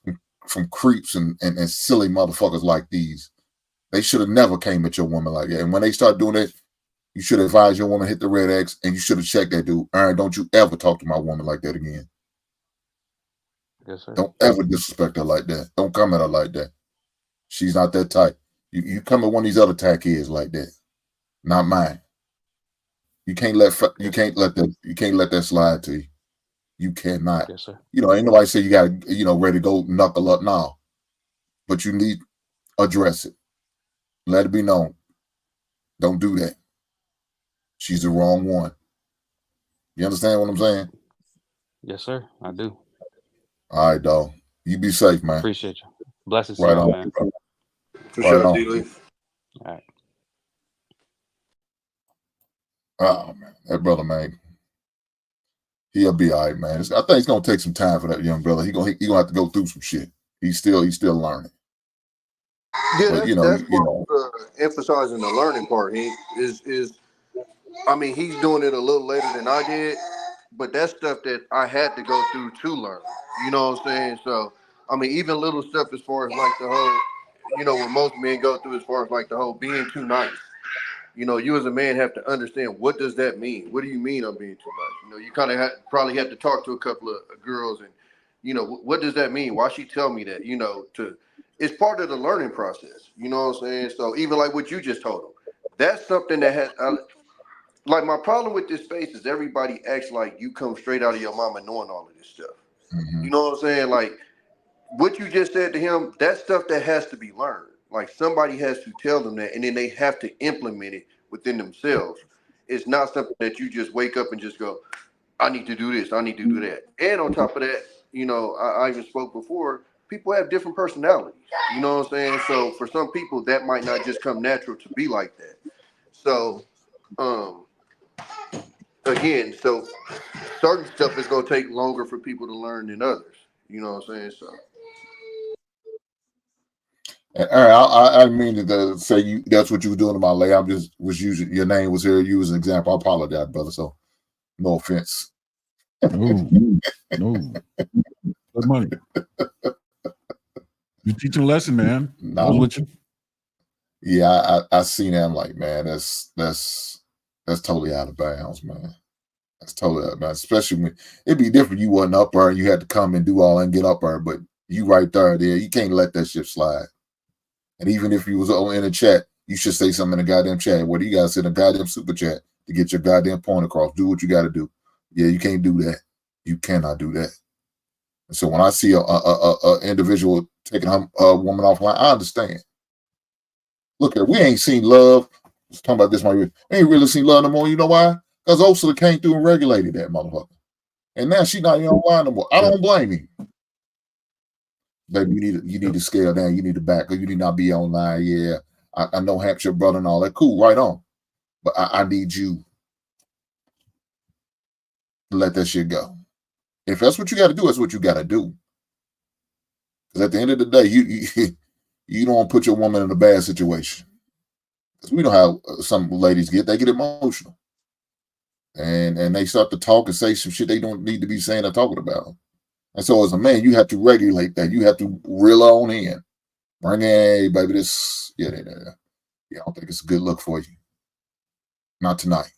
[SPEAKER 1] it from creeps and silly motherfuckers like these. They should have never came at your woman like that. And when they start doing it, you should advise your woman hit the red X, and you should have checked that dude. Aaron, don't you ever talk to my woman like that again.
[SPEAKER 2] Yes, sir.
[SPEAKER 1] Don't ever disrespect her like that. Don't come at her like that. She's not that type. You come at one of these other tackheads like that. Not mine. You can't let that slide to you. You cannot.
[SPEAKER 2] Yes, sir.
[SPEAKER 1] Ain't nobody say you got ready to go knuckle up now. But you need address it. Let it be known. Don't do that. She's the wrong one. You understand what I'm saying?
[SPEAKER 2] Yes, sir. I do.
[SPEAKER 1] All right, dog. You be safe, man.
[SPEAKER 2] Appreciate you. Blessings to
[SPEAKER 1] Right
[SPEAKER 2] y'all,
[SPEAKER 1] on.
[SPEAKER 2] man.
[SPEAKER 6] For
[SPEAKER 1] Right
[SPEAKER 6] sure,
[SPEAKER 1] on.
[SPEAKER 6] D-Leaf.
[SPEAKER 2] All right.
[SPEAKER 1] Oh man, that brother, man, he'll be all right, man. I think it's gonna take some time for that young brother. He gonna have to go through some shit. He's still learning.
[SPEAKER 6] Yeah,
[SPEAKER 1] But
[SPEAKER 6] that's part of emphasizing the learning part. He is. I mean, he's doing it a little later than I did, but that's stuff that I had to go through to learn. You know what I'm saying? So, I mean, even little stuff as far as like the whole, what most men go through as far as like the whole being too nice. You as a man have to understand, what does that mean? What do you mean I'm being too nice? You kind of probably have to talk to a couple of girls and, what does that mean? Why she tell me that? It's part of the learning process. You know what I'm saying? So even like what you just told them, that's something that has, like my problem with this space is everybody acts like you come straight out of your mama knowing all of this stuff.
[SPEAKER 1] Mm-hmm.
[SPEAKER 6] You know what I'm saying? Like what you just said to him, that's stuff that has to be learned. Like somebody has to tell them that, and then they have to implement it within themselves. It's not something that you just wake up and just go, I need to do this, I need to do that. And on top of that, I even spoke before, people have different personalities. You know what I'm saying? So for some people, that might not just come natural to be like that. So, again, certain stuff is going to take longer for people to learn than others. You know what I'm saying? So.
[SPEAKER 1] All right, I mean to say that's what you were doing to my lay. I just was using your name was here. You as an example. I apologize, brother. So no offense.
[SPEAKER 3] No. Good money. You're teaching a lesson, man. I was with you.
[SPEAKER 1] Yeah, I seen that. I'm like, man, that's totally out of bounds, man. That's totally out of bounds. Especially when it'd be different. You wasn't up there and you had to come and do all and get up there, but you right there. You can't let that shit slide. And even if you was in a chat, you should say something in the goddamn chat. What do you guys say in a goddamn super chat to get your goddamn point across? Do what you got to do. Yeah, you can't do that. You cannot do that. And so when I see a individual taking a woman offline, I understand. Look here, we ain't seen love. I was talking about this, we ain't really seen love no more. You know why? Because Ursula came through and regulated that motherfucker. And now she's not even online no more. I don't blame him. Baby, you need to scale down. You need to back. You need not be online. Yeah, I know Hampshire brother and all that. Cool, right on. But I need you to let that shit go. If that's what you got to do, that's what you got to do. Because at the end of the day, you don't put your woman in a bad situation. Because we know how some ladies get. They get emotional. And they start to talk and say some shit they don't need to be saying or talking about. And so as a man, you have to regulate that. You have to reel on in. Bring in, hey, baby, this, yeah, I don't think it's a good look for you. Not tonight.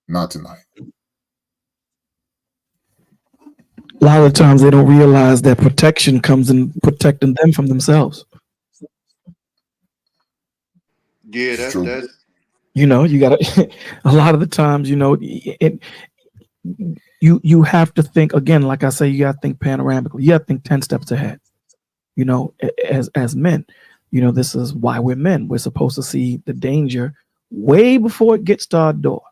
[SPEAKER 1] Not tonight.
[SPEAKER 5] A lot of times they don't realize that protection comes in protecting them from themselves.
[SPEAKER 6] Yeah, that's
[SPEAKER 5] you gotta a lot of the times, you have to think again, like I say, you gotta think panoramically. You gotta think 10 steps ahead. As men, this is why we're men. We're supposed to see the danger way before it gets to our door.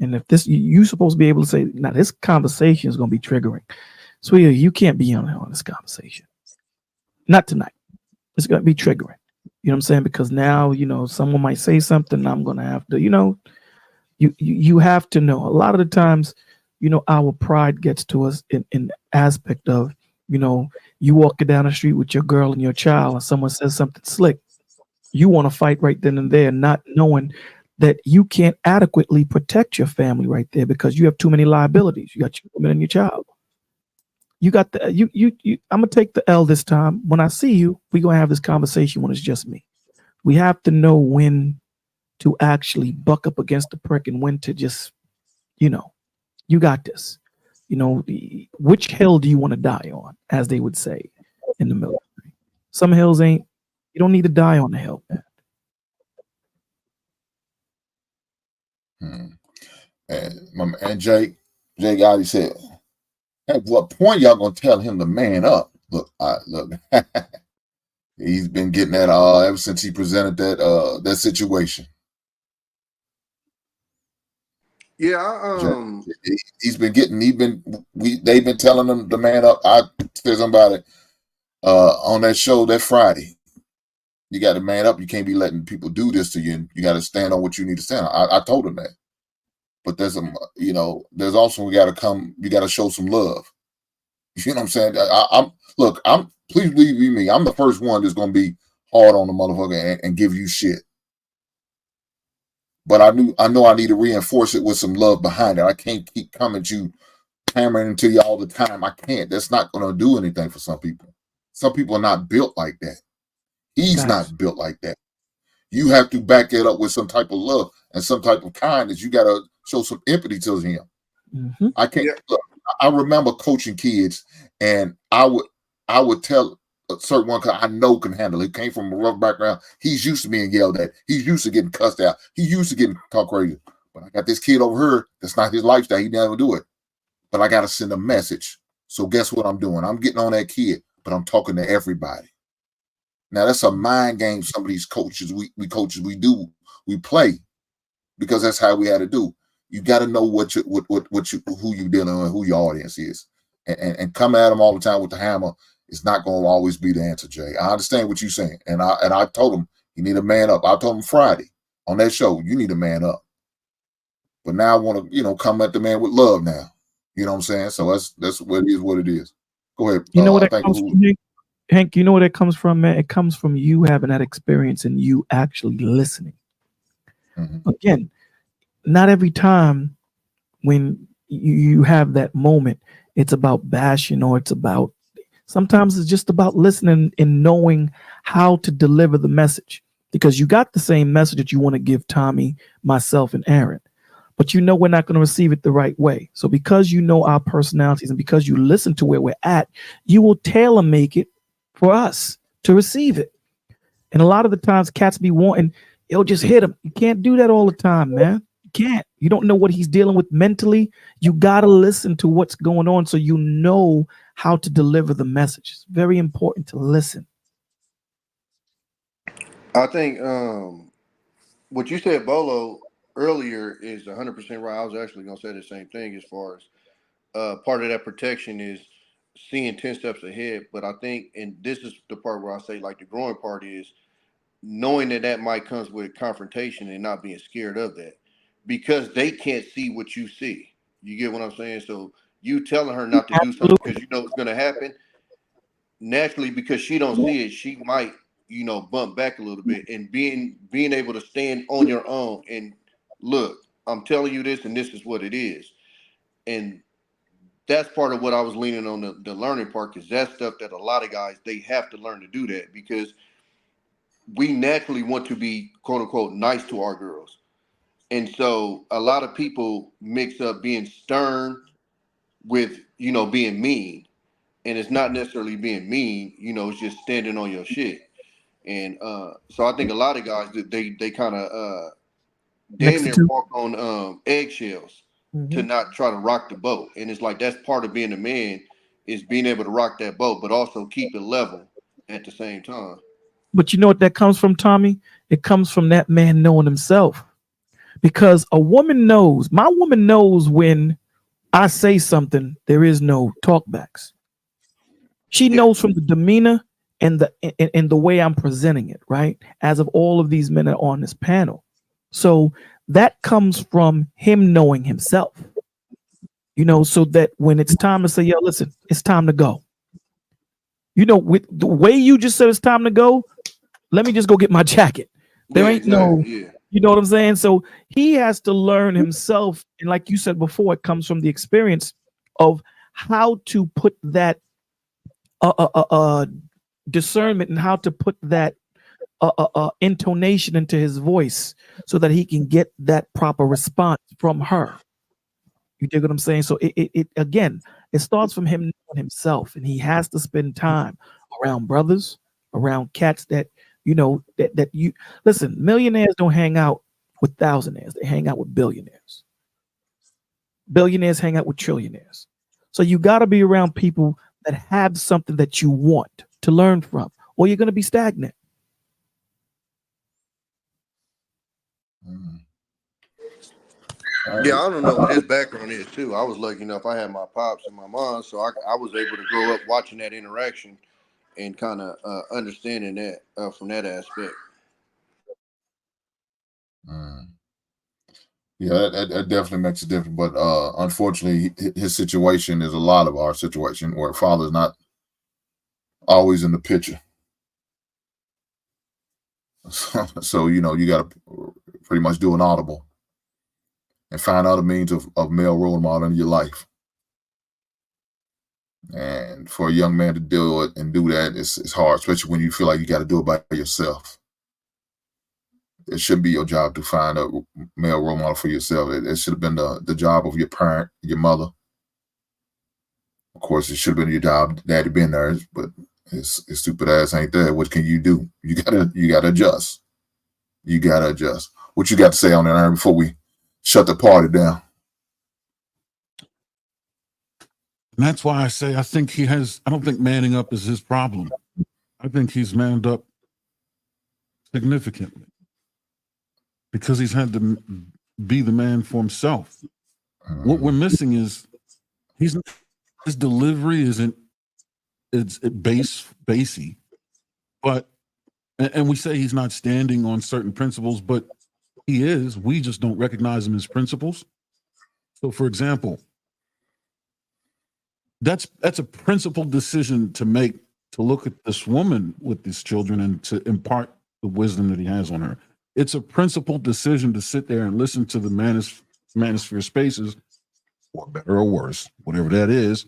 [SPEAKER 5] And if you're supposed to be able to say, now this conversation is going to be triggering. Sweetie, you can't be on this conversation. Not tonight. It's going to be triggering. You know what I'm saying? Because now, someone might say something. I'm going to have to, you have to know. A lot of the times, our pride gets to us in the aspect of, you walking down the street with your girl and your child and someone says something slick. You want to fight right then and there, not knowing that you can't adequately protect your family right there because you have too many liabilities. You got your woman and your child. You got I'm gonna take the L this time. When I see you, we're gonna have this conversation when it's just me. We have to know when to actually buck up against the prick and when to just, you got this. Which hill do you want to die on, as they would say in the military? Some hills you don't need to die on the hill, man.
[SPEAKER 1] And Jake Gotti said, at what point y'all gonna tell him to man up? Look, he's been getting that ever since he presented that situation.
[SPEAKER 6] Yeah,
[SPEAKER 1] They've been telling him to man up. I said something about it on that show that Friday. You got to man up. You can't be letting people do this to you. And you got to stand on what you need to stand on. I told him that. But there's there's also we got to show some love. You know what I'm saying? Please believe me. I'm the first one that's gonna be hard on the motherfucker and give you shit. But I know I need to reinforce it with some love behind it. I can't keep coming at you, hammering into you all the time. I can't. That's not gonna do anything for some people. Some people are not built like that. He's
[SPEAKER 5] Facts.
[SPEAKER 1] not built like that. You have to back it up with some type of love and some type of kindness. You gotta show some empathy to him.
[SPEAKER 5] Mm-hmm.
[SPEAKER 1] I can't
[SPEAKER 6] Yeah.
[SPEAKER 1] look. I remember coaching kids, and I would tell a certain one because I know can handle it. He came from a rough background. He's used to being yelled at. He's used to getting cussed out. He's used to getting talk crazy. But I got this kid over here. That's not his lifestyle. He never do it. But I got to send a message. So guess what I'm doing? I'm getting on that kid, but I'm talking to everybody. Now that's a mind game. Some of these coaches, we play because that's how we had to do. You got to know who you dealing with, who your audience is, and coming at them all the time with the hammer is not going to always be the answer, Jay. I understand what you're saying, and I told him you need to man up. I told him Friday on that show you need to man up. But now I want to come at the man with love now. You know what I'm saying? So that's what it is. What it is. Go ahead.
[SPEAKER 5] You know where
[SPEAKER 1] I
[SPEAKER 5] that
[SPEAKER 1] think
[SPEAKER 5] comes from, Hank? You know where that comes from, man? It comes from you having that experience and you actually listening.
[SPEAKER 1] Mm-hmm.
[SPEAKER 5] Again, not every time when you have that moment, it's about bashing or sometimes it's just about listening and knowing how to deliver the message because you got the same message that you want to give Tommy, myself, and Aaron, but we're not going to receive it the right way. So because you know our personalities and because you listen to where we're at, you will tailor make it for us to receive it. And a lot of the times cats be wanting, it'll just hit him. You can't do that all the time, man. You can't. You don't know what he's dealing with mentally. You got to listen to what's going on so you know how to deliver the message. It's very important to listen.
[SPEAKER 6] I think what you said, Bolo, earlier is 100% right. I was actually gonna say the same thing as far as part of that protection is seeing 10 steps ahead. But I think, and this is the part where I say like the growing part is knowing that might comes with confrontation and not being scared of that because they can't see what you see. You get what I'm saying? So you telling her not to do something
[SPEAKER 5] Absolutely.
[SPEAKER 6] because you know it's going to happen naturally because she don't see it, she might bump back a little bit and being able to stand on your own and look, I'm telling you this and this is what it is. And that's part of what I was leaning on the learning part because that's stuff that a lot of guys they have to learn to do that because we naturally want to be quote unquote nice to our girls. And so a lot of people mix up being stern with, being mean. And it's not necessarily being mean, it's just standing on your shit. And so I think a lot of guys they kind of damn
[SPEAKER 5] Next to
[SPEAKER 6] near
[SPEAKER 5] two.
[SPEAKER 6] walk on eggshells to
[SPEAKER 5] Mhm.
[SPEAKER 6] not try to rock the boat. And it's like that's part of being a man is being able to rock that boat, but also keep it level at the same time.
[SPEAKER 5] But you know what that comes from, Tommy? It comes from that man knowing himself. Because my woman knows when I say something, there is no talkbacks. She
[SPEAKER 6] Yeah.
[SPEAKER 5] knows from the demeanor and the way I'm presenting it, right? As of all of these men are on this panel. So that comes from him knowing himself, so that when it's time to say, yo, listen, it's time to go. With the way you just said it's time to go, let me just go get my jacket.
[SPEAKER 6] Yeah,
[SPEAKER 5] There ain't no,
[SPEAKER 6] exactly. Yeah.
[SPEAKER 5] you know what I'm saying? So he has to learn himself. And like you said before, it comes from the experience of how to put that discernment and how to put that intonation into his voice so that he can get that proper response from her. You dig what I'm saying? So it again, it starts from him knowing himself, and he has to spend time around brothers, around cats that you listen. Millionaires don't hang out with thousandaires; they hang out with billionaires. Billionaires hang out with trillionaires. So you got to be around people that have something that you want to learn from, or you're going to be stagnant.
[SPEAKER 6] Yeah, I don't know what his background is too. I was lucky enough. I had my pops and my mom, so I was able to grow up watching that interaction and kind of understanding that from that aspect.
[SPEAKER 1] Mm. Yeah, that definitely makes a difference. But unfortunately, his situation is a lot of our situation where father's not always in the picture. So you know, you got to pretty much do an audible and find other means of male role model in your life. And for a young man to do it and do that, it's hard, especially when you feel like you got to do it by yourself. It shouldn't be your job to find a male role model for yourself. It should have been the job of your parent, your mother. Of course, it should have been your job, daddy been there, but his stupid ass ain't there. What can you do? You gotta adjust. You gotta adjust. What you got to say on that, Aaron, before we shut the party down?
[SPEAKER 3] And that's why I say I don't think manning up is his problem. I think he's manned up significantly because he's had to be the man for himself. What we're missing is his delivery isn't basey, but and we say he's not standing on certain principles, but he is. We just don't recognize him as principles. So, for example, that's a principled decision to make, to look at this woman with these children and to impart the wisdom that he has on her. It's a principled decision to sit there and listen to the manosphere spaces, or better or worse, whatever that is,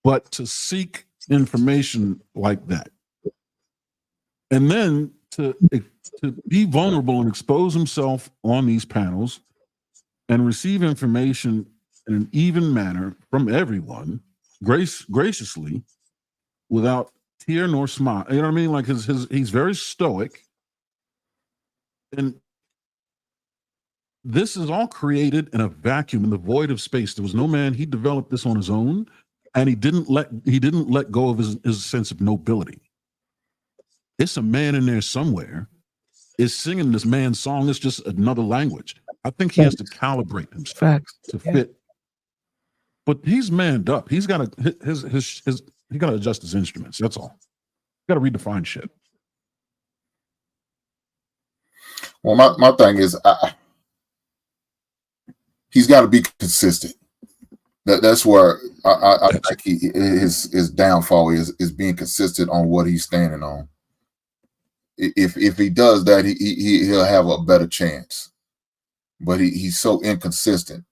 [SPEAKER 3] but to seek information like that. And then to be vulnerable and expose himself on these panels and receive information in an even manner from everyone, graciously, without tear nor smile. You know what I mean? Like he's very stoic. And this is all created in a vacuum, in the void of space. There was no man. He developed this on his own, and he didn't let go of his sense of nobility. It's a man in there somewhere is singing this man's song. It's just another language. I think he has to calibrate himself to fit. But he's manned up. He's got to he got to adjust his instruments. That's all. Got to redefine shit.
[SPEAKER 1] Well, my thing is, he's got to be consistent. That's where I think his downfall is being consistent on what he's standing on. If he does that, he'll have a better chance. But he's so inconsistent,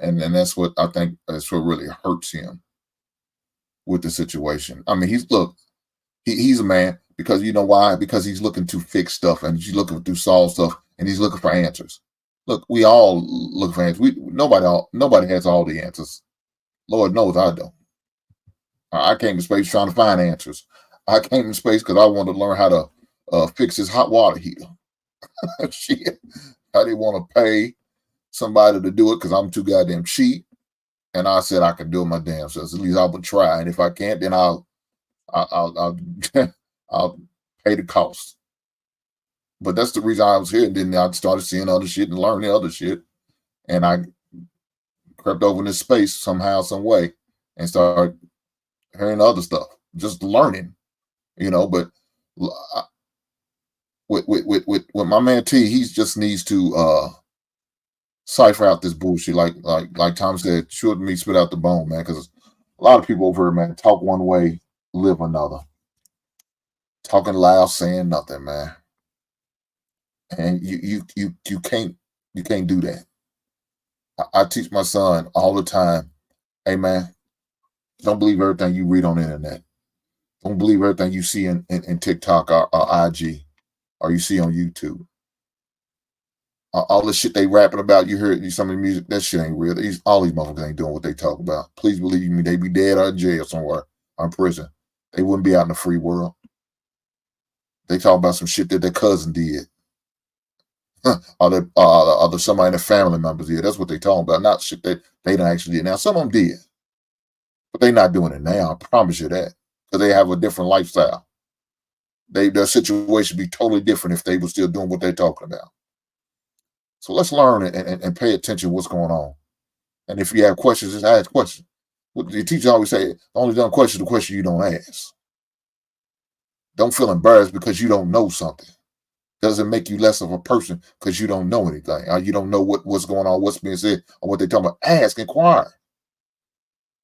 [SPEAKER 1] and that's what I think that's what really hurts him with the situation. I mean, he's a man because you know why? Because he's looking to fix stuff and he's looking to solve stuff and he's looking for answers. Look, we all look for answers. Nobody has all the answers. Lord knows I don't. I came to space trying to find answers. I came to space because I wanted to learn how to fix his hot water heater. Shit. I didn't want to pay somebody to do it because I'm too goddamn cheap. And I said I could do it my damn self. At least I would try. And if I can't, then I'll I'll pay the cost. But that's the reason I was here. And then I started seeing other shit and learning other shit. And I crept over in this space somehow, some way, and started hearing other stuff. Just learning, you know. But with my man T, he just needs to cipher out this bullshit. Like Tom said, shoot me, spit out the bone, man. Because a lot of people over here, man, talk one way, live another. Talking loud, saying nothing, man. And you can't do that. I teach my son all the time, hey man, don't believe everything you read on the internet. Don't believe everything you see in TikTok or IG or you see on YouTube. All the shit they rapping about, you hear some of the music, that shit ain't real. All these motherfuckers ain't doing what they talk about. Please believe me, they be dead or in jail somewhere or in prison. They wouldn't be out in the free world. They talk about some shit that their cousin did. Or somebody in their family members did. That's what they talking about. Not shit that they don't actually did. Now, some of them did. But they not doing it now. I promise you that. Because they have a different lifestyle. Their situation would be totally different if they were still doing what they're talking about. So let's learn and pay attention to what's going on. And if you have questions, just ask questions. What the teacher always say, the only dumb question is the question you don't ask. Don't feel embarrassed because you don't know something. Doesn't make you less of a person because you don't know anything. Or you don't know what's going on, what's being said, or what they're talking about. Ask, inquire.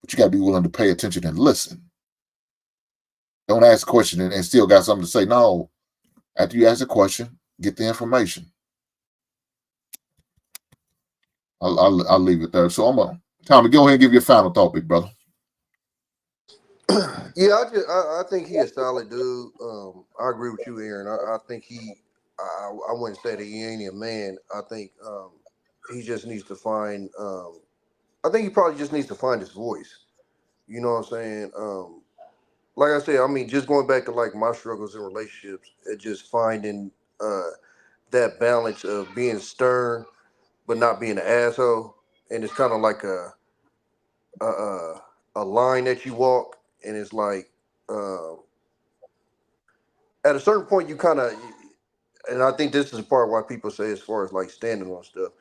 [SPEAKER 1] But you got to be willing to pay attention and listen. Don't ask a question and still got something to say. No. After you ask a question, get the information. I'll leave it there. So Tommy, go ahead and give your final thought, big brother.
[SPEAKER 6] Yeah, I think he a solid dude. I agree with you, Aaron. I think I wouldn't say that he ain't a man. I think he just needs to find. I think he probably just needs to find his voice. You know what I'm saying? Like I said, I mean, just going back to like my struggles in relationships, and just finding that balance of being stern but not being an asshole, and it's kind of like a line that you walk, and it's like at a certain point you kind of, and I think this is part of why people say as far as like standing on stuff.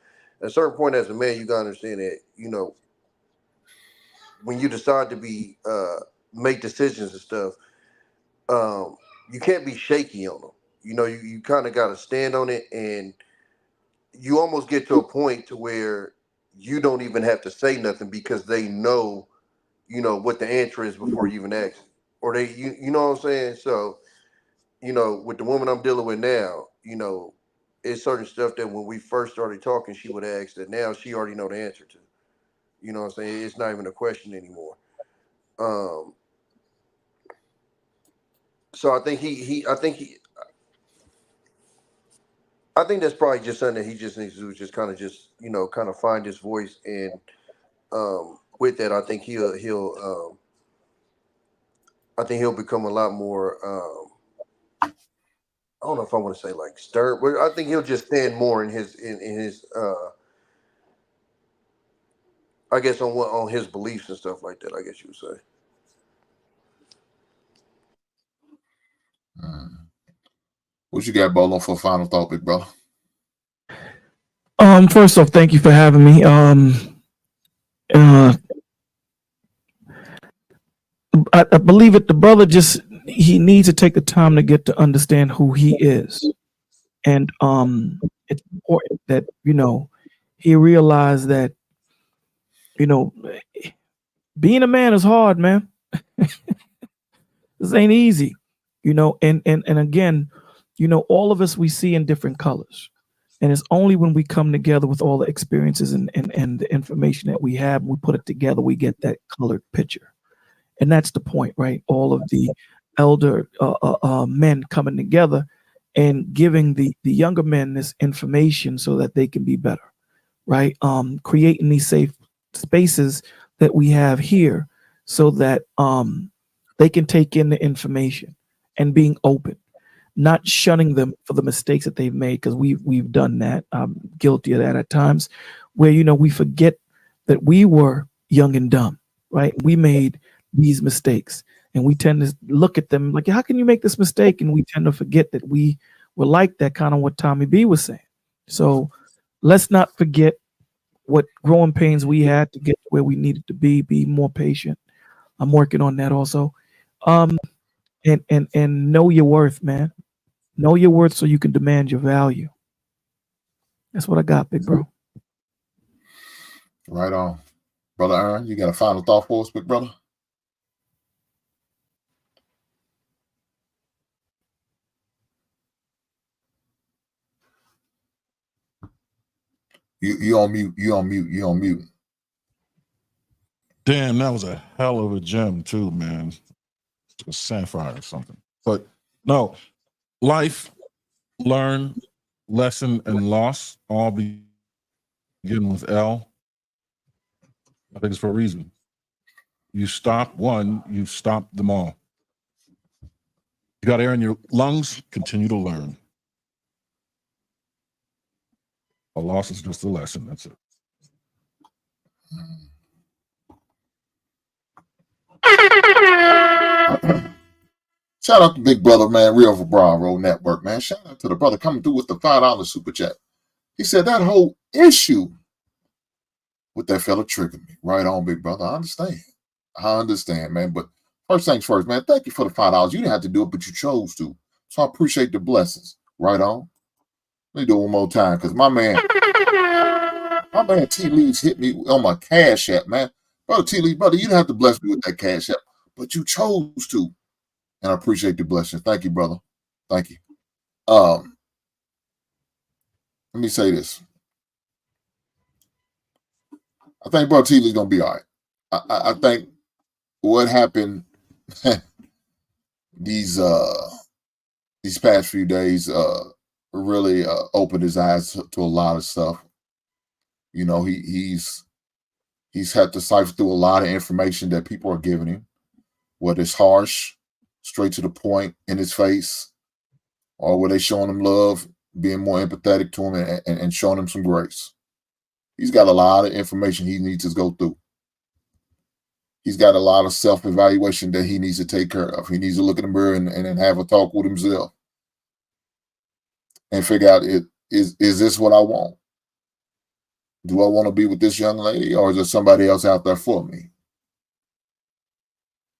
[SPEAKER 6] At a certain point, as a man, you gotta understand that when you decide to be make decisions and stuff, you can't be shaky on them. You kind of got to stand on it, and you almost get to a point to where you don't even have to say nothing because they know, what the answer is before you even ask, or you know what I'm saying. So, with the woman I'm dealing with now, it's certain stuff that when we first started talking, she would ask that now she already know the answer to. You know what I'm saying? It's not even a question anymore. So I think that's probably just something that he just needs to do, just kind of find his voice, and with that, I think he'll become a lot more. I don't know if I want to say like stern, but I think he'll just stand more in his I guess on his beliefs and stuff like that. I guess you would say.
[SPEAKER 1] What you got, Bolo, for final thought, big brother?
[SPEAKER 5] First off, thank you for having me. I believe it. The brother he needs to take the time to get to understand who he is, and it's important that he realized that being a man is hard, man. This ain't easy, and again, all of us we see in different colors. And it's only when we come together with all the experiences and the information that we have, we put it together, we get that colored picture. And that's the point, right? All of the elder men coming together and giving the younger men this information so that they can be better, right? Creating these safe spaces that we have here so that they can take in the information and being open, not shunning them for the mistakes that they've made, because we've done that. I'm guilty of that at times, where we forget that we were young and dumb, right? We made these mistakes, and we tend to look at them like, how can you make this mistake? And we tend to forget that we were like that, kind of what Tommy B was saying. So let's not forget what growing pains we had to get to where we needed to be more patient. I'm working on that also. And know your worth, man. Know your worth so you can demand your value. That's what I got, big bro.
[SPEAKER 1] Right on. Brother Aaron, you got a final thought for us, big brother? You on mute. You on mute.
[SPEAKER 3] Damn, that was a hell of a gem too, man. A sapphire or something. But no, life, learn, lesson, and loss all begin with L. I think it's for a reason. You stop one, you stop them all. You got air in your lungs, continue to learn. A loss is just a lesson, that's it.
[SPEAKER 1] Shout out to Big Brother, man. Real for Brown Road Network, man. Shout out to the brother coming through with the $5 super chat. He said that whole issue with that fella triggered me. Right on, big brother. I understand, man. But first things first, man. Thank you for the $5. You didn't have to do it, but you chose to. So I appreciate the blessings. Right on. Let me do it one more time, because my man T. Lee's hit me on my Cash App, man. Brother T. Lee, brother, you didn't have to bless me with that Cash App, but you chose to. And I appreciate the blessings. Thank you, brother. Thank you. Let me say this. I think Brother T. Lee's gonna be all right. I think what happened these past few days really opened his eyes to a lot of stuff. You know, he's had to cipher through a lot of information that people are giving him, whether it's harsh, straight to the point, in his face, or were they showing him love, being more empathetic to him and showing him some grace. He's got a lot of information he needs to go through. He's got a lot of self-evaluation that he needs to take care of. He needs to look in the mirror and have a talk with himself and figure out, is this what I want? Do I want to be with this young lady, or is there somebody else out there for me?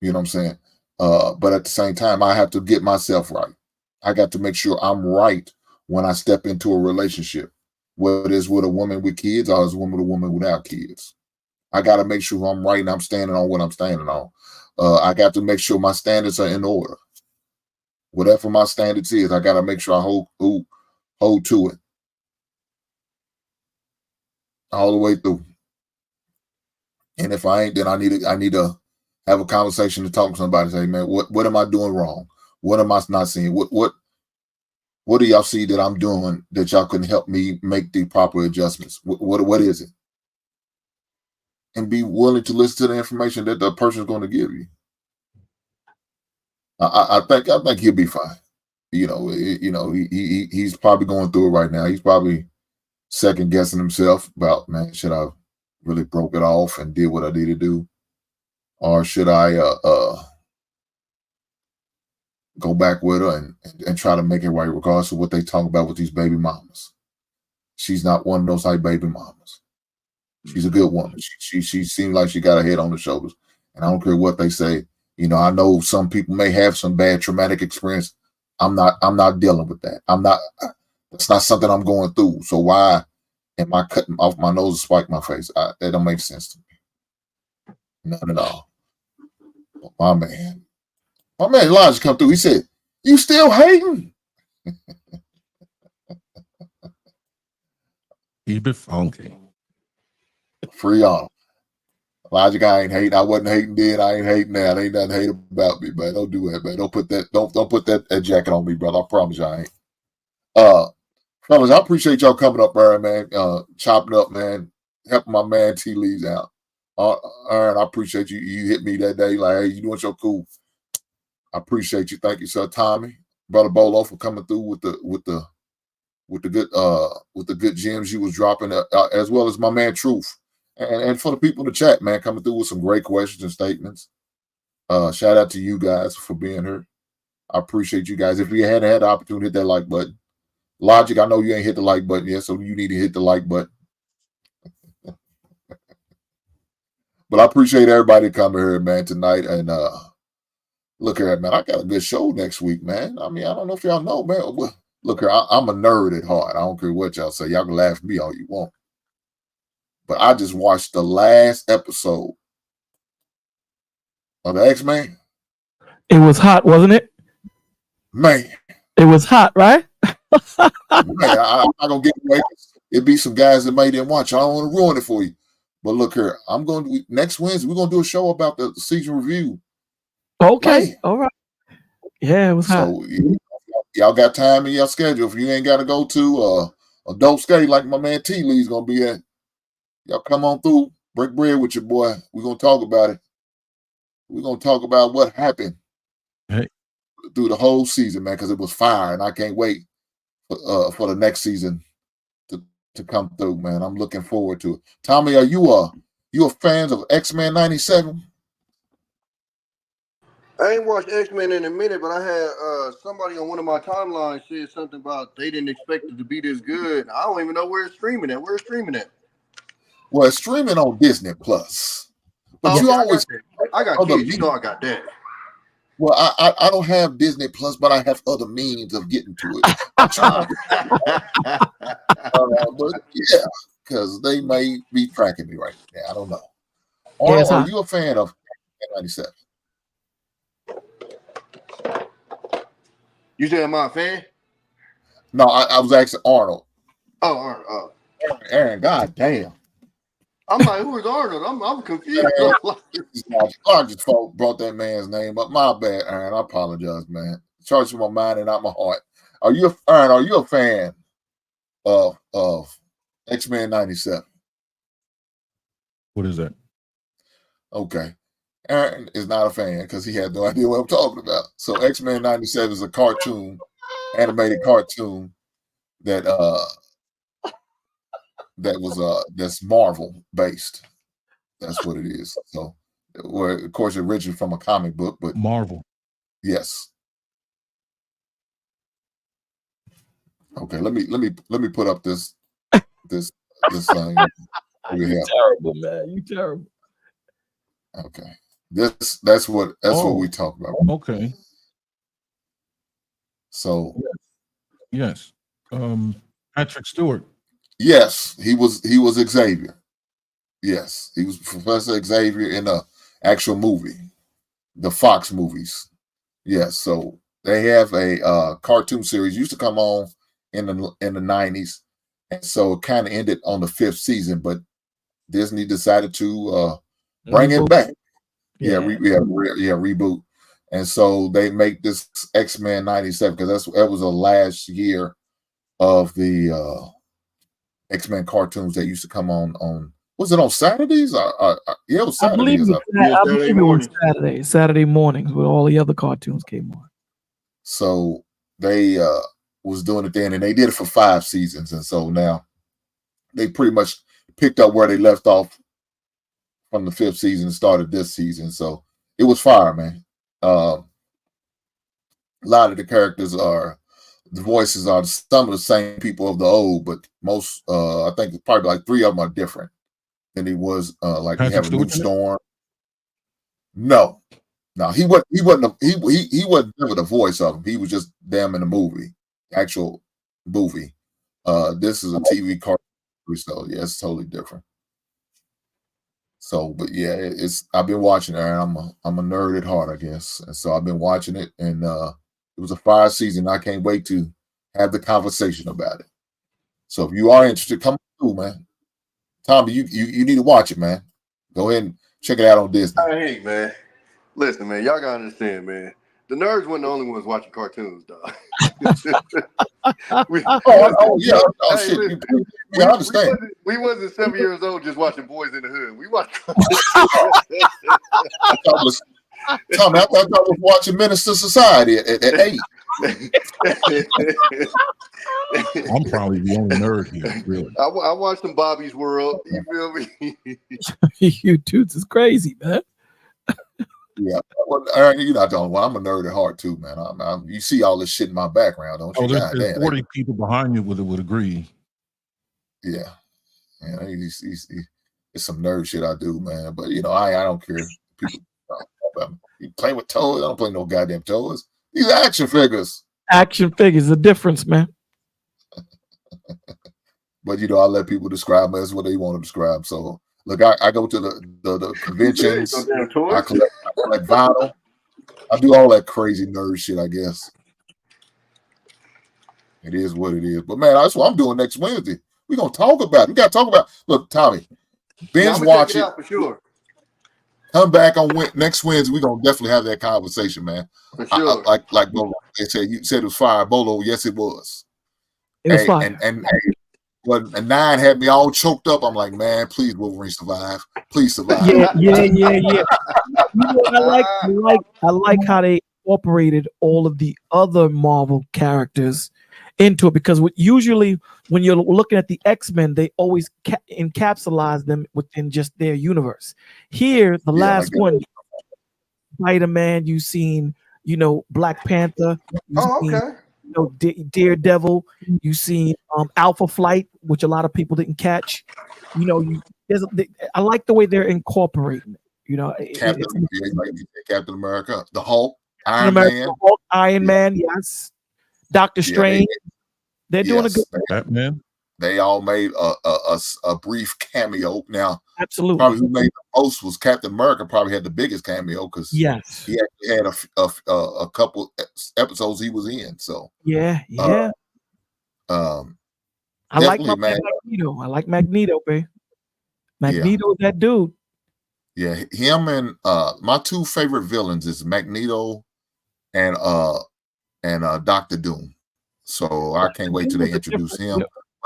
[SPEAKER 1] You know what I'm saying? But at the same time, I have to get myself right. I got to make sure I'm right when I step into a relationship, whether it's with a woman with kids or it's a woman without kids. I got to make sure I'm right and I'm standing on what I'm standing on. I got to make sure my standards are in order. Whatever my standards is, I got to make sure I hold to it all the way through. And if I ain't, then I need to have a conversation to talk to somebody. Say, man, what am I doing wrong? What am I not seeing? What do y'all see that I'm doing that y'all can help me make the proper adjustments? What is it? And be willing to listen to the information that the person's going to give you. I think he'll be fine. He's probably going through it right now. He's probably second guessing himself about, man, should I really broke it off and did what I need to do, or should I go back with her and try to make it right, regardless of what they talk about with these baby mamas. She's not one of those type baby mamas. She's a good woman. She seems like she got her head on her shoulders, and I don't care what they say. You know, I know some people may have some bad traumatic experience. I'm not dealing with that. That's not something I'm going through. So why am I cutting off my nose and spike my face? That don't make sense to me. None at all. But my man Elijah come through. He said, "You still hating?"
[SPEAKER 3] Keep it funky.
[SPEAKER 1] Free on. Elijah, I ain't hating. I wasn't hating then. I ain't hating now. There ain't nothing hate about me, man. Don't do that, man. Don't put that jacket on me, brother. I promise you I ain't. Fellas, I appreciate y'all coming up there, man. Chopping up, man. Helping my man T. Lee's out. Aaron, I appreciate you. You hit me that day, like, hey, you doing so cool. I appreciate you. Thank you, sir. Tommy, brother Bolo, for coming through with the good gems you was dropping, as well as my man Truth, and for the people in the chat, man, coming through with some great questions and statements. Shout out to you guys for being here. I appreciate you guys. If you hadn't had the opportunity, hit that like button. Logic, I know you ain't hit the like button yet, so you need to hit the like button. But I appreciate everybody coming here, man, tonight. And look here, man, I got a good show next week, man. I mean, I don't know if y'all know, man. Look here, I'm a nerd at heart. I don't care what y'all say. Y'all can laugh at me all you want. But I just watched the last episode of the X-Men.
[SPEAKER 5] It was hot, wasn't it?
[SPEAKER 1] Man.
[SPEAKER 5] It was hot, right?
[SPEAKER 1] Man, I'm not going to get away. It'd be some guys that may didn't watch. I don't want to ruin it for you. But look here, next Wednesday, we're going to do a show about the season review.
[SPEAKER 5] Okay.
[SPEAKER 1] Man.
[SPEAKER 5] All right. Yeah, it was hot.
[SPEAKER 1] So y'all got time in your schedule. If you ain't got to go to a dope skate like my man T. Lee's going to be at, y'all come on through, break bread with your boy. We're going to talk about it. We're going to talk about what happened through the whole season, man, because it was fire, and I can't wait for the next season to come through, man. I'm looking forward to it. Tommy, are you a fan of X-Men 97?
[SPEAKER 6] I ain't watched X-Men in a minute, but I had somebody on one of my timelines said something about they didn't expect it to be this good. I don't even know where it's streaming at. Where it's streaming at?
[SPEAKER 1] Well, it's streaming on Disney Plus, but
[SPEAKER 6] Oh,
[SPEAKER 1] you
[SPEAKER 6] okay,
[SPEAKER 1] always
[SPEAKER 6] I got
[SPEAKER 1] other
[SPEAKER 6] kids. You
[SPEAKER 1] means.
[SPEAKER 6] know I got that.
[SPEAKER 1] Well, I don't have Disney Plus, but I have other means of getting to it. But, but yeah, because they may be tracking me right now. I don't know.
[SPEAKER 5] Yeah, it's
[SPEAKER 1] Are
[SPEAKER 5] hot.
[SPEAKER 1] you a fan of 97?
[SPEAKER 6] You said am I a fan?
[SPEAKER 1] No, I was asking Arnold.
[SPEAKER 6] Oh, all right, oh.
[SPEAKER 1] Aaron, god damn.
[SPEAKER 6] I'm like, who is Arnold? I'm confused.
[SPEAKER 1] I just brought that man's name up. My bad, Aaron. I apologize, man. Charge from my mind and not my heart. Aaron, are you a fan of X-Men 97?
[SPEAKER 3] What is that?
[SPEAKER 1] Okay. Aaron is not a fan because he had no idea what I'm talking about. So X-Men 97 is a cartoon, animated cartoon that that's Marvel based. That's what it is. So, where of course it originated from a comic book, but
[SPEAKER 3] Marvel.
[SPEAKER 1] yes. Okay, let me put up this thing.
[SPEAKER 5] You terrible, man. You terrible.
[SPEAKER 1] Okay, that's what we talk about.
[SPEAKER 3] Okay.
[SPEAKER 1] So
[SPEAKER 3] yes, Patrick Stewart.
[SPEAKER 1] yes, he was Xavier. Yes, he was Professor Xavier in the actual movie, the Fox movies. Yes, so they have a cartoon series used to come on in the 90s, and so it kind of ended on the 5th season. But Disney decided to bring it back. Reboot, and so they make this X-Men 97 because that was the last year of the X-Men cartoons that used to come on. Was it on Saturdays? Yeah, it was
[SPEAKER 5] I believe
[SPEAKER 1] Saturdays.
[SPEAKER 5] it was Saturday mornings when all the other cartoons came on.
[SPEAKER 1] So they was doing it then, and they did it for 5 seasons, and so now they pretty much picked up where they left off from the 5th season and started this season. So it was fire, man. A lot of the characters the voices are some of the same people of the old, but most I think probably like 3 of them are different than he was. Like we have a New Storm. No, he wasn't never the voice of him. He was just them in the movie, actual movie. This is a TV cartoon, so yeah, it's totally different. So, but yeah, I've been watching it. I'm a nerd at heart, I guess, and so I've been watching it, and it was a 5 season. I can't wait to have the conversation about it. So if you are interested, come through, man. Tommy, you need to watch it, man. Go ahead and check it out on Disney.
[SPEAKER 6] Hey, man. Listen, man, y'all gotta understand, man. The nerds weren't the only ones watching cartoons, dog.
[SPEAKER 1] Shit. I understand.
[SPEAKER 6] We wasn't 7 years old just watching Boys in the Hood. We watched.
[SPEAKER 1] Tommy, I thought I was watching Minister Society at 8.
[SPEAKER 3] I'm probably the only nerd here, really.
[SPEAKER 6] I watched some Bobby's World. You feel me?
[SPEAKER 5] You dudes is crazy, man.
[SPEAKER 1] Yeah, well, Aaron, you're not the only one. I'm a nerd at heart too, man. You see all this shit in my background, don't you?
[SPEAKER 3] There's 40 people behind you would agree.
[SPEAKER 1] Yeah, it's some nerd shit I do, man. But I don't care. People, you play with toys. I don't play no goddamn toys. These are action figures.
[SPEAKER 5] Action figures, the difference, man.
[SPEAKER 1] But I let people describe as what they want to describe. So look, I go to the conventions. I collect vinyl. I do all that crazy nerd shit, I guess. It is what it is. But man, that's what I'm doing next Wednesday. We're gonna talk about it. We gotta talk about look, Tommy. Binge watch it
[SPEAKER 6] for sure.
[SPEAKER 1] Come back on next Wednesday. We're gonna definitely have that conversation, man.
[SPEAKER 6] For sure.
[SPEAKER 1] Like Bolo, they said, you said it was fire. Bolo, yes, it was.
[SPEAKER 5] It was fire.
[SPEAKER 1] And 9 had me all choked up. I'm like, man, please, Wolverine, survive. Please survive.
[SPEAKER 5] Yeah. I like how they incorporated all of the other Marvel characters into it, because usually when you're looking at the X-Men, they always encapsulize them within just their universe. Here, the last one, Spider-Man, you've seen, Black Panther, you've
[SPEAKER 6] Oh,
[SPEAKER 5] seen,
[SPEAKER 6] okay.
[SPEAKER 5] Daredevil, you've seen Alpha Flight, which a lot of people didn't catch. I like the way they're incorporating it.
[SPEAKER 1] Captain, like you said, Captain America, the Hulk,
[SPEAKER 5] Captain
[SPEAKER 1] Iron
[SPEAKER 5] America,
[SPEAKER 1] Man.
[SPEAKER 5] Hulk, Iron
[SPEAKER 1] Yeah.
[SPEAKER 5] Man, yes. Doctor
[SPEAKER 1] Yeah,
[SPEAKER 5] Strange. They're doing a good
[SPEAKER 3] Batman.
[SPEAKER 1] They all made a brief cameo. Now,
[SPEAKER 5] absolutely.
[SPEAKER 1] probably who made the most was Captain America. Probably had the biggest cameo because
[SPEAKER 5] Yes.
[SPEAKER 1] he actually had a couple episodes he was in. So
[SPEAKER 5] Yeah. I like my man Magneto. I like Magneto, babe. Magneto, that dude.
[SPEAKER 1] Yeah, him and my two favorite villains is Magneto and Doctor Doom. So I can't wait till they introduce him.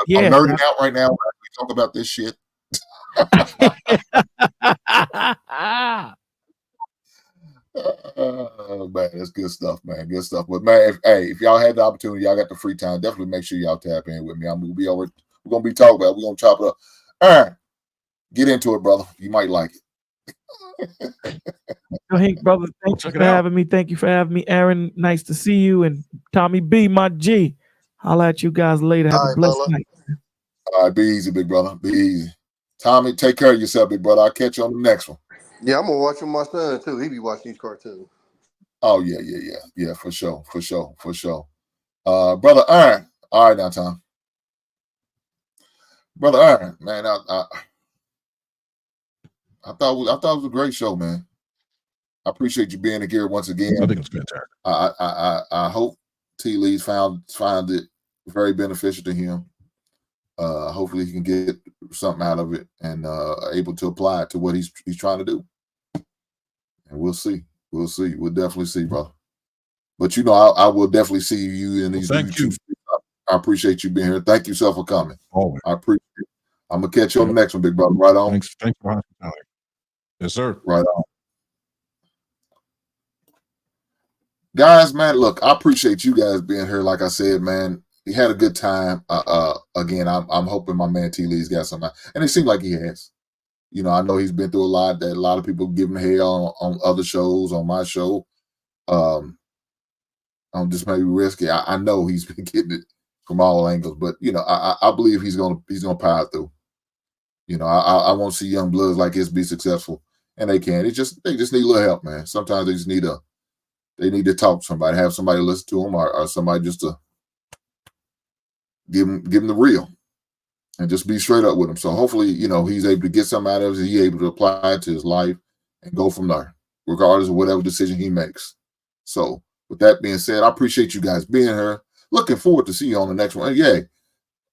[SPEAKER 5] Yeah,
[SPEAKER 1] I'm nerding out right now. We talk about this shit. Man, that's good stuff, man. Good stuff. But man, if y'all had the opportunity, y'all got the free time, definitely make sure y'all tap in with me. I'm gonna be over. We're gonna be talking about it. We're gonna chop it up. All right, get into it, brother. You might like it.
[SPEAKER 5] Hey, brother, thank you for having me. Thank you for having me, Aaron. Nice to see you. And Tommy B, my G. Holla at you guys later. Have a blessed night.
[SPEAKER 1] All right, be easy, big brother. Be easy. Tommy, take care of yourself, big brother. I'll catch you on the next one.
[SPEAKER 6] Yeah, I'm gonna watch with my son too. He be watching these cartoons.
[SPEAKER 1] Oh, yeah, for sure. Brother Aaron. All right now, Tom. Brother Aaron, man, I thought it was a great show, man. I appreciate you being here once again.
[SPEAKER 3] I think it's fantastic.
[SPEAKER 1] I hope T. Lee's found it very beneficial to him. Hopefully he can get something out of it and able to apply it to what he's trying to do. And we'll see. We'll definitely see, brother. But I will definitely see you in these YouTube. I appreciate you being here. Thank you, sir, for coming.
[SPEAKER 3] Always.
[SPEAKER 1] I appreciate it. I'm gonna catch you on the next one, big brother. Right on.
[SPEAKER 3] Thanks for hospitality. Yes, sir.
[SPEAKER 1] Right on. Guys, man, look, I appreciate you guys being here. Like I said, man, he had a good time. Again, I'm hoping my man T. Lee's got something, and it seems like he has. I know he's been through a lot. That a lot of people give him hell on other shows, on my show. I'm just maybe risky. I know he's been getting it from all angles, but I believe he's gonna power through. I want to see young bloods like his be successful, and they can. They just need a little help, man. Sometimes they just need to talk to somebody, have somebody listen to them, or somebody just to give them the real, and just be straight up with him. So hopefully, he's able to get something out of it. He's able to apply it to his life and go from there, regardless of whatever decision he makes. So with that being said, I appreciate you guys being here. Looking forward to see you on the next one. And yeah,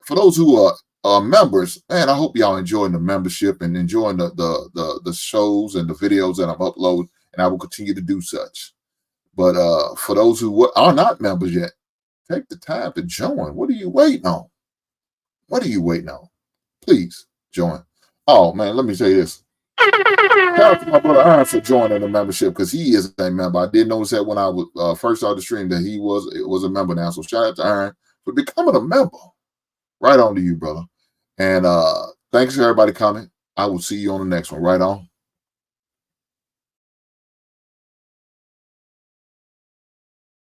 [SPEAKER 1] for those who are members, man, I hope y'all enjoying the membership and enjoying the shows and the videos that I'm uploading, and I will continue to do such. But for those who are not members yet, take the time to join. What are you waiting on? Please join. Oh, man, let me say this. Shout out to my brother Aaron for joining the membership because he is a member. I did notice that when I was first started the stream that he was a member now. So shout out to Aaron for becoming a member. Right on to you, brother. And thanks for everybody coming. I will see you on the next one. Right on.